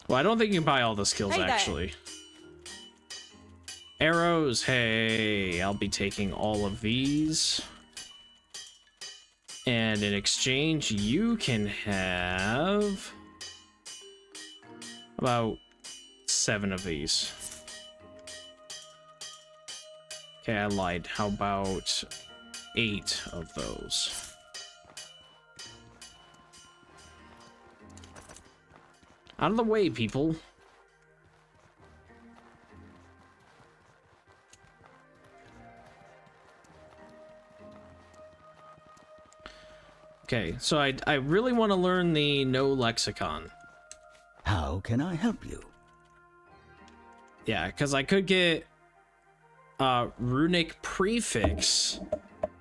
Speaker 1: Well, I don't think you can buy all the skills,
Speaker 2: Hey there.
Speaker 1: actually. Arrows, hey, I'll be taking all of these. And in exchange, you can have about 7 of these. Okay, I lied. How about 8 of those? Out of the way, people. Okay, so I really want to learn the no lexicon.
Speaker 4: How can I help you?
Speaker 1: Yeah, because I could get runic prefix.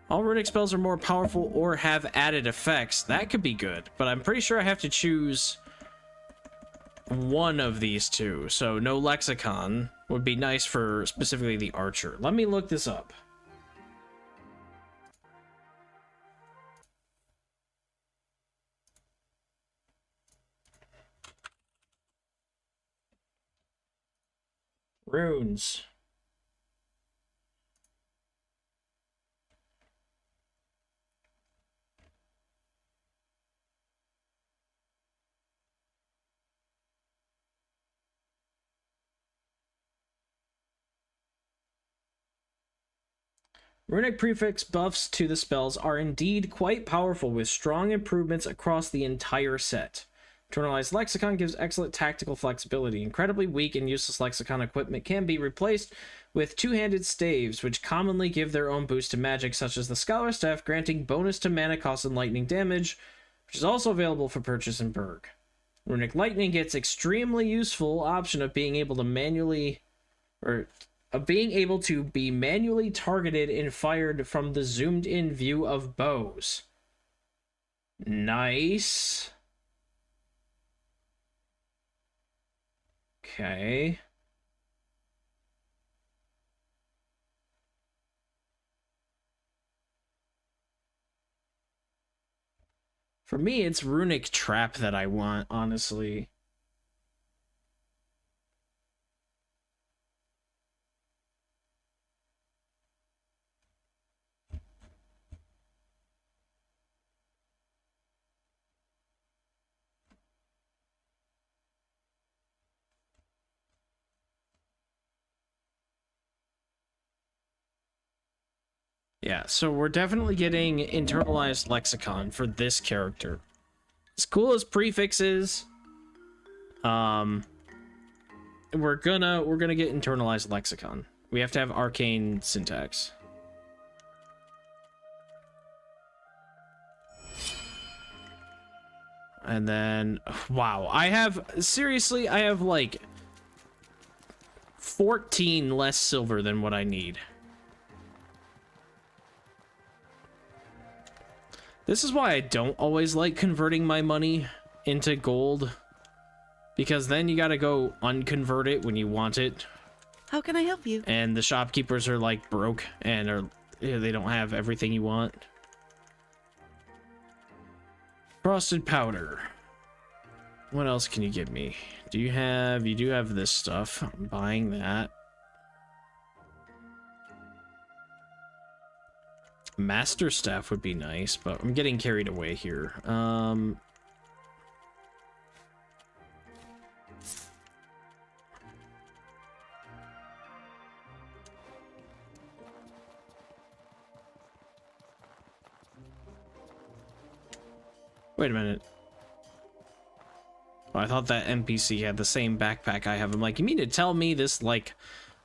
Speaker 1: All runic spells are more powerful or have added effects. That could be good, but I'm pretty sure I have to choose one of these two. So no lexicon would be nice for specifically the archer. Let me look this up. Runes. Runic prefix buffs to the spells are indeed quite powerful, with strong improvements across the entire set. Internalized Lexicon gives excellent tactical flexibility. Incredibly weak and useless Lexicon equipment can be replaced with two-handed staves, which commonly give their own boost to magic, such as the Scholar Staff, granting bonus to mana cost and lightning damage, which is also available for purchase in Berg. Runic Lightning gets extremely useful option of being able to be manually targeted and fired from the zoomed-in view of bows. Nice. Okay. For me, it's Runic Trap that I want, honestly. Yeah, so we're definitely getting internalized lexicon for this character. As cool as prefixes, we're gonna get internalized lexicon. We have to have arcane syntax. And then, wow, I have like 14 less silver than what I need. This is why I don't always like converting my money into gold, because then you gotta go unconvert it when you want it.
Speaker 2: How can I help you?
Speaker 1: And the shopkeepers are like broke and they don't have everything you want. Frosted powder. What else can you give me? You do have this stuff. I'm buying that. Master staff would be nice, but I'm getting carried away here. Wait a minute. Oh, I thought that NPC had the same backpack I have. I'm like, you mean to tell me this, like,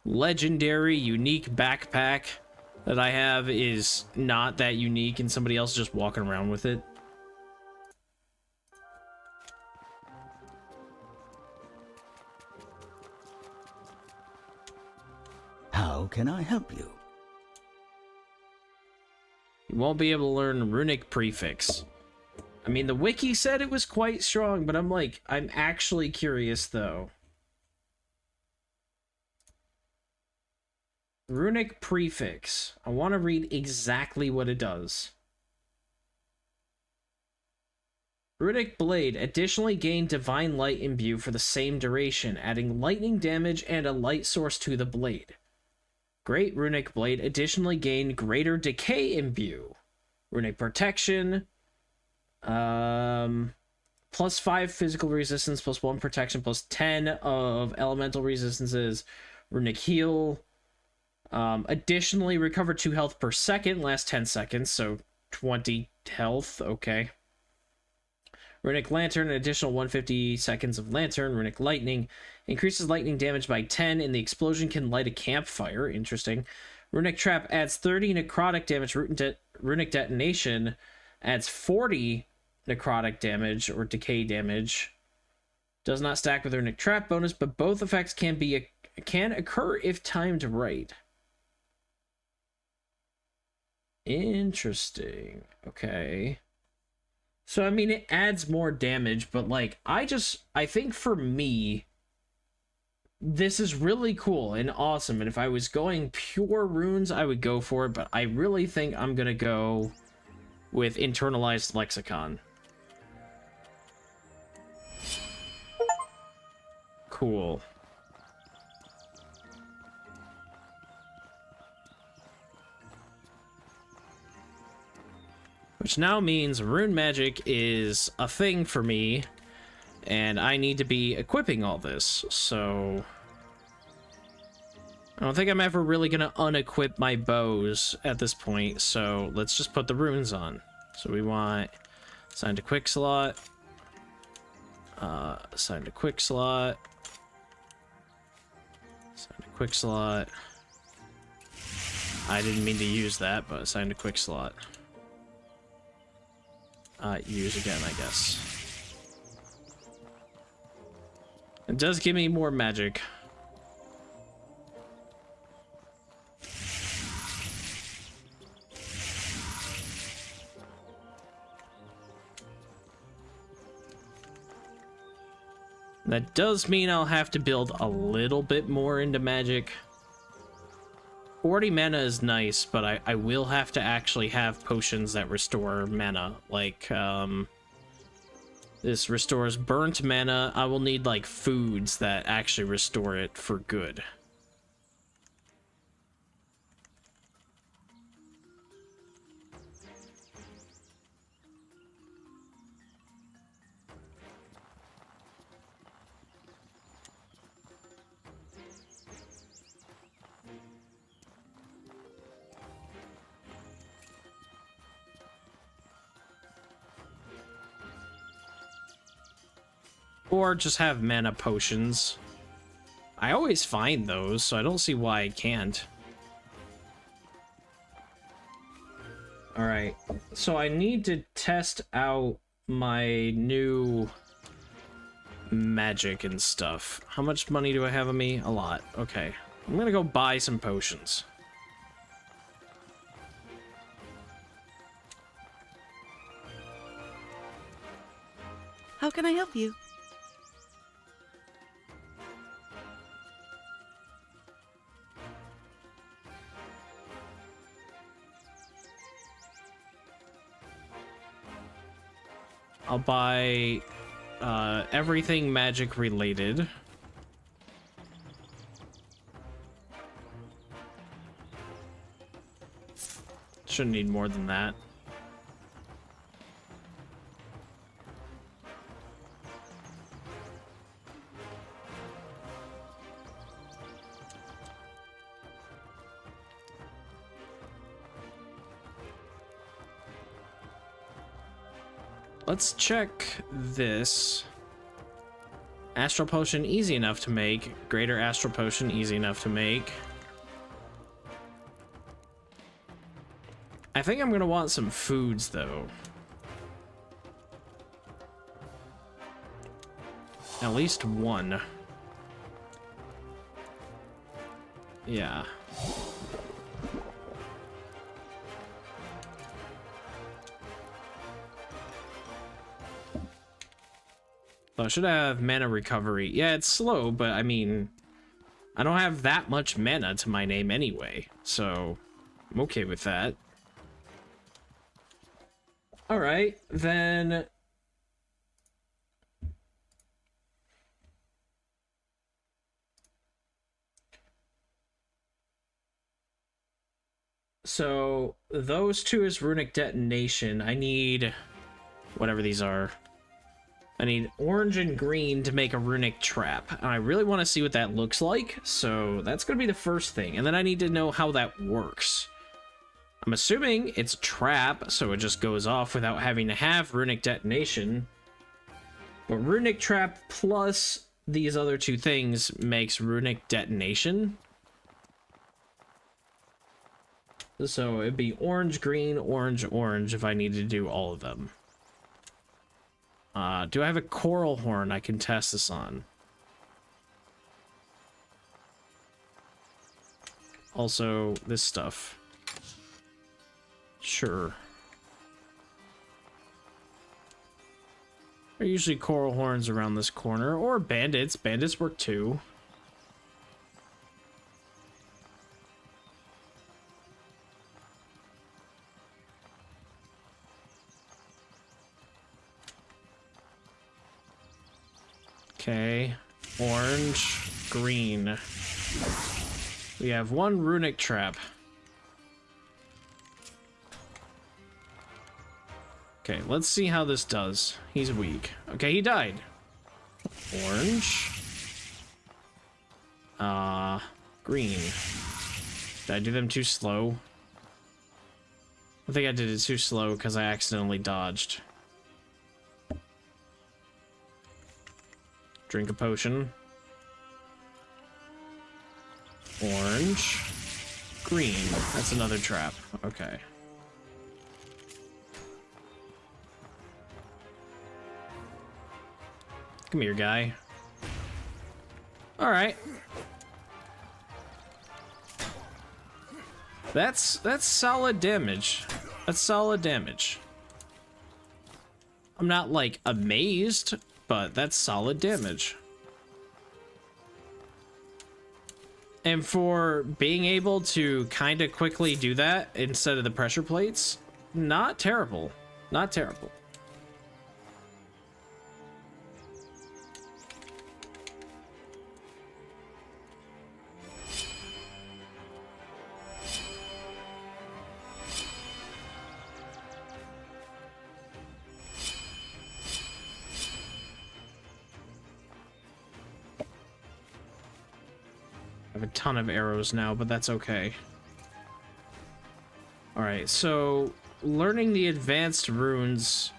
Speaker 1: legendary, unique backpack that I have is not that unique and somebody else is just walking around with it?
Speaker 4: How can I help you?
Speaker 1: You won't be able to learn runic prefix. I mean, the wiki said it was quite strong, but I'm like, I'm actually curious, though. Runic prefix. I want to read exactly what it does. Runic blade additionally gain divine light imbue for the same duration, adding lightning damage and a light source to the blade. Great runic blade additionally gain greater decay imbue. Runic protection. Plus 5 physical resistance, plus 1 protection, plus 10 of elemental resistances. Runic heal. Additionally, recover 2 health per second, last 10 seconds, so 20 health, okay. Runic lantern, an additional 150 seconds of lantern. Runic lightning, increases lightning damage by 10, and the explosion can light a campfire, interesting. Runic trap adds 30 necrotic damage. Runic detonation adds 40 necrotic damage or decay damage. Does not stack with runic trap bonus, but both effects can occur if timed right. Interesting. Okay. So I mean, it adds more damage, but like I think for me this is really cool and awesome, and if I was going pure runes I would go for it, but I really think I'm gonna go with internalized lexicon. Cool. Which now means rune magic is a thing for me, and I need to be equipping all this, so I don't think I'm ever really gonna unequip my bows at this point, so let's just put the runes on. So we want assign to quick slot, assign to quick slot, assign to quick slot. I didn't mean to use that, but assign to quick slot. Use again, I guess. It does give me more magic. That does mean I'll have to build a little bit more into magic. 40 mana is nice, but I will have to actually have potions that restore mana. Like, this restores burnt mana. I will need, like, foods that actually restore it for good. Or just have mana potions. I always find those, so I don't see why I can't. Alright, so I need to test out my new magic and stuff. How much money do I have on me? A lot. Okay. I'm gonna go buy some potions.
Speaker 2: How can I help you?
Speaker 1: I'll buy everything magic related. Shouldn't need more than that. let's check this. Astral Potion, easy enough to make. Greater Astral Potion, easy enough to make. I think I'm gonna want some foods, though. At least one. Yeah. So I should have mana recovery. Yeah, it's slow, but I mean, I don't have that much mana to my name anyway, so I'm okay with that. All right, then. So those two is Runic Detonation. I need whatever these are. I need orange and green to make a runic trap. And I really want to see what that looks like, so that's going to be the first thing. And then I need to know how that works. I'm assuming it's a trap, so it just goes off without having to have runic detonation. But runic trap plus these other two things makes runic detonation. So it'd be orange, green, orange, orange if I need to do all of them. Do I have a coral horn I can test this on? Also, this stuff. Sure. There are usually coral horns around this corner, or bandits. Bandits work too. Okay, orange, green. We have one runic trap. Okay, let's see how this does. He's weak. Okay, he died. Orange. Green. Did I do them too slow? I think I did it too slow because I accidentally dodged. Drink a potion. Orange. Green. That's another trap. Okay. Come here, guy. Alright. That's solid damage. That's solid damage. I'm not, like, amazed, but that's solid damage. And for being able to kind of quickly do that instead of the pressure plates, not terrible. Not terrible. I have a ton of arrows now, but that's okay. Alright, so learning the advanced runes,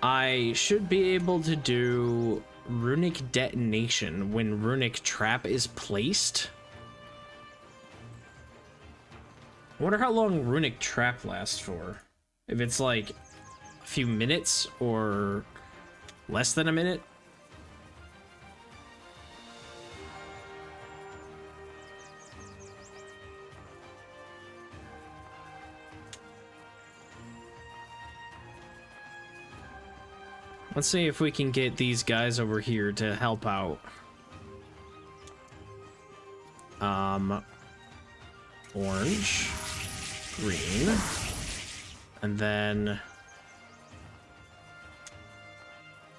Speaker 1: I should be able to do runic detonation when runic trap is placed. I wonder how long runic trap lasts for. If it's like a few minutes or less than a minute. Let's see if we can get these guys over here to help out. Orange, green, and then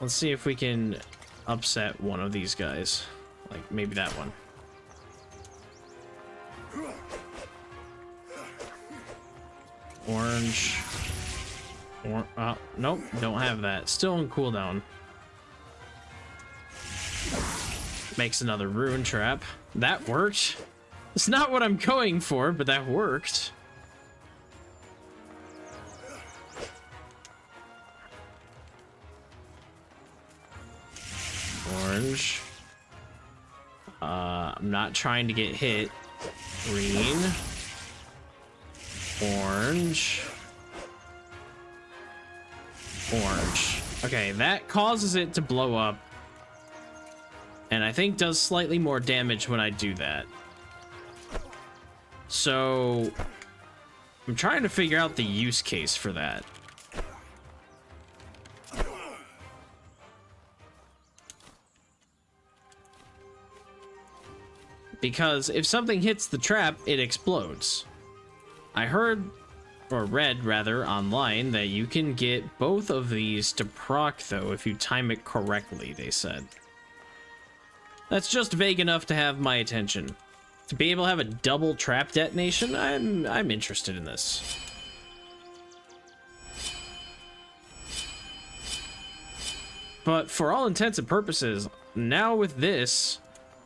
Speaker 1: let's see if we can upset one of these guys, like maybe that one. Orange. Nope, don't have that. Still on cooldown. Makes another rune trap. That worked. It's not what I'm going for, but that worked. Orange. I'm not trying to get hit. Green. Orange. Orange. Okay, that causes it to blow up. And I think does slightly more damage when I do that. So I'm trying to figure out the use case for that. Because if something hits the trap, it explodes. I heard, or read rather, online that you can get both of these to proc though if you time it correctly, they said. That's just vague enough to have my attention. To be able to have a double trap detonation, I'm interested in this. But for all intents and purposes, now with this,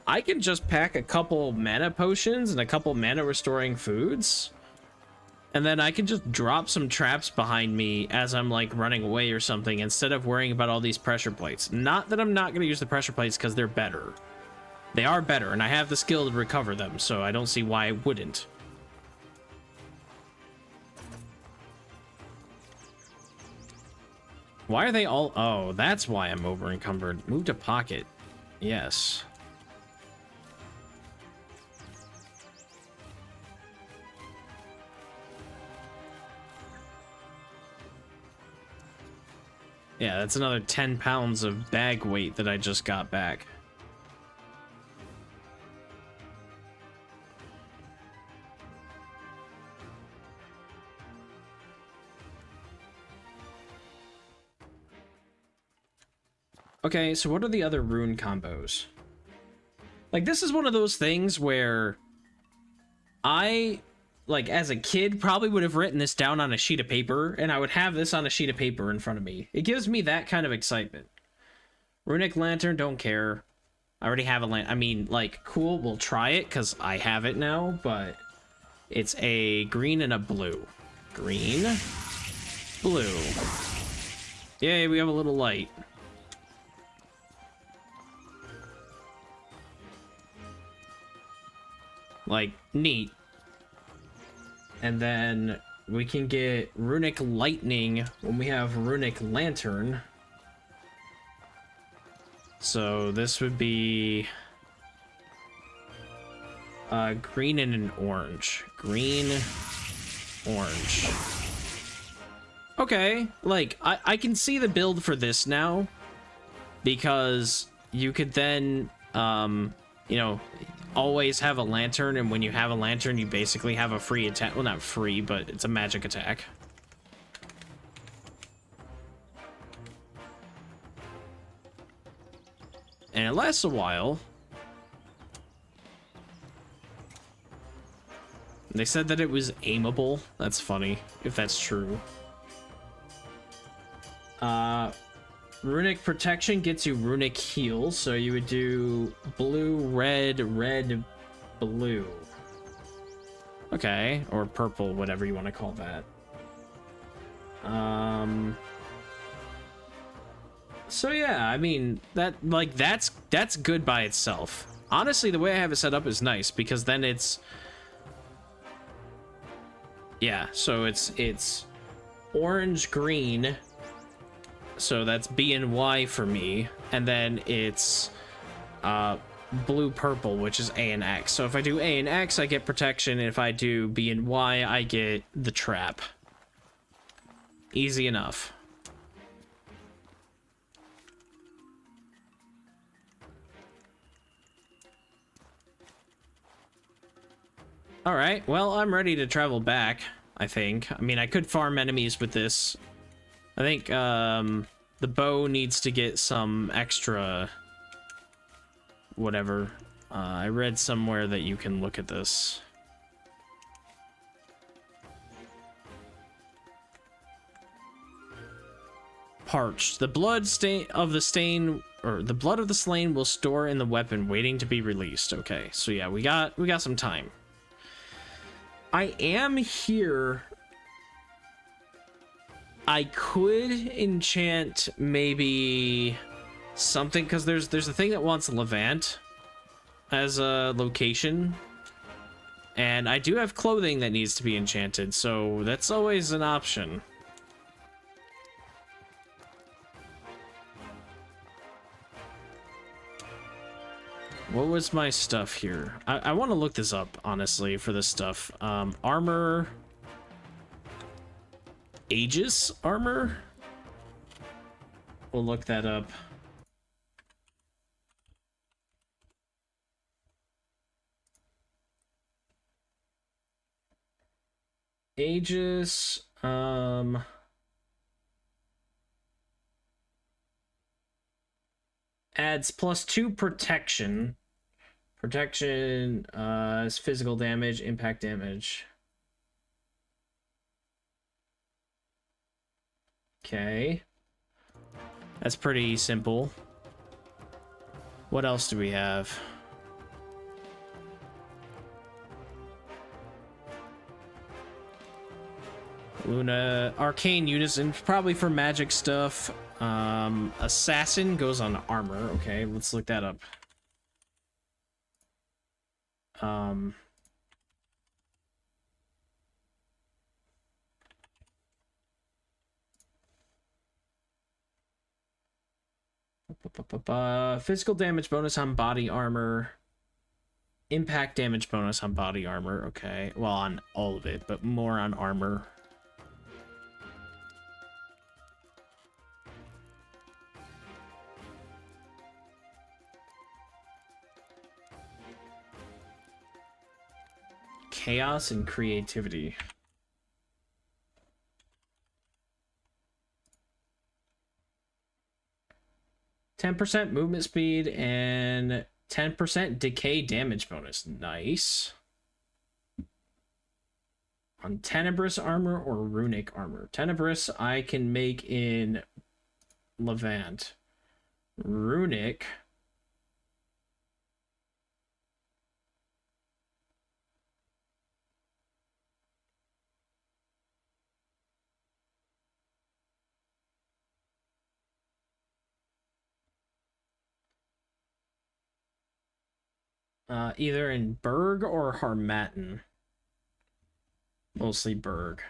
Speaker 1: I can just pack a couple mana potions and a couple mana restoring foods. And then I can just drop some traps behind me as I'm like running away or something instead of worrying about all these pressure plates. Not that I'm not going to use the pressure plates because they're better. They are better and I have the skill to recover them, so I don't see why I wouldn't. Why are they all... Oh, that's why I'm over encumbered. Move to pocket. Yes. Yeah, that's another 10 pounds of bag weight that I just got back. Okay, so what are the other rune combos? Like, this is one of those things where I, like, as a kid, probably would have written this down on a sheet of paper, and I would have this on a sheet of paper in front of me. It gives me that kind of excitement. Runic Lantern, don't care. I already have a lantern. I mean, like, cool, we'll try it, because I have it now, but it's a green and a blue. Green, blue. Yay, we have a little light. Like, neat. And then we can get Runic Lightning when we have Runic Lantern. So this would be green and an orange. Green, orange. Okay, like, I can see the build for this now. Because you could then, you know, always have a lantern, and when you have a lantern, you basically have a free attack. Well, not free, but it's a magic attack. And it lasts a while. They said that it was aimable. That's funny, if that's true. Runic Protection gets you Runic Heal, so you would do blue, red, red, blue. Okay, or purple, whatever you want to call that. So yeah, I mean, that's good by itself. Honestly, the way I have it set up is nice, because then it's... Yeah, so it's orange, green... So that's B and Y for me, and then it's blue purple, which is A and X. So if I do A and X, I get protection, and if I do B and Y, I get the trap. Easy enough. Alright, well, I'm ready to travel back, I think. I mean, I could farm enemies with this. I think the bow needs to get some extra whatever. I read somewhere that you can look at this. Parched. The blood stain of the stain, or the blood of the slain will store in the weapon waiting to be released. Okay, so yeah, we got some time. I am here. I could enchant maybe something, because there's a thing that wants Levant as a location, and I do have clothing that needs to be enchanted, so that's always an option. What was my stuff here? I want to look this up, honestly, for this stuff. Armor... Aegis armor? We'll look that up. Aegis, adds +2 protection. Protection, is physical damage, impact damage. Okay. That's pretty simple. What else do we have? Luna, Arcane Unison, probably for magic stuff. Assassin goes on armor. Okay, let's look that up. Physical damage bonus on body armor. Impact damage bonus on body armor. Okay, well, on all of it, but more on armor. Chaos and creativity. %10 movement speed and 10% decay damage bonus. Nice. On Tenebrous armor or Runic armor? Tenebrous I can make in Levant. Runic... either in Berg or Harmattan. Mostly Berg.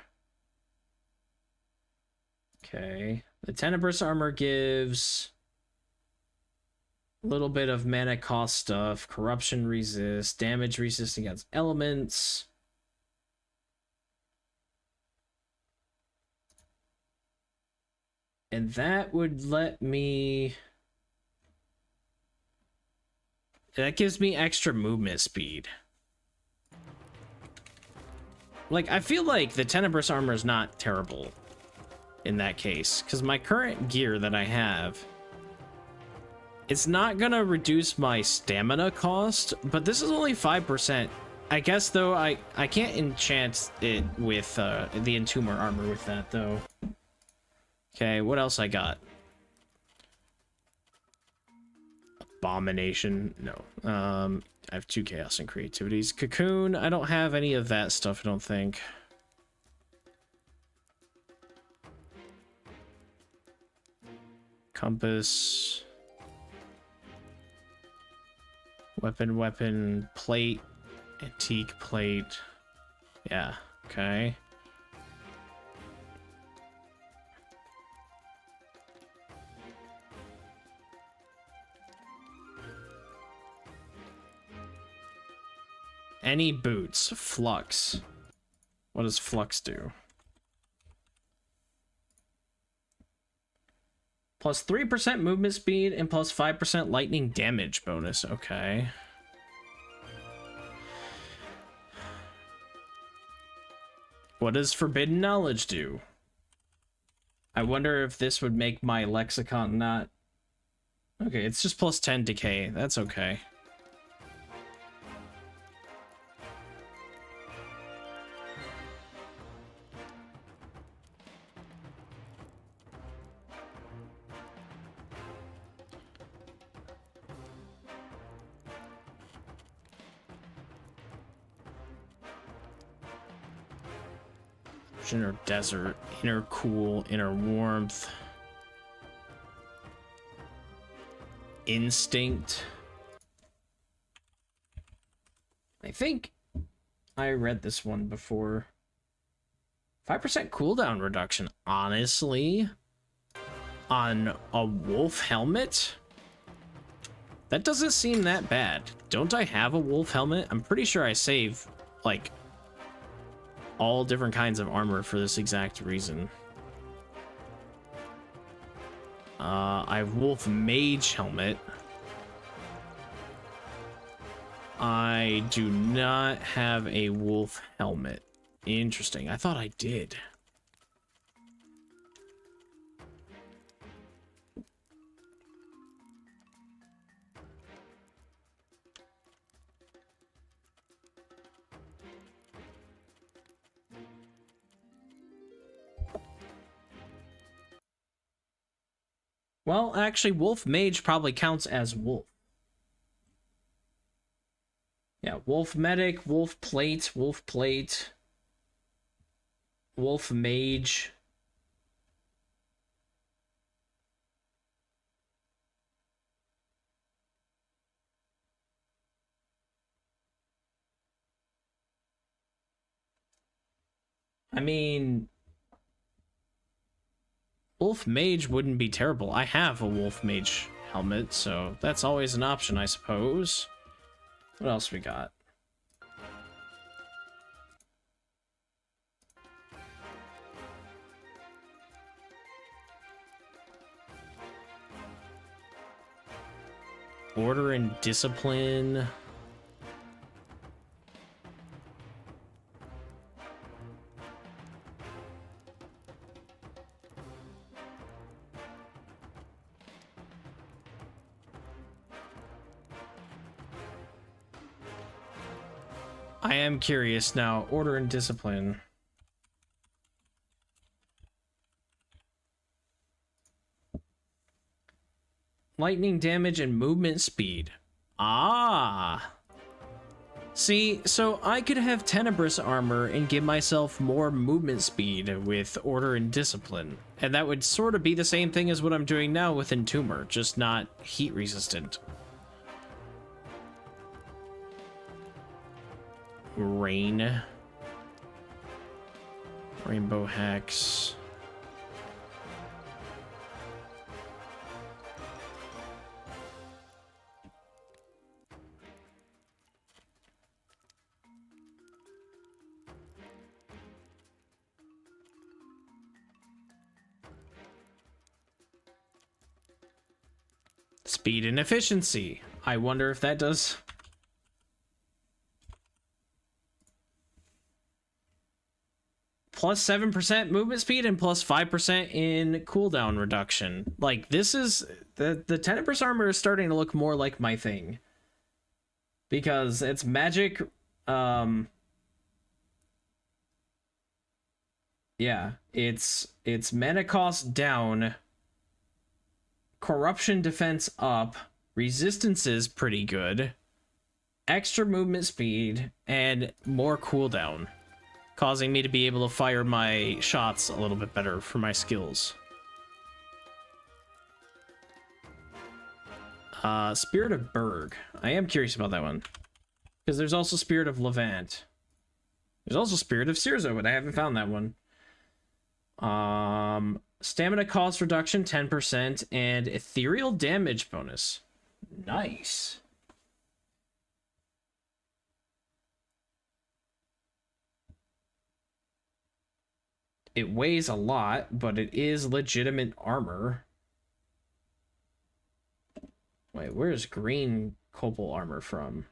Speaker 1: Okay. The Tenebrous armor gives a little bit of mana cost stuff. Corruption resist. Damage resist against elements. And that would let me... That gives me extra movement speed. Like, I feel like the Tenebrous armor is not terrible in that case, because my current gear that I have, it's not gonna reduce my stamina cost, but this is only 5%. I guess, though, I can't enchant it with the Entomber armor with that, though. Okay, what else I got? Abomination, no. I have 2 chaos and creativities. Cocoon, I don't have any of that stuff, I don't think. Compass. Weapon, plate. Antique plate. Yeah, okay. Any boots. Flux. What does Flux do? Plus 3% movement speed and plus 5% lightning damage bonus. Okay. What does Forbidden Knowledge do? I wonder if this would make my lexicon not... Okay, it's just plus 10 decay. That's okay. Inner desert, inner cool, inner warmth. instinct. I think I read this one before. 5% cooldown reduction, honestly, on a wolf helmet? That doesn't seem that bad. Don't I have a wolf helmet? I'm pretty sure I save, like, all different kinds of armor for this exact reason. I have wolf mage helmet. I do not have a wolf helmet. Interesting. I thought I did. Well, actually, wolf mage probably counts as wolf. Yeah, wolf medic, wolf plate, wolf mage. I mean, wolf mage wouldn't be terrible. I have a wolf mage helmet, so that's always an option, I suppose. What else we got? Order and discipline. I am curious now. Order and discipline. Lightning damage and movement speed. Ah. See, so I could have Tenebrous armor and give myself more movement speed with Order and Discipline. And that would sort of be the same thing as what I'm doing now with Entomber, just not heat resistant. Rain. Rainbow Hex. Speed and efficiency. I wonder if that does... Plus 7% movement speed and plus 5% in cooldown reduction. Like, this is... The Tenebrous armor is starting to look more like my thing. Because it's magic... Yeah, it's mana cost down... Corruption defense up, resistance is pretty good, extra movement speed, and more cooldown, causing me to be able to fire my shots a little bit better for my skills. Spirit of Berg. I am curious about that one, because there's also Spirit of Levant. There's also Spirit of Cirzo, but I haven't found that one. Stamina cost reduction 10% and ethereal damage bonus. Nice. It weighs a lot, but it is legitimate armor. Wait, where's green copal armor from?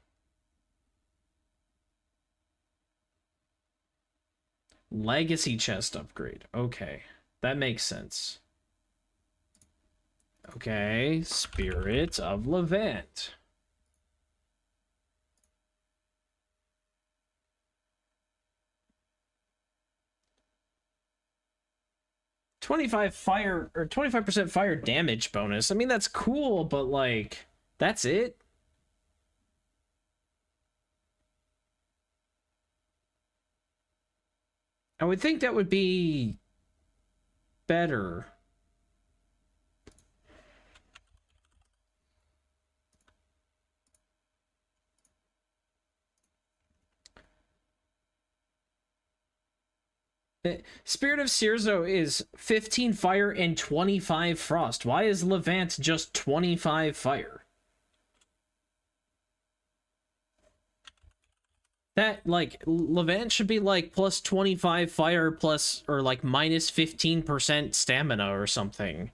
Speaker 1: Legacy chest upgrade. Okay. That makes sense. Okay, Spirit of Levant. or 25% fire damage bonus. I mean, that's cool, but like, that's it. I would think that would be better. Spirit of Cirzo is 15 fire and 25 frost. Why is Levant just 25 fire? That, like, Levant should be, like, plus 25 fire plus, or, like, minus 15% stamina or something.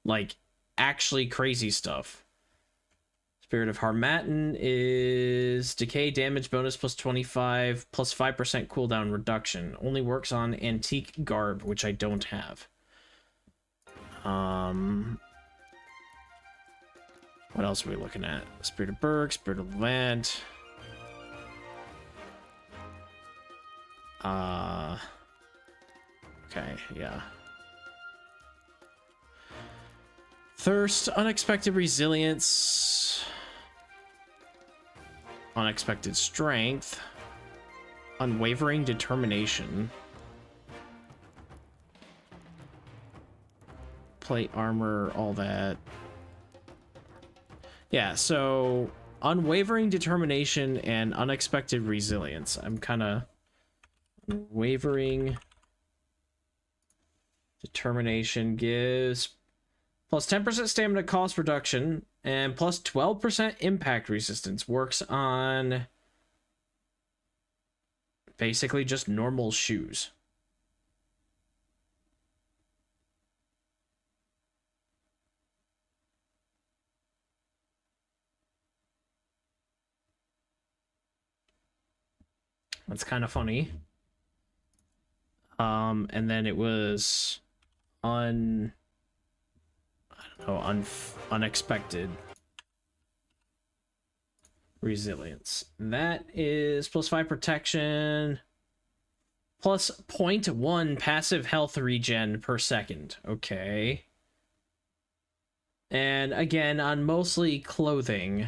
Speaker 1: Like, actually crazy stuff. Spirit of Harmattan is decay damage bonus plus 25 plus 5% cooldown reduction. Only works on antique garb, which I don't have. What else are we looking at? Spirit of Berg, Spirit of Levant. Okay, yeah. Thirst, unexpected resilience, unexpected strength, unwavering determination, plate armor, all that. Yeah, so unwavering determination and unexpected resilience. I'm kind of wavering determination gives plus 10% stamina cost reduction and plus 12% impact resistance. Works on basically just normal shoes. That's kind of funny. And then it was unexpected resilience. That is plus 5 protection, plus 0.1 passive health regen per second. Okay. And again, on mostly clothing.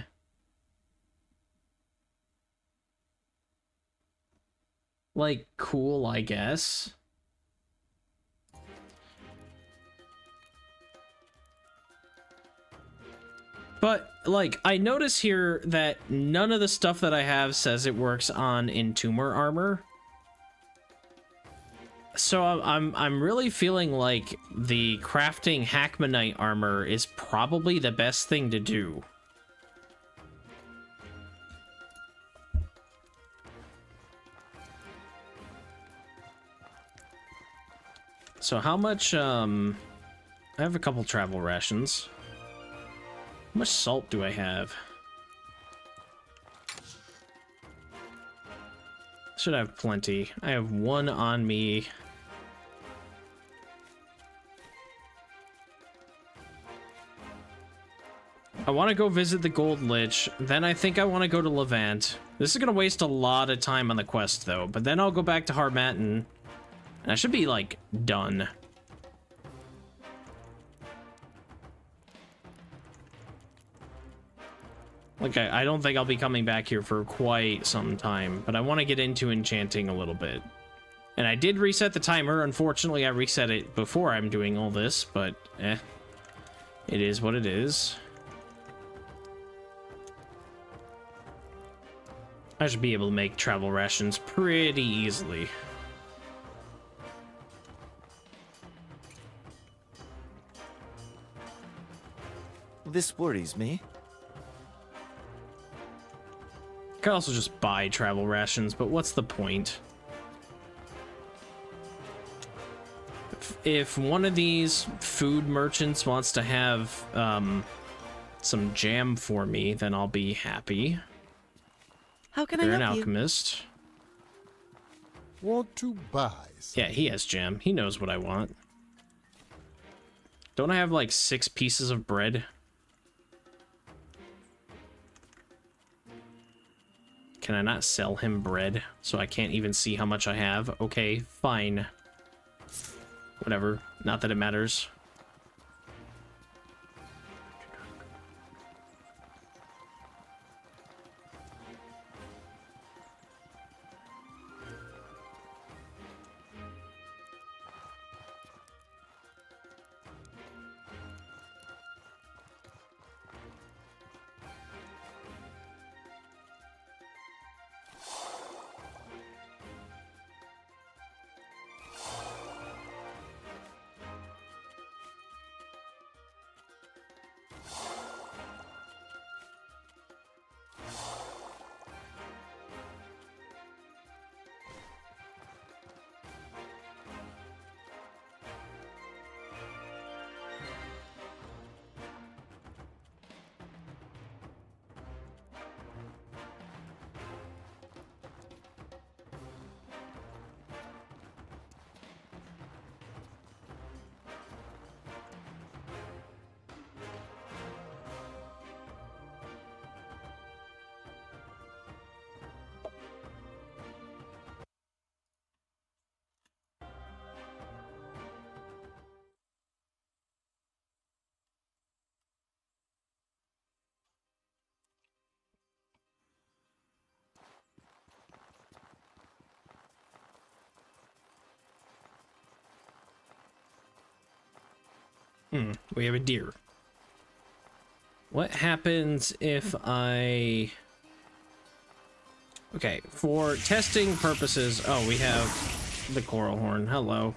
Speaker 1: Like, cool, I guess. But, like, I notice here that none of the stuff that I have says it works on Entomber armor. So I'm really feeling like the crafting Hackmanite armor is probably the best thing to do. So how much, I have a couple travel rations. How much salt do I have? Should have plenty. I have one on me. I want to go visit the Gold Lich, then I think I want to go to Levant. This is going to waste a lot of time on the quest, though, but then I'll go back to Harmattan, and I should be, like, done. Like, I don't think I'll be coming back here for quite some time, but I want to get into enchanting a little bit. And I did reset the timer. Unfortunately, I reset it before I'm doing all this, but, it is what it is. I should be able to make travel rations pretty easily.
Speaker 6: This worries me.
Speaker 1: I could also just buy travel rations, but what's the point? If one of these food merchants wants to have some jam for me, then I'll be happy.
Speaker 2: How can
Speaker 1: You're
Speaker 2: I
Speaker 1: an
Speaker 2: help you?
Speaker 1: alchemist.
Speaker 7: Want to buy some?
Speaker 1: Yeah, he has jam. He knows what I want. Don't I have like 6 pieces of bread? Can I not sell him bread so I can't even see how much I have? Okay, fine. Whatever. Not that it matters. We have a deer. What happens if I... Okay, for testing purposes... Oh, we have the coral horn. Hello.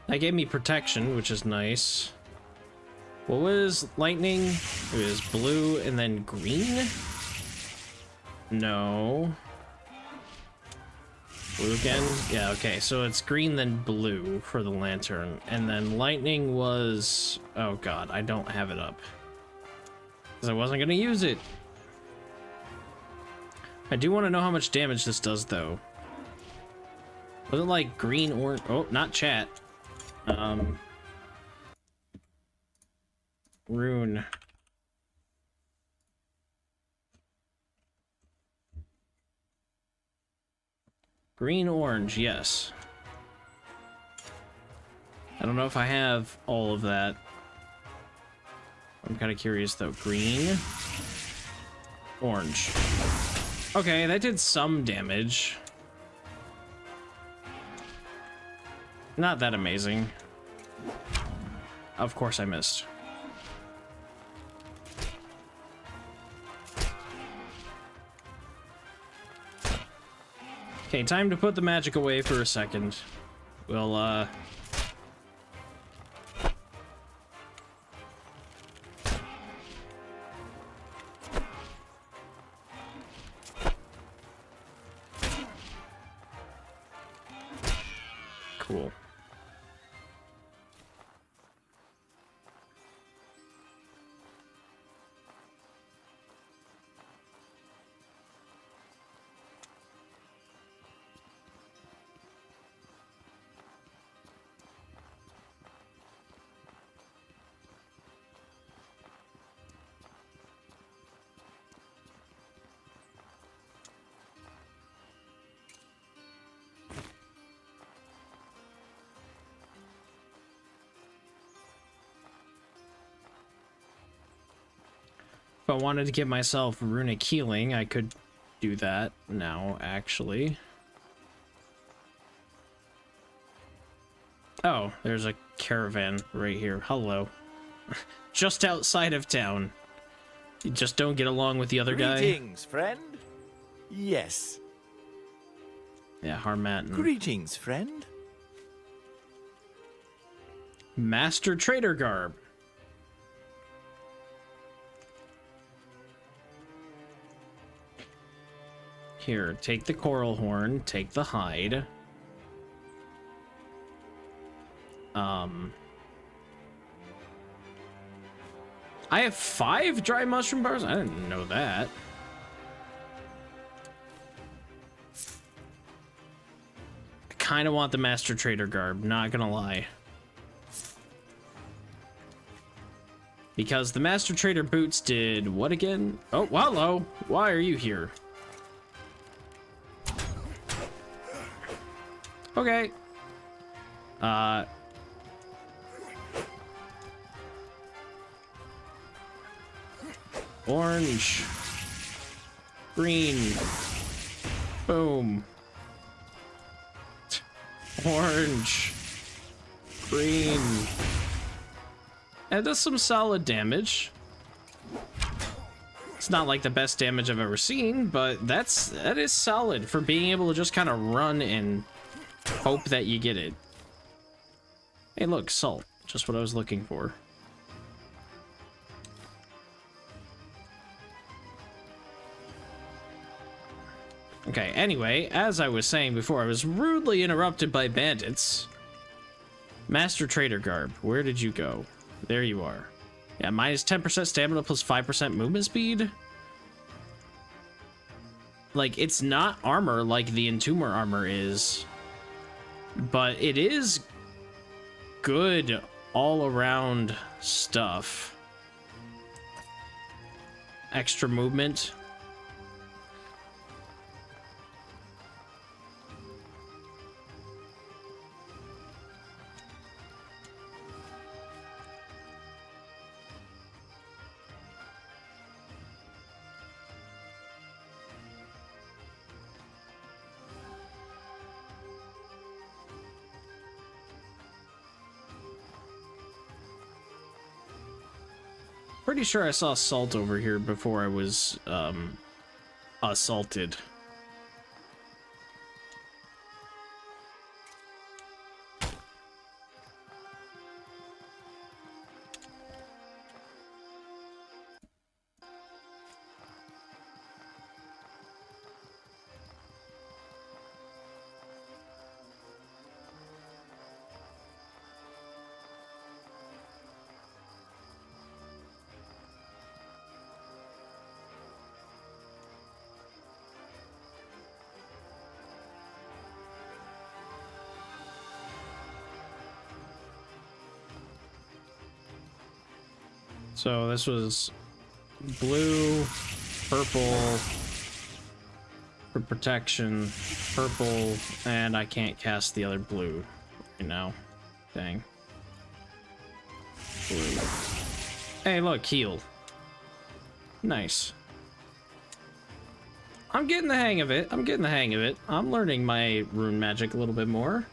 Speaker 1: That gave me protection, which is nice. What was lightning? It was blue and then green? No. Blue again? Yeah, okay, so it's green then blue for the lantern. And then lightning was... Oh god, I don't have it up. Because I wasn't going to use it. I do want to know how much damage this does, though. Was it like green or... Oh, not chat. Rune. Green, orange, yes. I don't know if I have all of that. I'm kind of curious, though. Green. Orange. Okay, that did some damage. Not that amazing. Of course I missed. Okay, time to put the magic away for a second. We'll, Cool. If I wanted to give myself runic healing, I could do that now, actually. Oh, there's a caravan right here. Hello. Just outside of town. You just don't get along with the other guy?
Speaker 6: Greetings, friend. Yes.
Speaker 1: Yeah, Harmattan.
Speaker 6: Greetings, friend.
Speaker 1: Master Trader Garb. Here, take the coral horn, take the hide. I have 5 dry mushroom bars? I didn't know that. I kind of want the Master Trader Garb, not gonna lie. Because the Master Trader boots did what again? Oh, hello. Why are you here? Okay. Orange. Green. Boom. Orange. Green. That does some solid damage. It's not like the best damage I've ever seen, but that is solid for being able to just kind of run and hope that you get it. Hey, look, salt. Just what I was looking for. Okay, anyway, as I was saying before, I was rudely interrupted by bandits. Master Trader Garb, where did you go? There you are. Yeah, minus 10% stamina plus 5% movement speed. Like, it's not armor like the Entomber armor is. But it is good all-around stuff. Extra movement. Pretty sure I saw salt over here before I was, assaulted. So this was blue, purple for protection, purple, and I can't cast the other blue right now. Dang. Blue. Hey, look, heal. Nice. I'm getting the hang of it. I'm learning my rune magic a little bit more.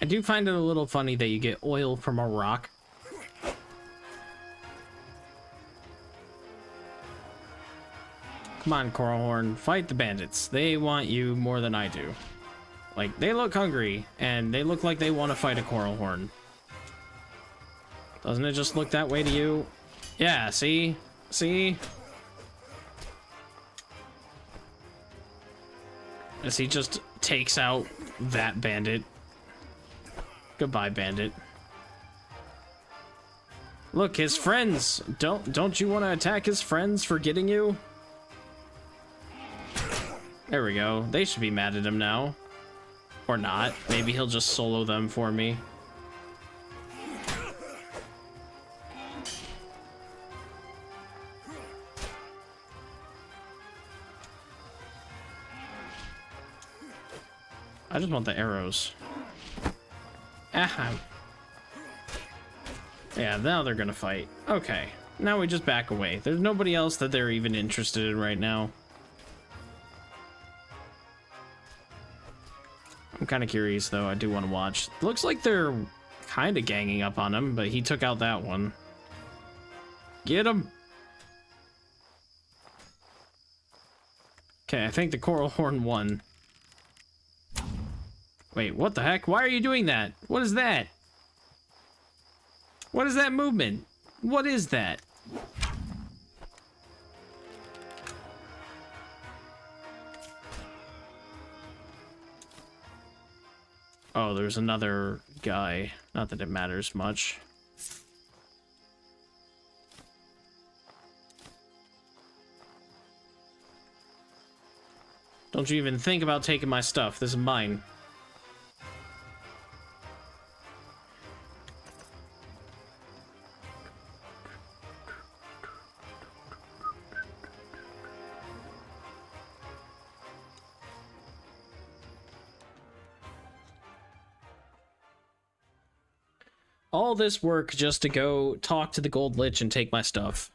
Speaker 1: I do find it a little funny that you get oil from a rock. Come on, Coralhorn, fight the bandits. They want you more than I do. Like, they look hungry, and they look like they want to fight a Coralhorn. Doesn't it just look that way to you? Yeah, see? See? As he just takes out that bandit. Goodbye, bandit. Look, his friends! Don't you want to attack his friends for getting you? There we go. They should be mad at him now. Or not. Maybe he'll just solo them for me. I just want the arrows. Ah. Yeah, now they're gonna fight. Okay. Now we just back away. There's nobody else that they're even interested in right now. I'm kind of curious, though. I do want to watch. Looks like they're kind of ganging up on him, but he took out that one. Get him! Okay, I think the Coralhorn won. Wait, what the heck? Why are you doing that? What is that? What is that movement? What is that? Oh, there's another guy. Not that it matters much. Don't you even think about taking my stuff. This is mine. All this work just to go talk to the Gold Lich and take my stuff.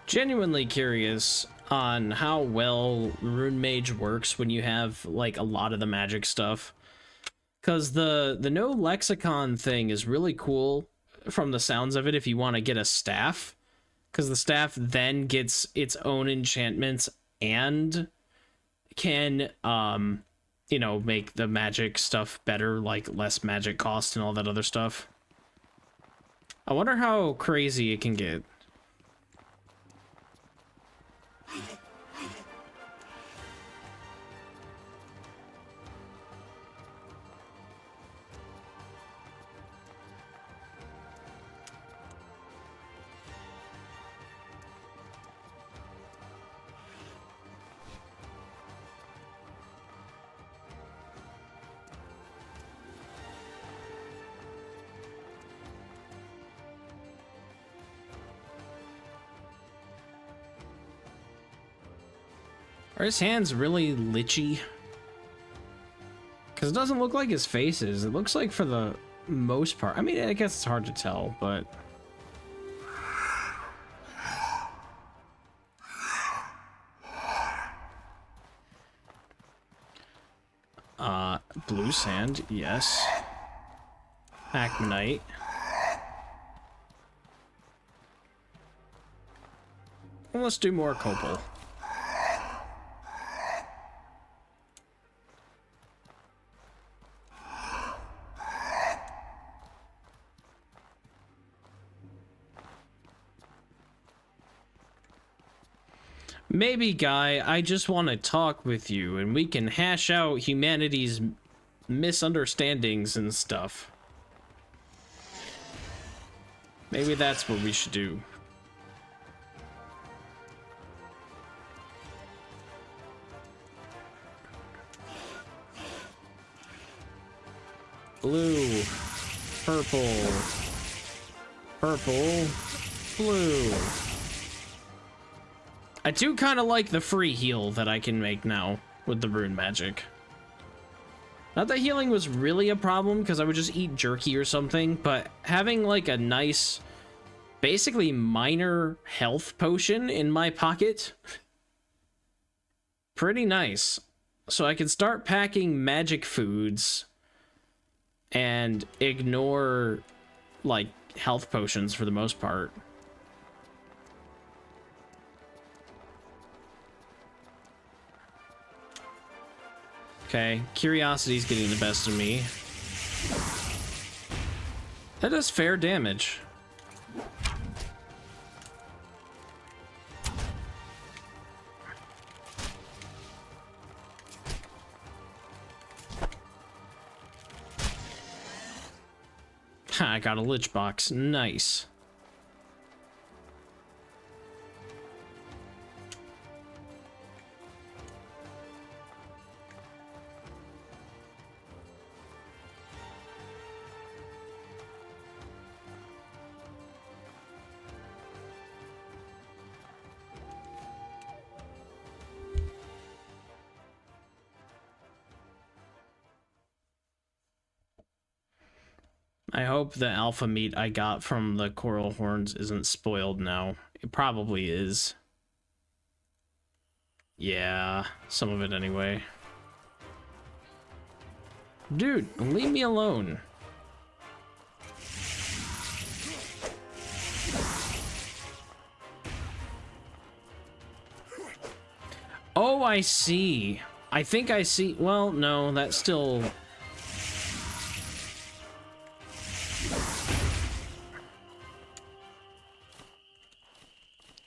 Speaker 1: Genuinely curious on how well Rune Mage works when you have like a lot of the magic stuff, because the no lexicon thing is really cool from the sounds of it if you want to get a staff, because the staff then gets its own enchantments and can you know, make the magic stuff better, like less magic cost and all that other stuff. I wonder how crazy it can get. Are his hands really lichy? Because it doesn't look like his face is. It looks like for the most part. I mean, I guess it's hard to tell, but... blue sand, yes. Acmanite. Well, let's do more copal. Maybe, Guy, I just want to talk with you and we can hash out humanity's misunderstandings and stuff. Maybe that's what we should do. Blue, purple, purple, blue. I do kind of like the free heal that I can make now with the rune magic. Not that healing was really a problem because I would just eat jerky or something, but having like a nice, basically minor health potion in my pocket, pretty nice. So I can start packing magic foods and ignore like health potions for the most part. Okay, curiosity's getting the best of me. That does fair damage. Ha, I got a lich box. Nice. I hope the alpha meat I got from the coral horns isn't spoiled now. It probably is. Yeah, some of it anyway. Dude, leave me alone. Oh, I see. I think I see. Well, no, that's still...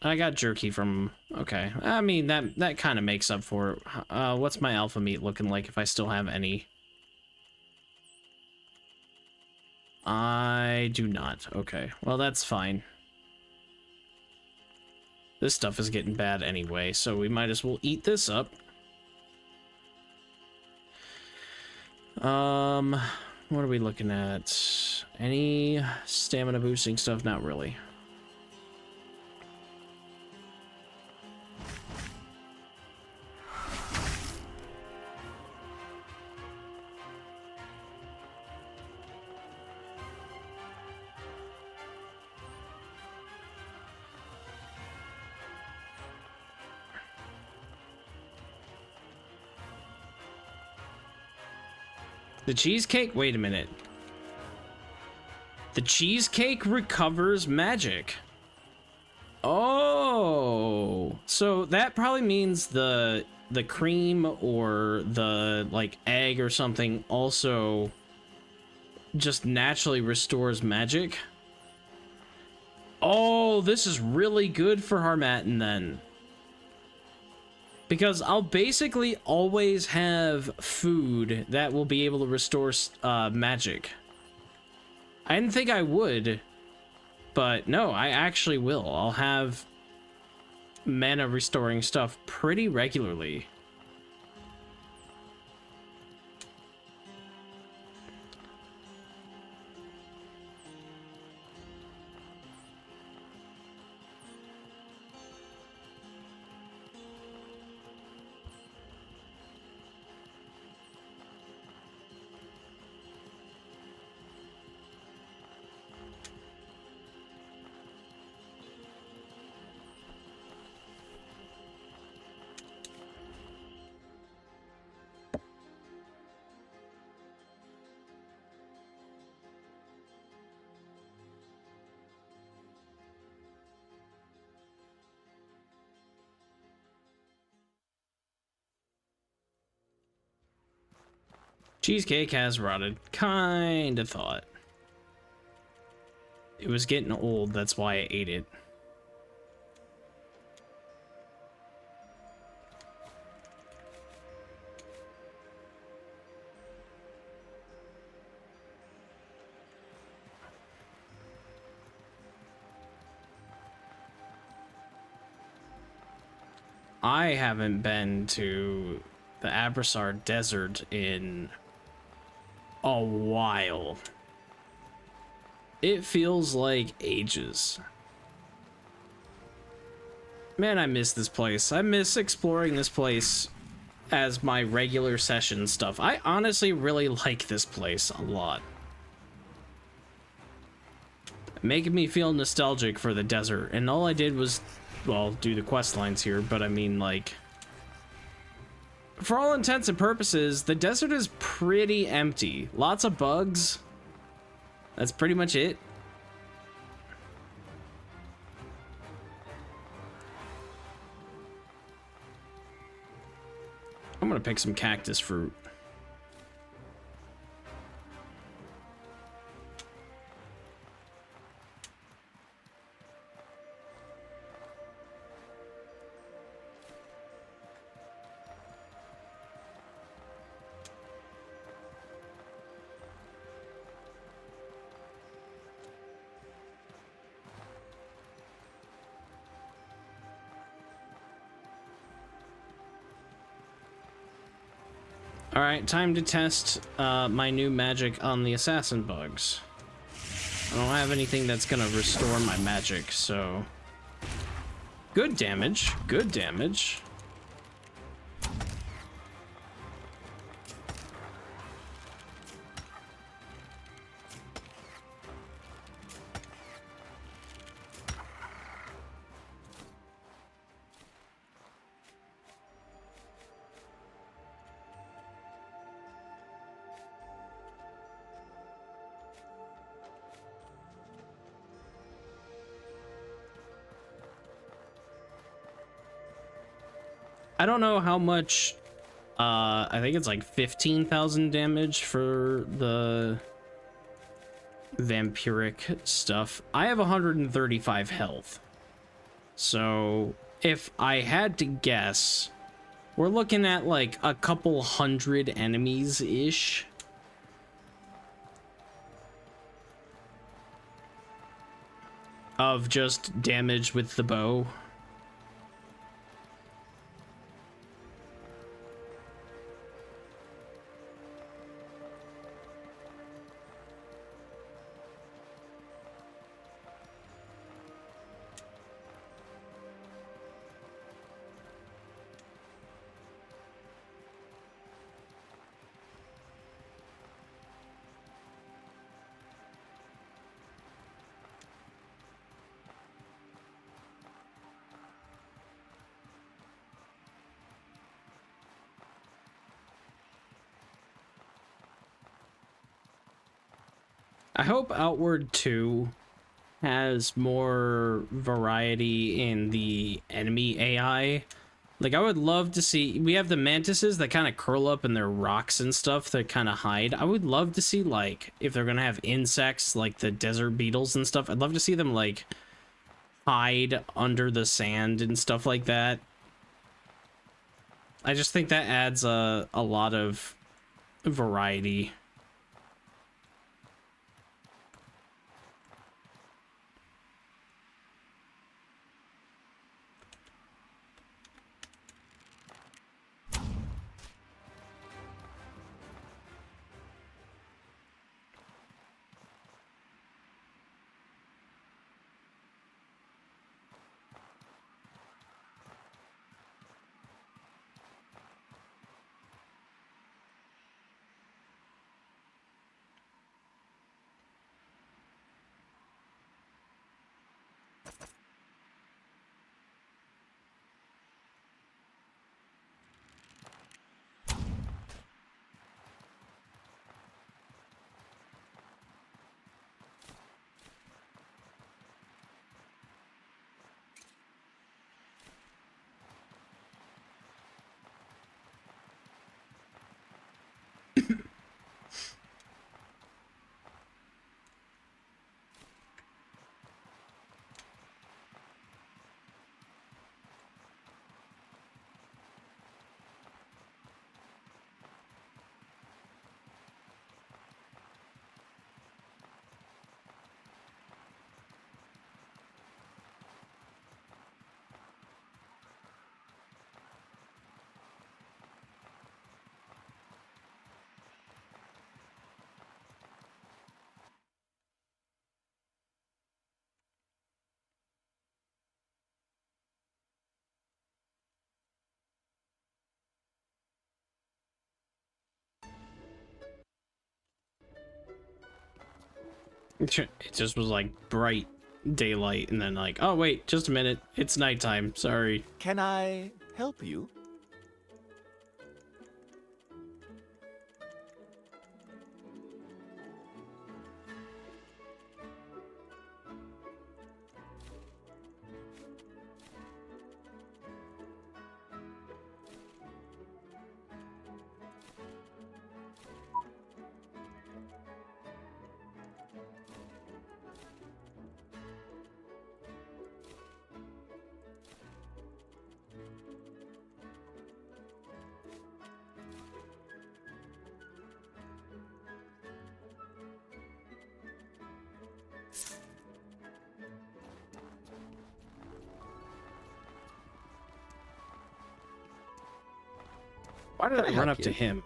Speaker 1: I got jerky from... Okay. I mean, that kind of makes up for it. What's my alpha meat looking like if I still have any? I do not. Okay. Well, that's fine. This stuff is getting bad anyway, so we might as well eat this up. What are we looking at? Any stamina boosting stuff? Not really. The cheesecake? Wait a minute. The cheesecake recovers magic. Oh, so that probably means the cream or the like egg or something also just naturally restores magic. Oh, this is really good for Harmattan then. Because I'll basically always have food that will be able to restore magic. I didn't think I would, but no, I actually will. I'll have mana restoring stuff pretty regularly. Cheesecake has rotted. Kinda thought. It was getting old, that's why I ate it. I haven't been to the Abrasar Desert in a while. It feels like ages. Man, I miss this place. I miss exploring this place as my regular session stuff. I honestly really like this place a lot. Making me feel nostalgic for the desert, and all I did was, well, do the quest lines here, but I mean, like, for all intents and purposes, the desert is pretty empty. Lots of bugs. That's pretty much it. I'm gonna pick some cactus fruit. Alright, time to test my new magic on the assassin bugs. I don't have anything that's gonna restore my magic, so... Good damage, good damage. I don't know how much, I think it's like 15,000 damage for the vampiric stuff. I have 135 health. So if I had to guess, we're looking at like a couple hundred enemies-ish. Of just damage with the bow. I hope Outward 2 has more variety in the enemy AI. Like, I would love to see... We have the mantises that kind of curl up in their rocks and stuff that kind of hide. I would love to see, like, if they're going to have insects, like the desert beetles and stuff, I'd love to see them, like, hide under the sand and stuff like that. I just think that adds a lot of variety. It just was like bright daylight and then like, oh wait, just a minute, it's nighttime, sorry.
Speaker 6: Can I help you?
Speaker 1: Why did I run
Speaker 3: help
Speaker 1: up to
Speaker 3: you?
Speaker 1: him?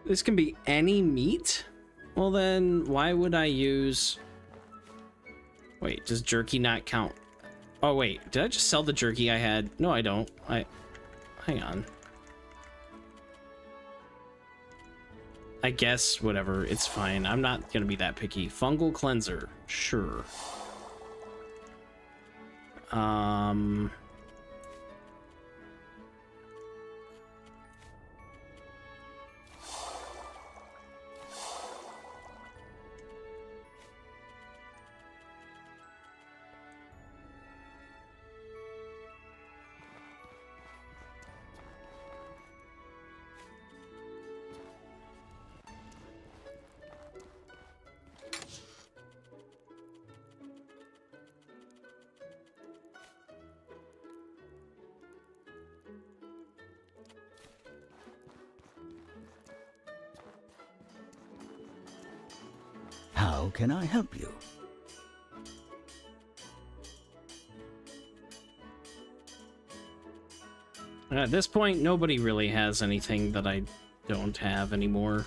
Speaker 1: This can be any meat? Well then, why would I use... Wait, does jerky not count? Oh wait, did I just sell the jerky I had? No, I don't. Hang on. I guess, whatever, it's fine. I'm not gonna be that picky. Fungal cleanser, sure.
Speaker 4: How can I help you?
Speaker 1: At this point, nobody really has anything that I don't have anymore.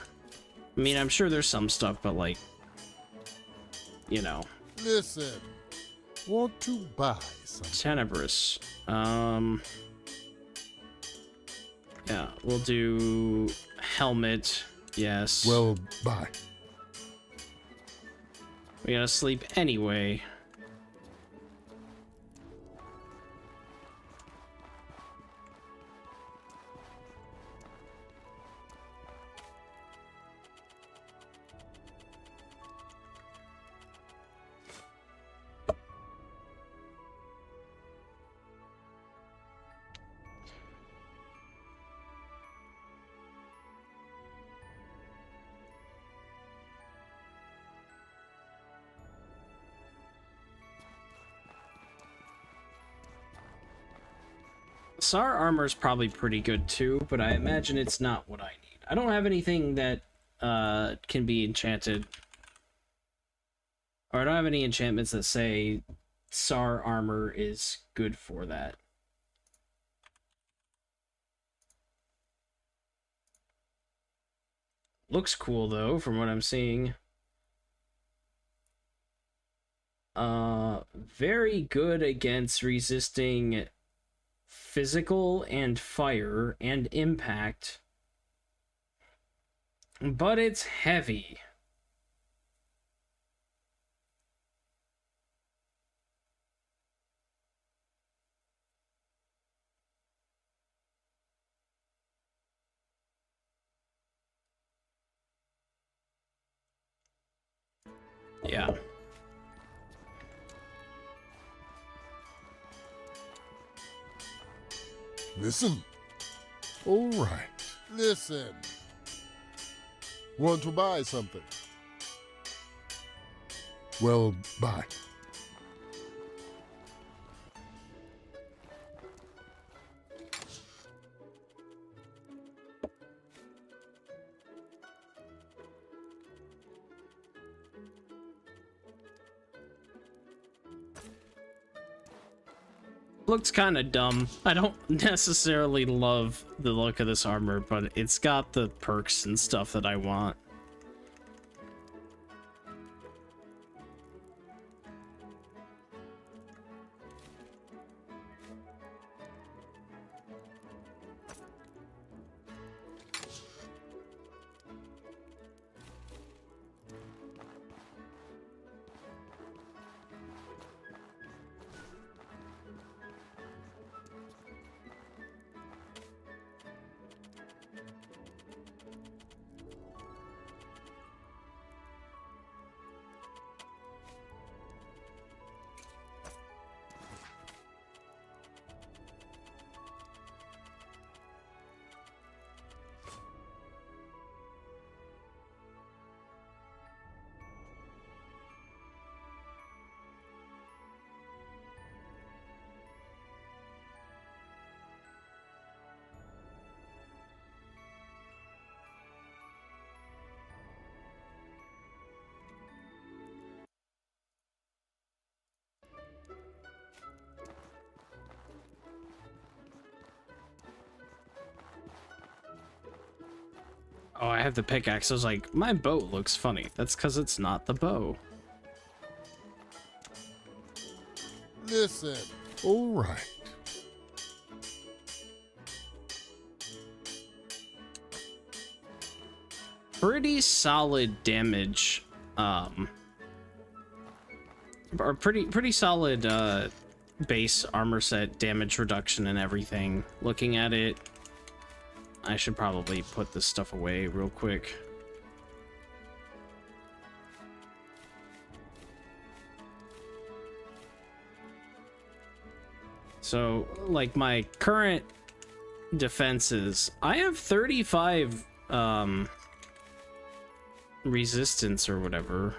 Speaker 1: I mean, I'm sure there's some stuff, but like, you know.
Speaker 7: Listen, want to buy something?
Speaker 1: Tenebrous. Yeah, we'll do helmet. Yes.
Speaker 7: Well, buy.
Speaker 1: We gotta sleep anyway. SAR armor is probably pretty good too, but I imagine it's not what I need. I don't have anything that can be enchanted. Or I don't have any enchantments that say SAR armor is good for that. Looks cool though, from what I'm seeing. Very good against resisting physical and fire and impact, but it's heavy. Yeah.
Speaker 7: Listen. All right. Listen. Want to buy something? Well, buy.
Speaker 1: Looks kind of dumb. I don't necessarily love the look of this armor, but it's got the perks and stuff that I want. Oh, I have the pickaxe. I was like, my bow looks funny. That's because it's not the bow.
Speaker 7: Listen. All right.
Speaker 1: Pretty solid damage. Or pretty solid base armor set damage reduction and everything. Looking at it, I should probably put this stuff away real quick. So, like, my current defenses, I have 35 resistance or whatever.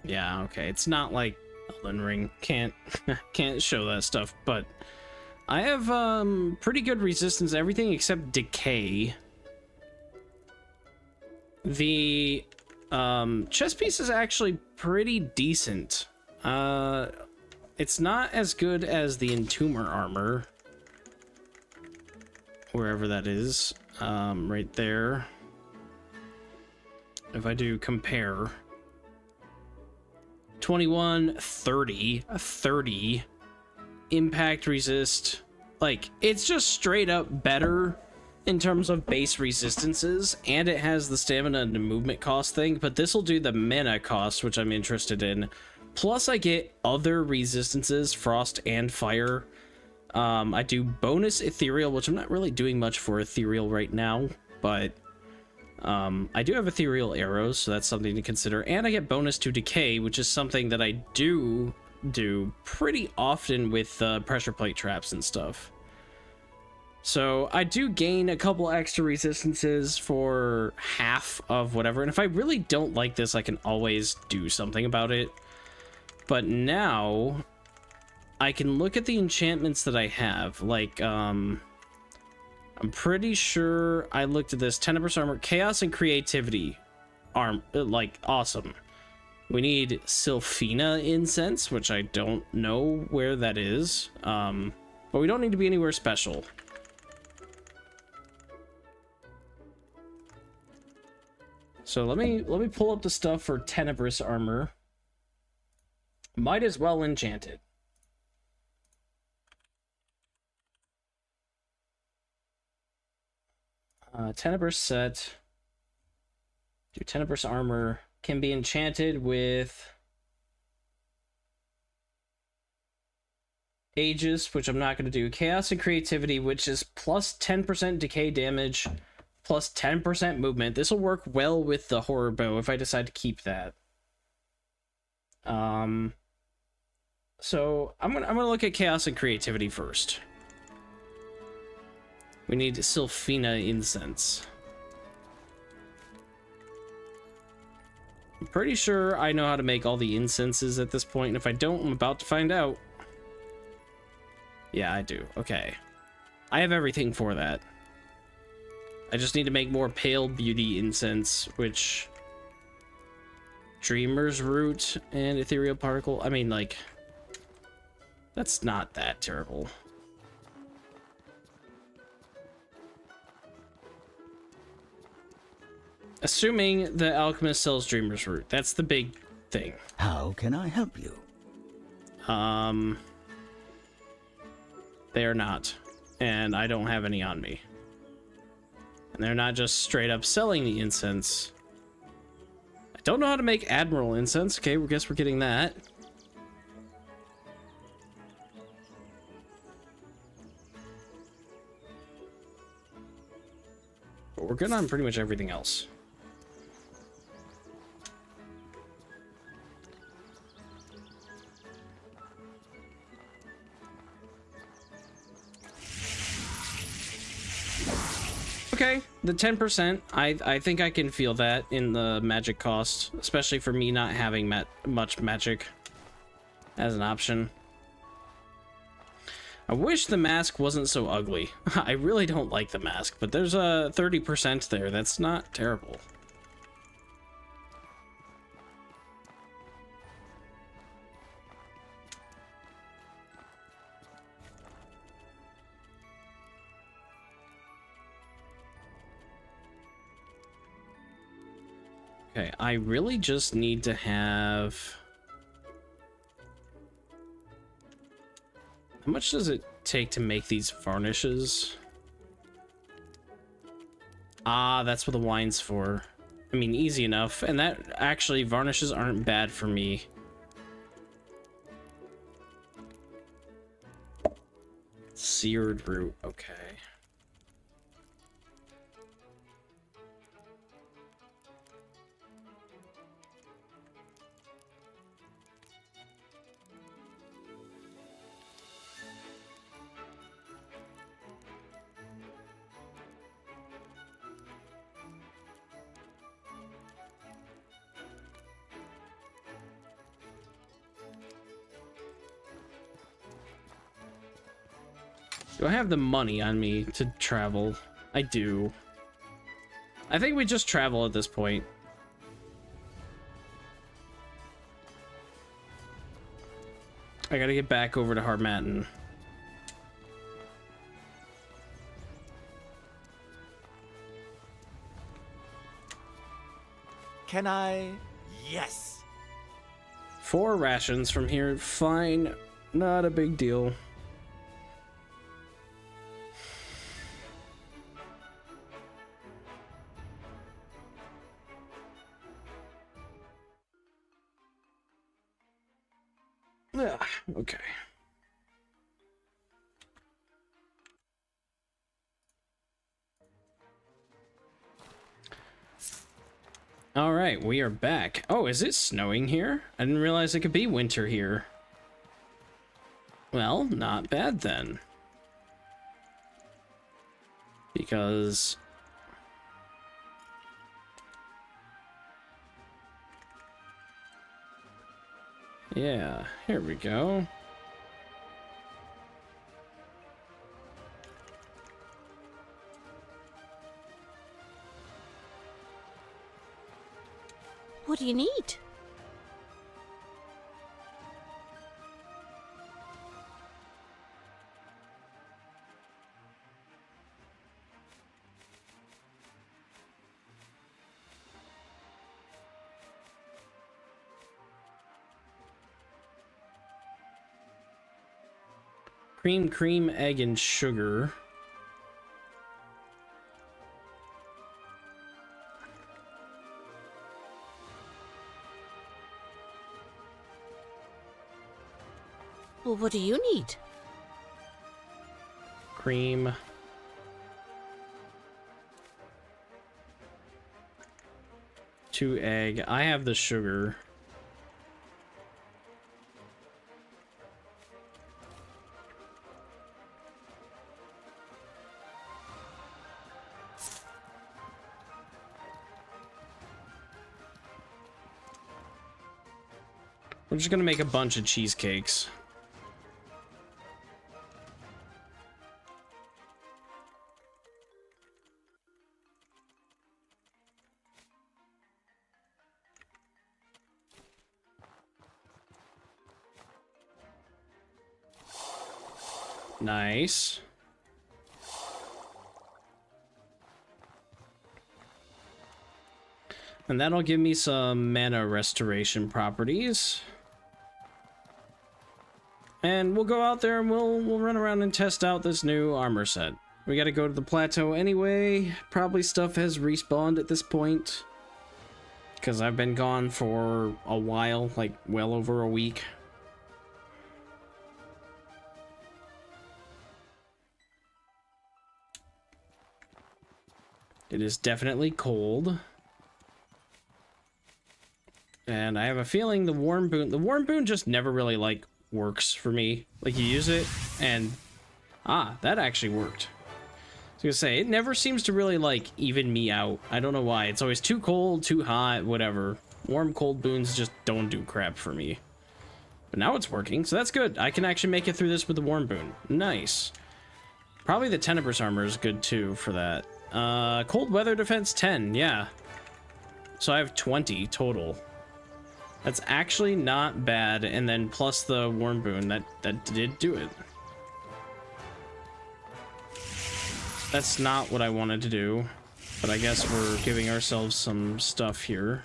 Speaker 1: Yeah, okay. It's not like Elden Ring. Can't show that stuff, but I have pretty good resistance to everything except decay. The chest piece is actually pretty decent. It's not as good as the Entomber armor, wherever that is, right there. If I do compare, 21, 30, 30, impact resist, like, it's just straight up better in terms of base resistances, and it has the stamina and the movement cost thing, but this will do the mana cost, which I'm interested in. Plus, I get other resistances, frost and fire. I do bonus ethereal, which I'm not really doing much for ethereal right now, but I do have ethereal arrows, so that's something to consider. And I get bonus to decay, which is something that I do pretty often with pressure plate traps and stuff. So I do gain a couple extra resistances for half of whatever, and if I really don't like this, I can always do something about it. But now I can look at the enchantments that I have. Like, I'm pretty sure I looked at this. 10% armor, chaos and creativity. Like, awesome. We need Sylphina incense, which I don't know where that is. But we don't need to be anywhere special. So let me pull up the stuff for Tenebrous armor. Might as well enchant it. Tenebrous set. Do Tenebrous armor. Can be enchanted with Aegis, which I'm not going to do. Chaos and creativity, which is plus 10% decay damage, plus 10% movement. This will work well with the horror bow if I decide to keep that. So I'm gonna look at chaos and creativity first. We need Sylphina incense. I'm pretty sure I know how to make all the incenses at this point, and if I don't, I'm about to find out. Yeah, I do. Okay. I have everything for that. I just need to make more pale beauty incense, which... Dreamer's root and ethereal particle. I mean, like... That's not that terrible. Assuming the alchemist sells Dreamer's root. That's the big thing.
Speaker 4: How can I help you?
Speaker 1: They are not. And I don't have any on me. And they're not just straight up selling the incense. I don't know how to make Admiral incense. Okay, we guess we're getting that. But we're good on pretty much everything else. Okay, the 10%, I think I can feel that in the magic cost, especially for me not having much magic as an option. I wish the mask wasn't so ugly. I really don't like the mask, but there's a 30% there. That's not terrible. Okay, I really just need to have... How much does it take to make these varnishes? Ah, that's what the wine's for. I mean, easy enough. And that actually, varnishes aren't bad for me. Seared root, okay. Do I have the money on me to travel? I do. I think we just travel at this point. I gotta get back over to Harmattan.
Speaker 6: Can I? Yes!
Speaker 1: 4 rations from here. Fine. Not a big deal. Yeah, okay. All right, we are back. Oh, is it snowing here? I didn't realize it could be winter here. Well, not bad then. Because... yeah, here we go.
Speaker 2: What do you need?
Speaker 1: Cream, egg, and sugar.
Speaker 2: Well, what do you need?
Speaker 1: Cream. Two egg. I have the sugar. We're just gonna make a bunch of cheesecakes. Nice. And that'll give me some mana restoration properties. And we'll go out there and we'll run around and test out this new armor set. We gotta go to the plateau anyway. Probably stuff has respawned at this point. Because I've been gone for a while, like well over a week. It is definitely cold. And I have a feeling the warm boon just never really like works for me. Like you use it and that actually worked. I was gonna say, it never seems to really like even me out. I don't know why. It's always too cold, too hot, whatever. Warm, cold boons just don't do crap for me. But now it's working, so that's good. I can actually make it through this with the warm boon. Nice. Probably the Tenebrous armor is good too for that. Cold weather defense 10, yeah. So I have 20 total. That's actually not bad, and then plus the warm boon, that did do it. That's not what I wanted to do, but I guess we're giving ourselves some stuff here.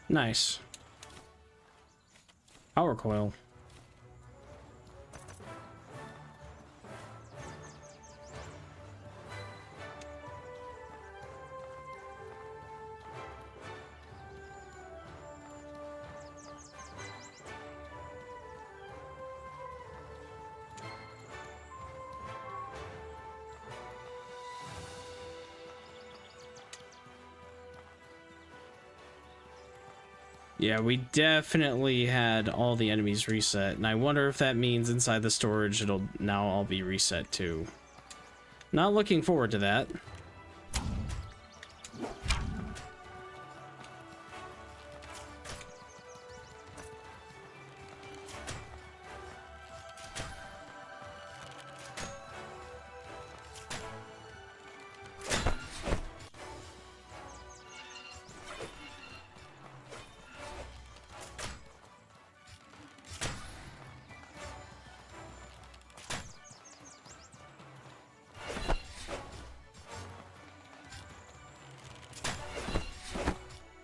Speaker 1: Nice. Power coil. Yeah, we definitely had all the enemies reset, and I wonder if that means inside the storage it'll now all be reset too. Not looking forward to that.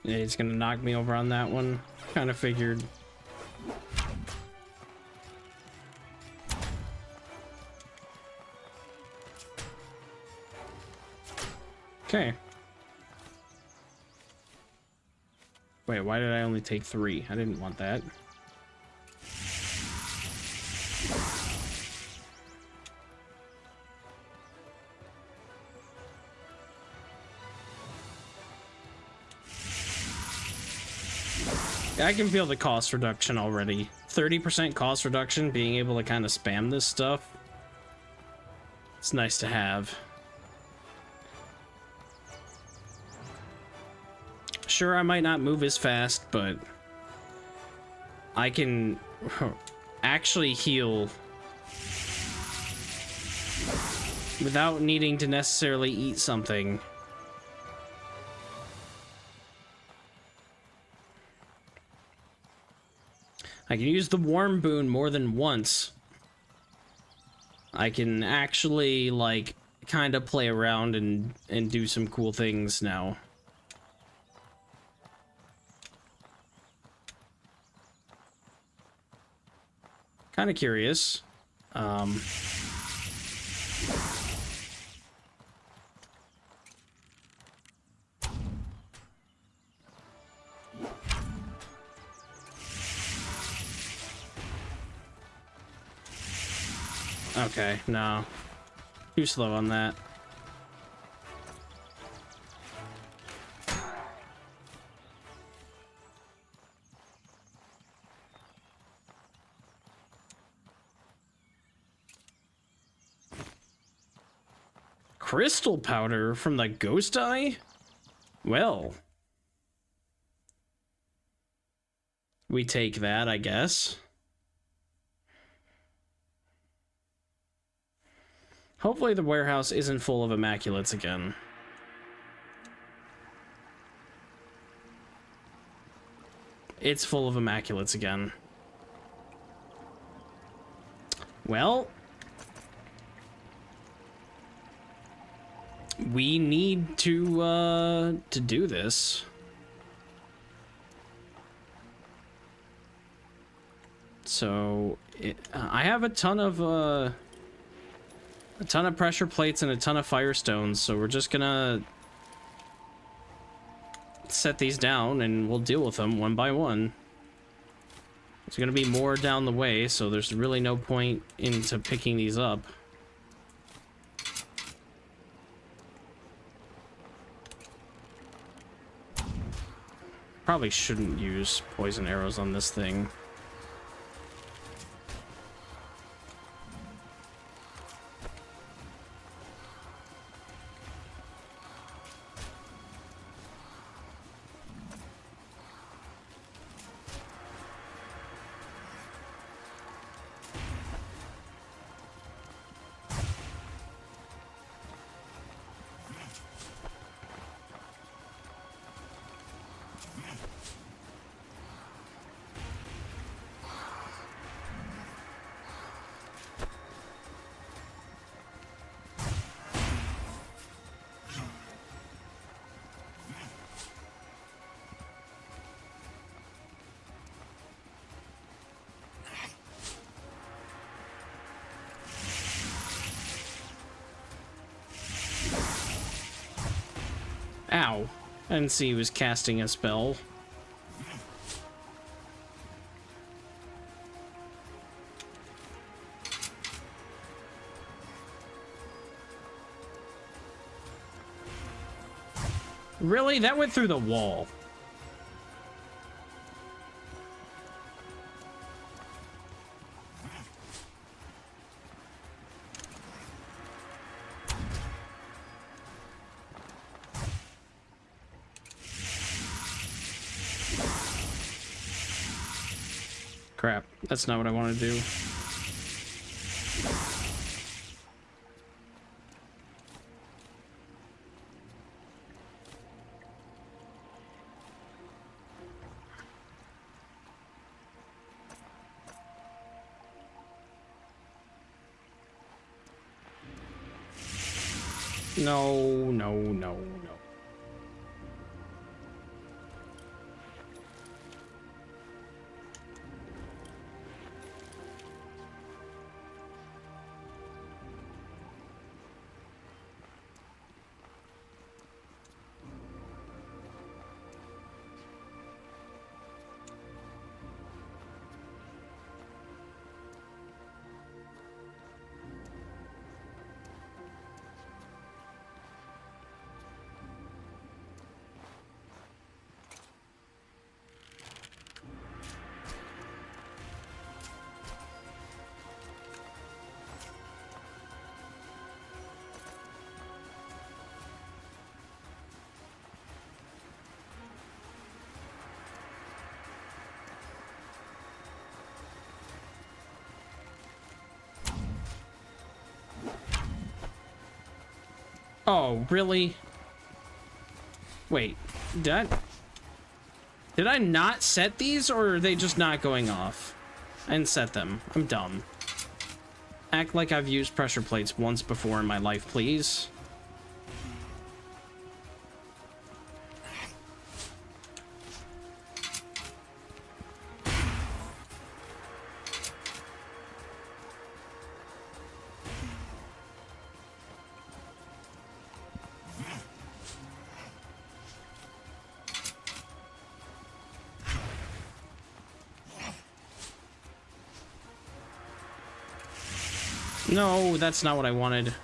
Speaker 1: Yeah, he's gonna knock me over on that one. Kind of figured. Okay. Wait, why did I only take 3? I didn't want that. I can feel the cost reduction already. 30% cost reduction, being able to kind of spam this stuff. It's nice to have. Sure, I might not move as fast, but I can actually heal without needing to necessarily eat something. I can use the warm boon more than once. I can actually, like, kind of play around and do some cool things now. Kind of curious. Okay, no. Too slow on that. Crystal powder from the ghost eye? Well, we take that, I guess. Hopefully the warehouse isn't full of immaculates again. It's full of immaculates again. Well, we need to do this. So I have a ton of pressure plates and a ton of firestones, so we're just gonna set these down and we'll deal with them one by one. There's gonna be more down the way, so there's really no point into picking these up. Probably shouldn't use poison arrows on this thing. Ow. I didn't see he was casting a spell. Really? That went through the wall. Crap. That's not what I want to do. No, no, no, no. Oh, really? Wait, did I not set these, or are they just not going off? I didn't set them. I'm dumb. Act like I've used pressure plates once before in my life, please. No, that's not what I wanted.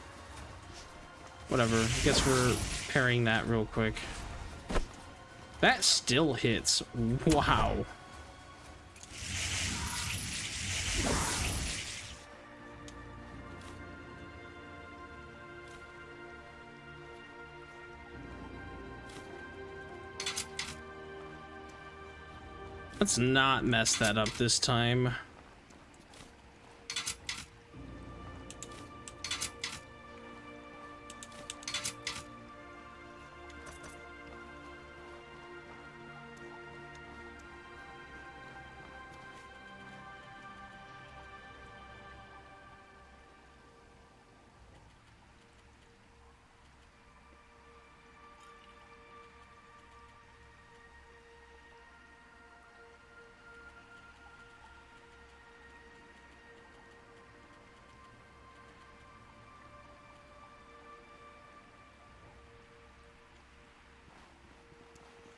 Speaker 1: Whatever. I guess we're parrying that real quick. That still hits. Wow. Let's not mess that up this time.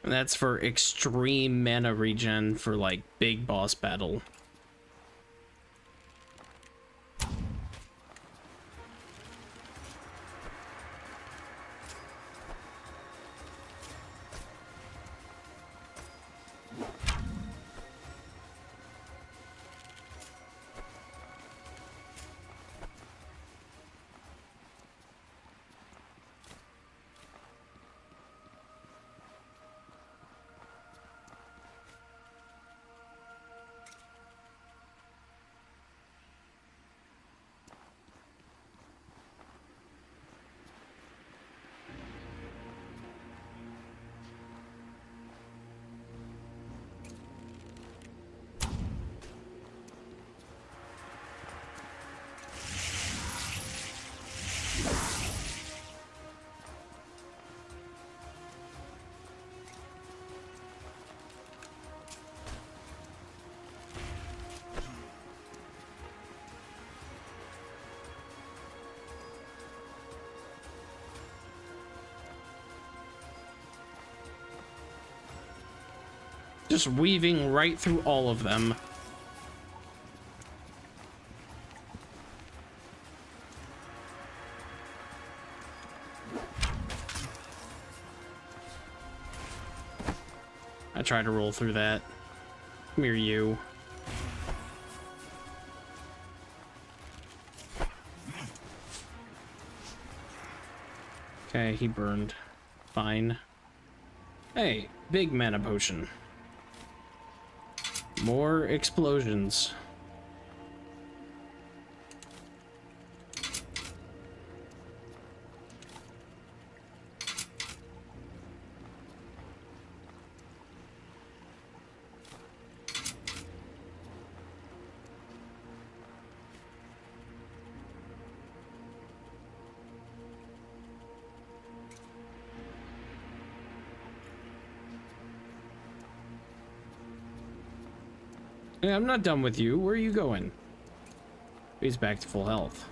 Speaker 1: And that's for extreme mana regen for like big boss battle. just weaving right through all of them. I tried to roll through that. Come here, you. Okay, he burned. Fine. Hey, big mana potion. More explosions. Hey, I'm not done with you. Where are you going? He's back to full health.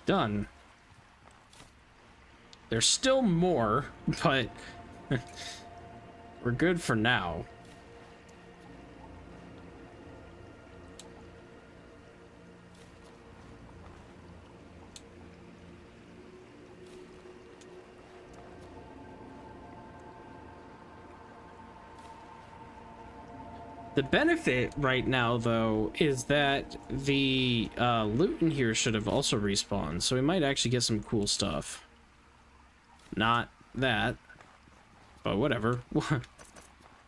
Speaker 1: Done. There's still more, but we're good for now. The benefit right now, though, is that the loot in here should have also respawned, so we might actually get some cool stuff. Not that, but whatever.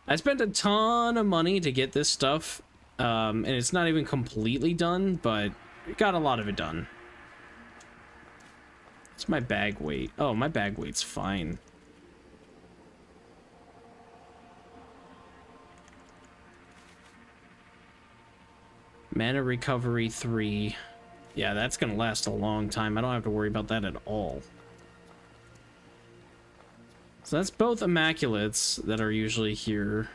Speaker 1: I spent a ton of money to get this stuff, and it's not even completely done, but we got a lot of it done. What's my bag weight? Oh, my bag weight's fine. Mana recovery 3. Yeah, that's gonna last a long time. I don't have to worry about that at all. So that's both Immaculates that are usually here.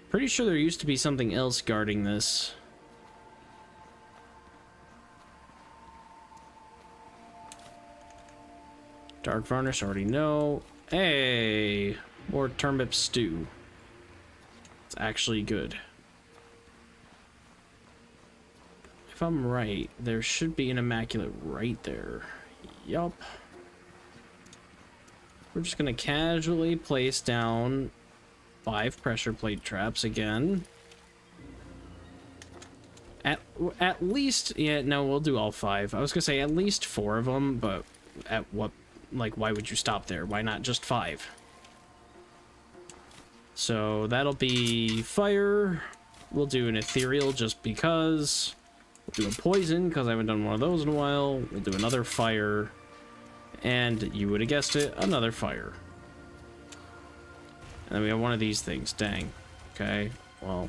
Speaker 1: Pretty sure there used to be something else guarding this. Dark Varnish, already know. Hey! More turnip stew. It's actually good. If I'm right, there should be an Immaculate right there. Yup. We're just gonna casually place down 5 pressure plate traps again. At least, yeah, no, we'll do all 5. I was gonna say at least 4 of them, but at what, like, why would you stop there? Why not just 5? So that'll be fire. We'll do an ethereal just because. We'll do a poison, because I haven't done one of those in a while. We'll do another fire. And you would have guessed it, another fire. And then we have one of these things. Dang. Okay, well.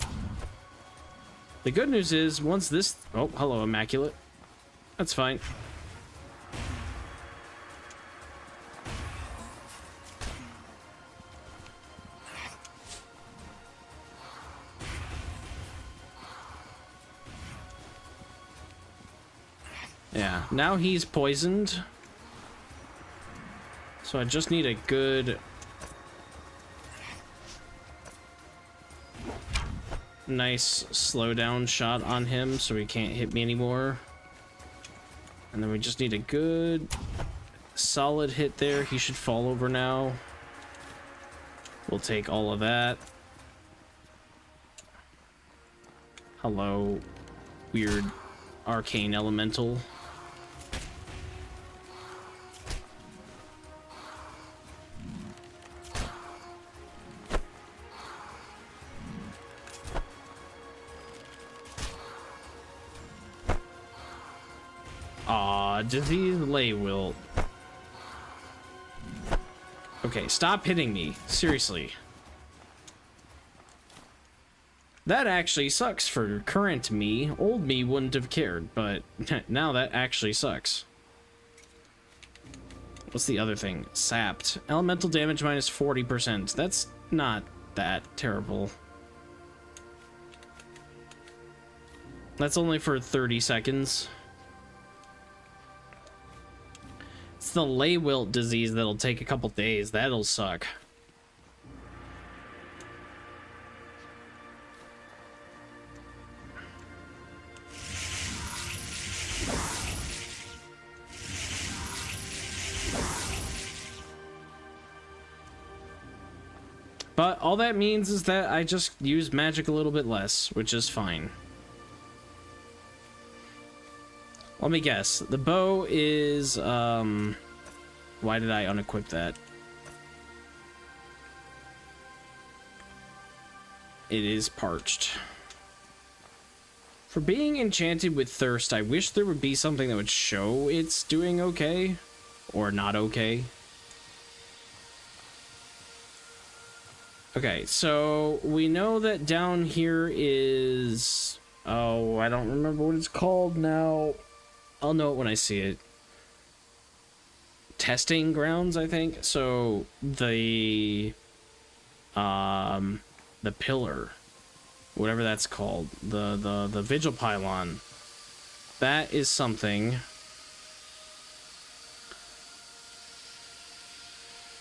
Speaker 1: The good news is, once this... Oh, hello, Immaculate. That's fine. Yeah, now he's poisoned. So I just need a good... nice slowdown shot on him so he can't hit me anymore. And then we just need a good solid hit there. He should fall over now. We'll take all of that. Hello, weird arcane elemental. Aw, disease lay wilt. Okay, stop hitting me. Seriously. That actually sucks for current me. Old me wouldn't have cared, but now that actually sucks. What's the other thing? Sapped. Elemental damage minus 40%. That's not that terrible. That's only for 30 seconds. It's the lay wilt disease that'll take a couple days. That'll suck. But all that means is that I just use magic a little bit less, which is fine. Let me guess. The bow is, why did I unequip that? It is parched. For being enchanted with thirst, I wish there would be something that would show it's doing okay. Or not okay. Okay, so we know that down here is... Oh, I don't remember what it's called now. I'll know it when I see it. Testing grounds, I think. So the pillar, whatever that's called, the vigil pylon, that is something.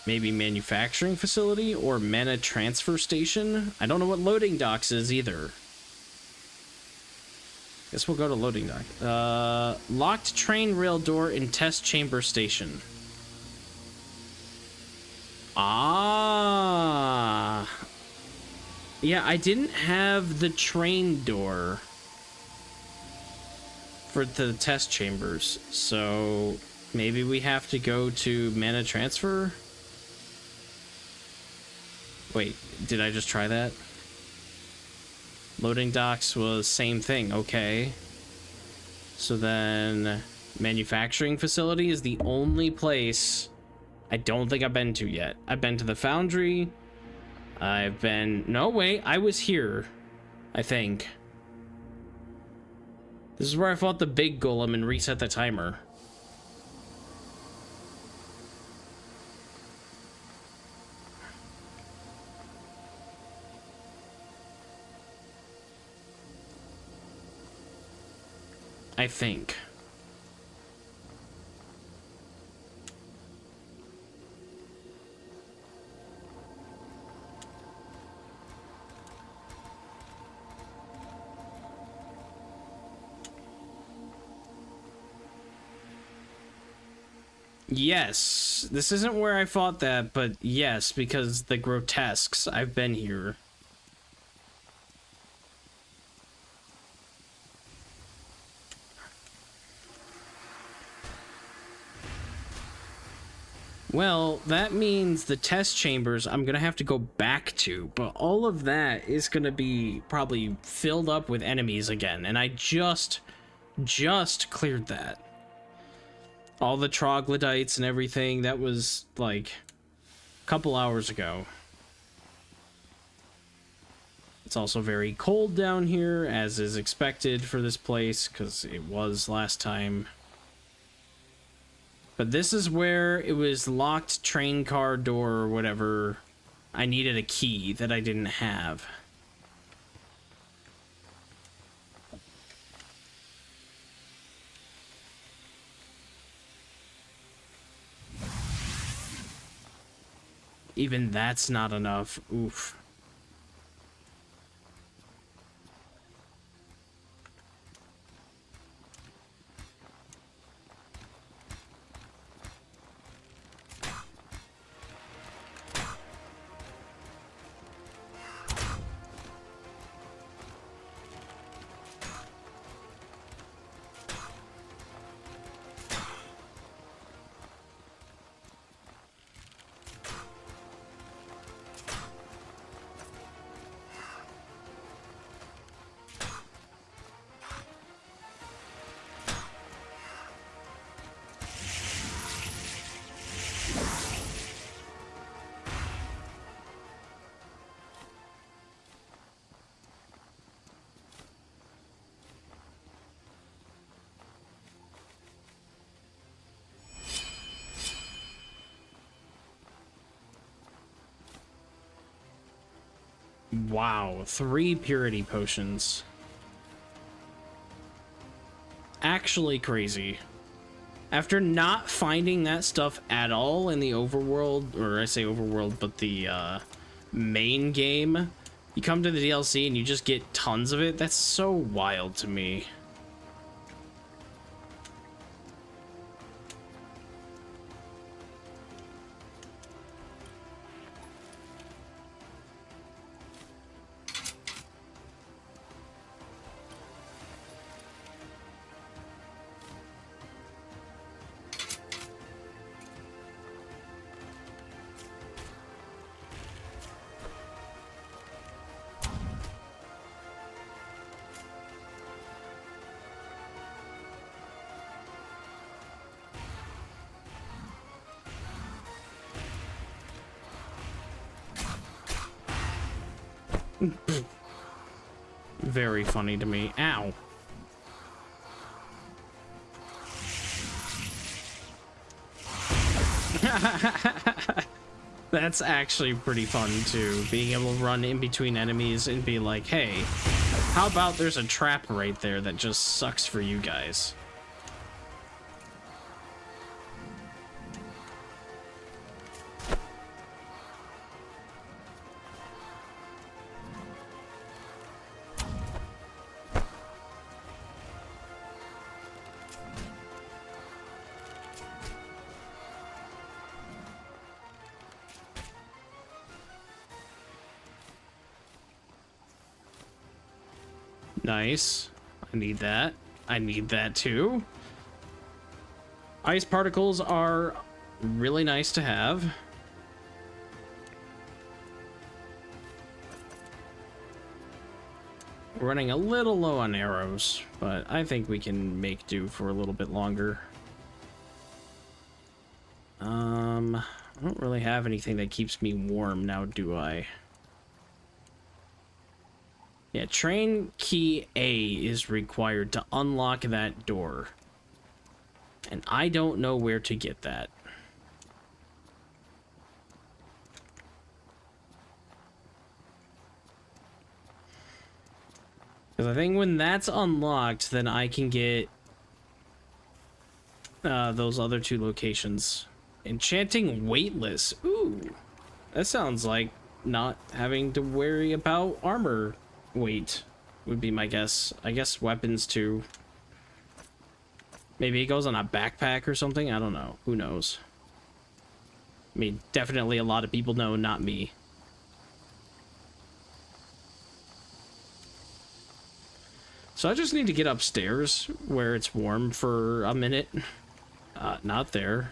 Speaker 1: Maybe manufacturing facility or mana transfer station. I don't know what loading docks is either. Guess we'll go to loading dock. Locked train rail door in test chamber station. Ah. Yeah, I didn't have the train door for the test chambers, so maybe we have to go to mana transfer. Wait, did I just try that? Loading docks was same thing, okay. So then manufacturing facility is the only place I don't think I've been to yet. I've been to the foundry. I've been... No, wait, I was here, I think. This is where I fought the big golem and reset the timer. I think. Yes, this isn't where I fought that, but yes, because the grotesques, I've been here. Well, that means the test chambers I'm gonna have to go back to, but all of that is gonna be probably filled up with enemies again, and I just cleared that. All the troglodytes and everything, that was like a couple hours ago. It's also very cold down here, as is expected for this place, because it was last time. But this is where it was locked train car door or whatever. I needed a key that I didn't have. Even that's not enough. Oof. Wow, 3 purity potions. Actually crazy. After not finding that stuff at all in the overworld, or I say overworld, but the main game, you come to the DLC and you just get tons of it. That's so wild to me. Very funny to me. Ow. That's actually pretty fun too, being able to run in between enemies and be like, hey, how about there's a trap right there that just sucks for you guys? Nice. I need that. I need that too. Ice particles are really nice to have. We're running a little low on arrows, but I think we can make do for a little bit longer. I don't really have anything that keeps me warm now, do I? Yeah, train key A is required to unlock that door. And I don't know where to get that. Because I think when that's unlocked, then I can get those other 2 locations. Enchanting Weightless. Ooh, that sounds like not having to worry about armor weight would be my guess. I guess weapons too. Maybe it goes on a backpack or something. I don't know. Who knows? I mean, definitely a lot of people know, not me. So I just need to get upstairs where it's warm for a minute. Not there.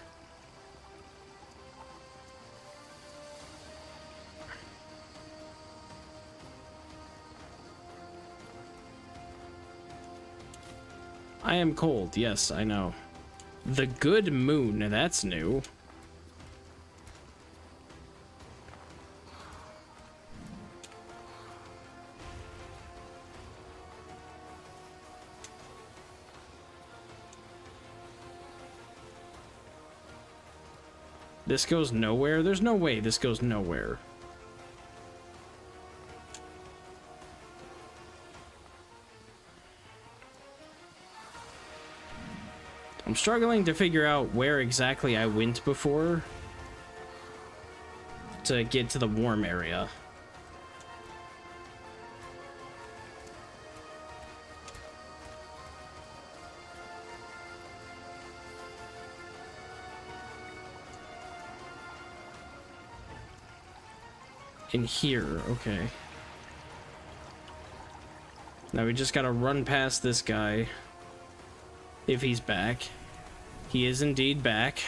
Speaker 1: I am cold. Yes, I know. The Good Moon. That's new. This goes nowhere? There's no way this goes nowhere. I'm struggling to figure out where exactly I went before to get to the warm area. In here, okay. Now we just gotta run past this guy. If he's back. He is indeed back.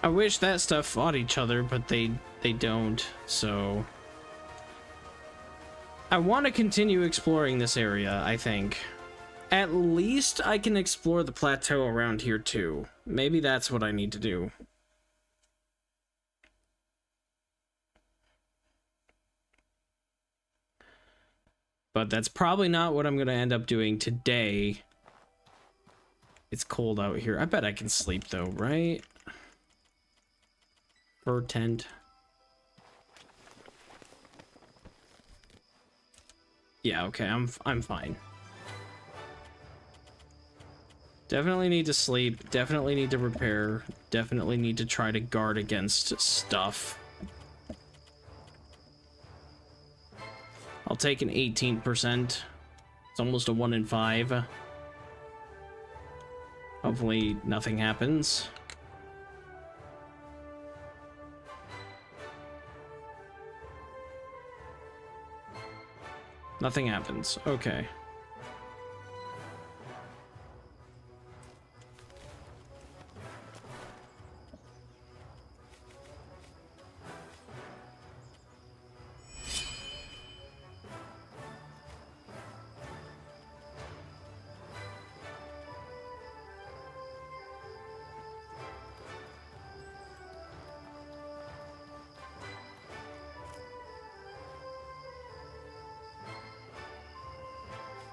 Speaker 1: I wish that stuff fought each other, but they don't, so... I want to continue exploring this area, I think. At least I can explore the plateau around here, too. Maybe that's what I need to do. But that's probably not what I'm going to end up doing today. It's cold out here. I bet I can sleep, though, right? Fur tent. Yeah, okay, I'm fine. Definitely need to sleep, definitely need to repair, definitely need to try to guard against stuff. I'll take an 18%. It's almost a 1 in 5. Hopefully nothing happens. Nothing happens. Okay.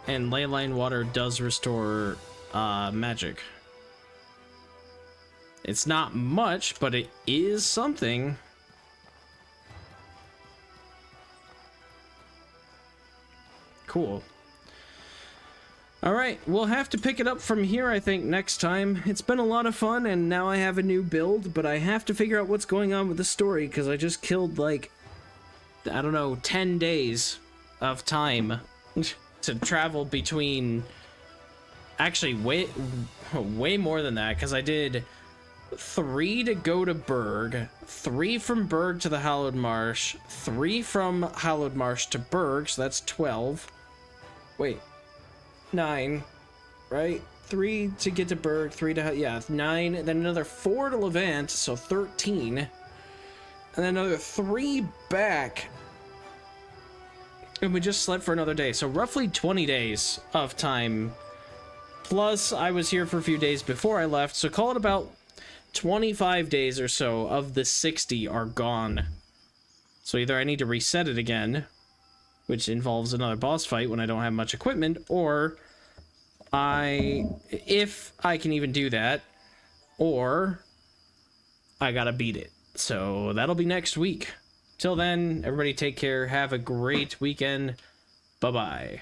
Speaker 1: And leyline water does restore magic. It's not much, but it is something. Cool. Alright, we'll have to pick it up from here, I think, next time. It's been a lot of fun, and now I have a new build, but I have to figure out what's going on with the story, because I just killed, like, I don't know, 10 days of time to travel between... Actually, way more than that, because I did 3 to go to Berg, 3 from Berg to the Hallowed Marsh, 3 from Hallowed Marsh to Berg, so that's 12. Wait, 9, right? 3 to get to Berg, 3 to, yeah, 9, then another 4 to Levant, so 13, and then another 3 back, and we just slept for another day, so roughly 20 days of time, plus I was here for a few days before I left, so call it about 25 days or so of the 60 are gone. So either I need to reset it again, which involves another boss fight when I don't have much equipment, or if I can even do that, or I gotta beat it. So that'll be next week. Till then, everybody take care, have a great weekend, bye-bye.